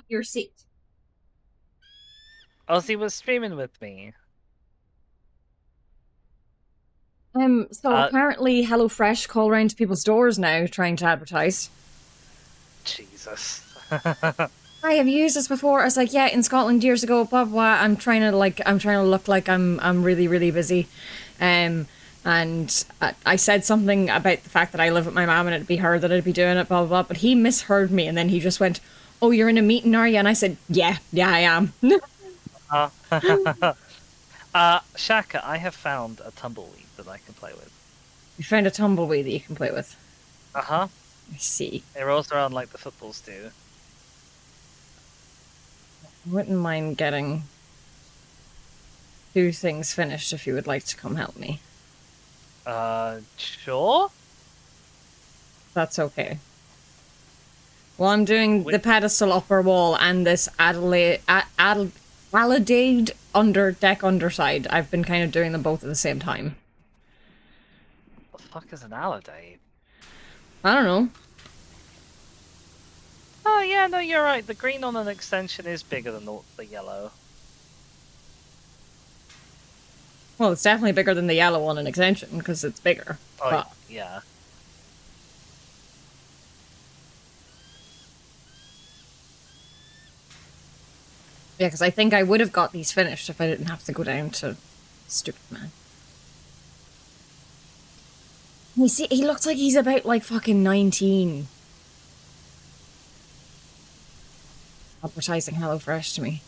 Your seat. Ozzy was streaming with me. So apparently HelloFresh call around to people's doors now trying to advertise. Jesus. Hi, have you used this before? I was like, yeah, in Scotland years ago, blah blah. I'm trying to look like I'm really, really busy. And I said something about the fact that I live with my mom and it'd be her that I'd be doing it, blah blah blah. But he misheard me and then he just went, "Oh, you're in a meeting, are you?" And I said, "Yeah, I am." Shaka, I have found a tumbleweed that I can play with. You found a tumbleweed that you can play with. Uh-huh. I see. It rolls around like the footballs do. I wouldn't mind getting 2 things finished if you would like to come help me. Sure? That's okay. Well, I'm doing the pedestal upper wall and this Adelaide underside. I've been kind of doing them both at the same time. What the fuck is an alidade? I don't know. Oh yeah, no, you're right. The green on an extension is bigger than the yellow. Well, it's definitely bigger than the yellow one in extension because it's bigger. Oh, but yeah. yeah, because I think I would have got these finished if I didn't have to go down to stupid man. You see, he looks like he's about like fucking 19. Advertising HelloFresh to me.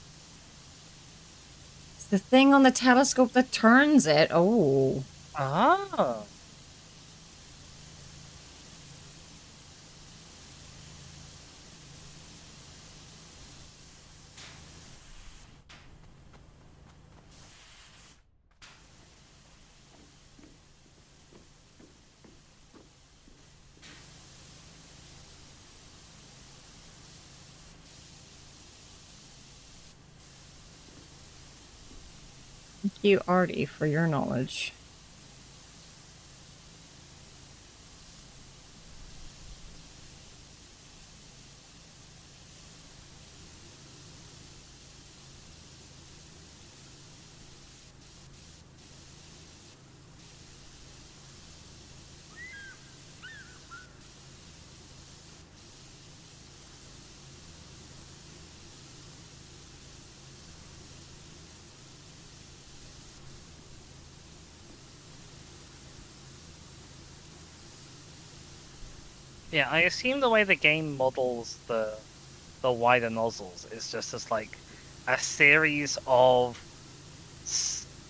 It's the thing on the telescope that turns it. Oh. Ah. Thank you, Artie, for your knowledge. Yeah, I assume the way the game models the wider nozzles is just as like a series of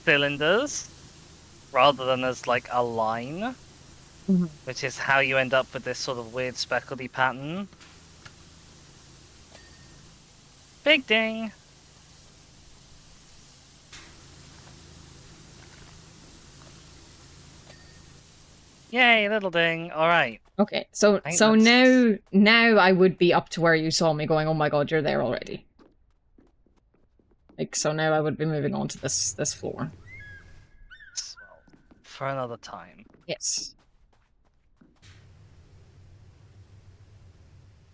cylinders rather than as like a line, Mhm. which is how you end up with this sort of weird speckledy pattern. Big ding! Yay, little ding. Alright. Okay, so I think so that's- now I would be up to where you saw me going, oh my god, you're there already. Like, so now I would be moving on to this floor. Well, for another time. Yes.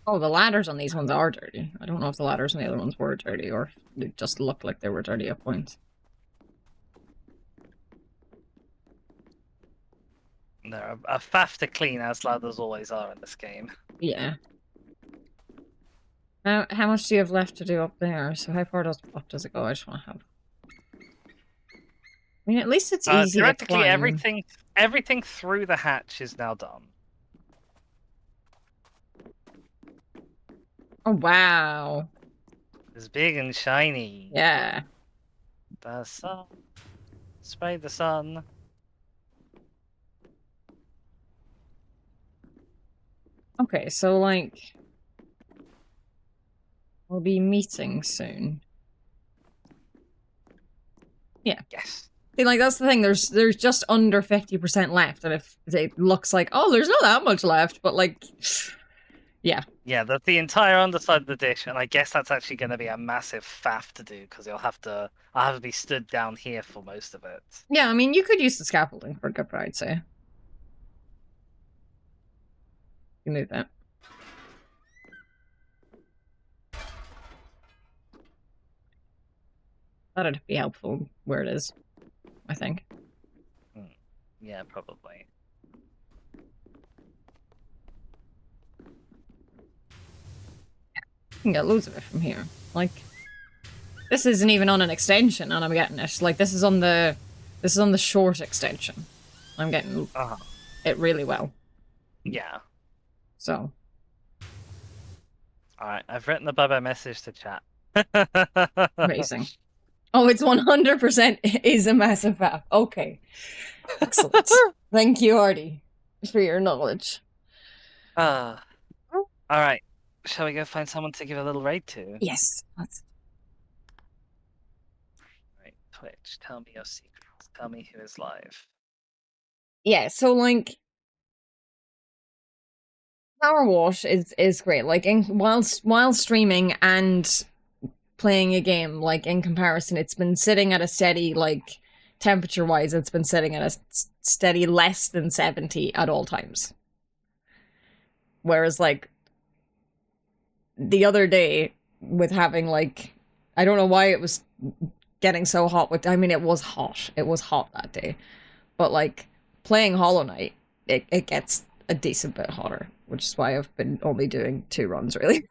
Oh, the ladders on these ones are dirty. I don't know if the ladders on the other ones were dirty or they just looked like they were dirty at points. They're a faff to clean, as ladders always are in this game. Yeah. Now, how much do you have left to do up there? So how far up does it go? I just want to have... I mean, at least it's easy to Theoretically, climb. everything through the hatch is now done. Oh, wow. It's big and shiny. Yeah. The sun. Spray the sun. Okay, so, like... We'll be meeting soon. Yeah. Yes. See, like, that's the thing, there's just under 50% left, and if it looks like, oh, there's not that much left, but, like... Yeah. Yeah, that's the entire underside of the dish, and I guess that's actually going to be a massive faff to do, because I'll have to be stood down here for most of it. Yeah, I mean, you could use the scaffolding for a good part, I'd say. You move that. That'd be helpful where it is, I think. Yeah, probably. You can get loads of it from here. Like, this isn't even on an extension, and I'm getting it. Like, this is on the short extension. I'm getting it really well. Yeah. So. Alright, I've written a bye-bye message to chat. Amazing. Oh, it's 100% is a massive faff. Okay. Excellent. Thank you, Artie, for your knowledge. Alright. Shall we go find someone to give a little raid to? Yes. That's... Right, Twitch, tell me your secrets. Tell me who is live. Yeah, so, like... Powerwash is great. Like, while streaming and playing a game, like, in comparison, it's been sitting at a steady, like, temperature-wise, it's been sitting at a steady less than 70 at all times. Whereas, like, the other day, with having, like, I don't know why it was getting so hot with, I mean, it was hot. It was hot that day. But, like, playing Hollow Knight, it gets a decent bit hotter, which is why I've been only doing 2 runs, really.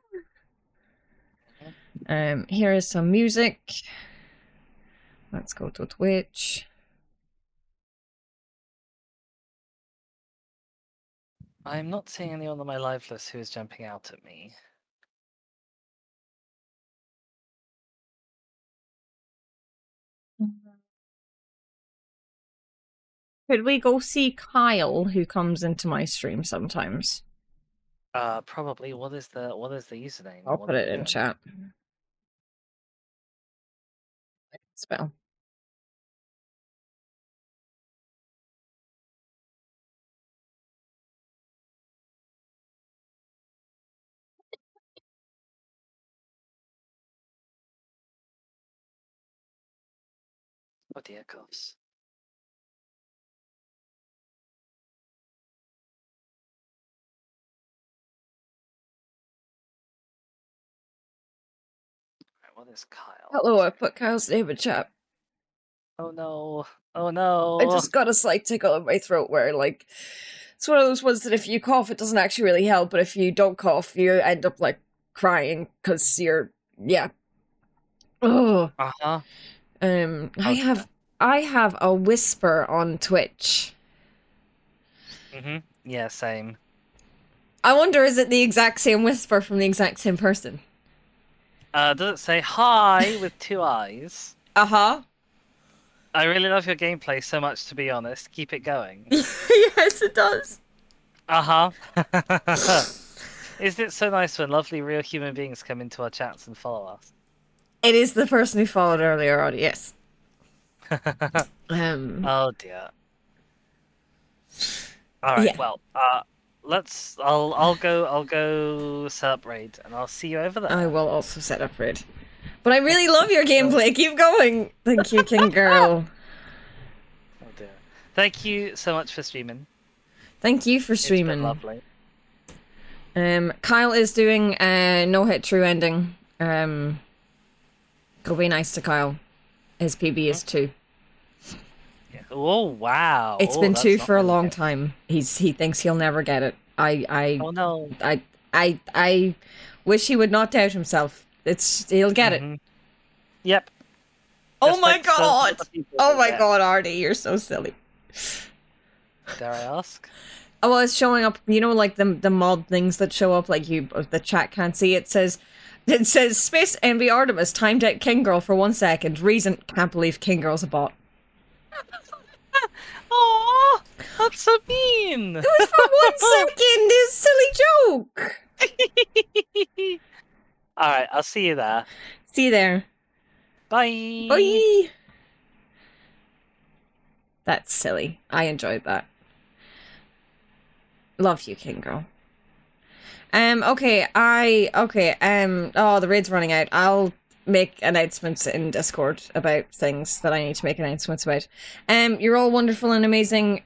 Here is some music. Let's go to Twitch. I'm not seeing anyone on my live list who is jumping out at me. Could we go see Kyle, who comes into my stream sometimes? Probably. What is the username? I'll What put are it they in doing? chat. Spell. Oh dear, coughs. Right, what is Kyle? Hello, I put Kyle's name in chat. Oh no. Oh no. I just got a slight tickle in my throat where, like, it's one of those ones that if you cough, it doesn't actually really help, but if you don't cough, you end up, like, crying, because you're, yeah. Oh. Uh-huh. I have a whisper on Twitch. Mm-hmm. Yeah, same. I wonder, is it the exact same whisper from the exact same person? Does it say hi with 2 eyes? Uh-huh. I really love your gameplay so much, to be honest. Keep it going. Yes, it does. Uh-huh. Isn't it so nice when lovely real human beings come into our chats and follow us? It is the person who followed earlier on, yes. Oh dear. All right. Yeah. Well, I'll go set up raid, and I'll see you over there. I will also set up raid. But I really love your gameplay. Keep going. Thank you, King Girl. Oh dear. Thank you so much for streaming. Thank you for It's been streaming. lovely. Kyle is doing a no-hit true ending. Go be nice to Kyle. His PB is 2. Yeah. Oh wow. It's Oh, been that's 2 not for a really long good. time. He thinks he'll never get it. Oh no. I wish he would not doubt himself. He'll get it. Mhm. Yep. Oh Just my like so many god! other people Oh will my get. god, Artie, you're so silly. Dare I ask? Oh, well, it's showing up, you know, like the mod things that show up, like the chat can't see. It says Space Envy Artemis timed out King Girl for 1 second. Reason, can't believe King Girl's a bot. Oh, that's so mean. It was for 1 second, this silly joke. All right, I'll see you there. See you there. Bye. Bye. That's silly. I enjoyed that. Love you, King Girl. Okay, oh, the raid's running out. I'll make announcements in Discord about things that I need to make announcements about. You're all wonderful and amazing.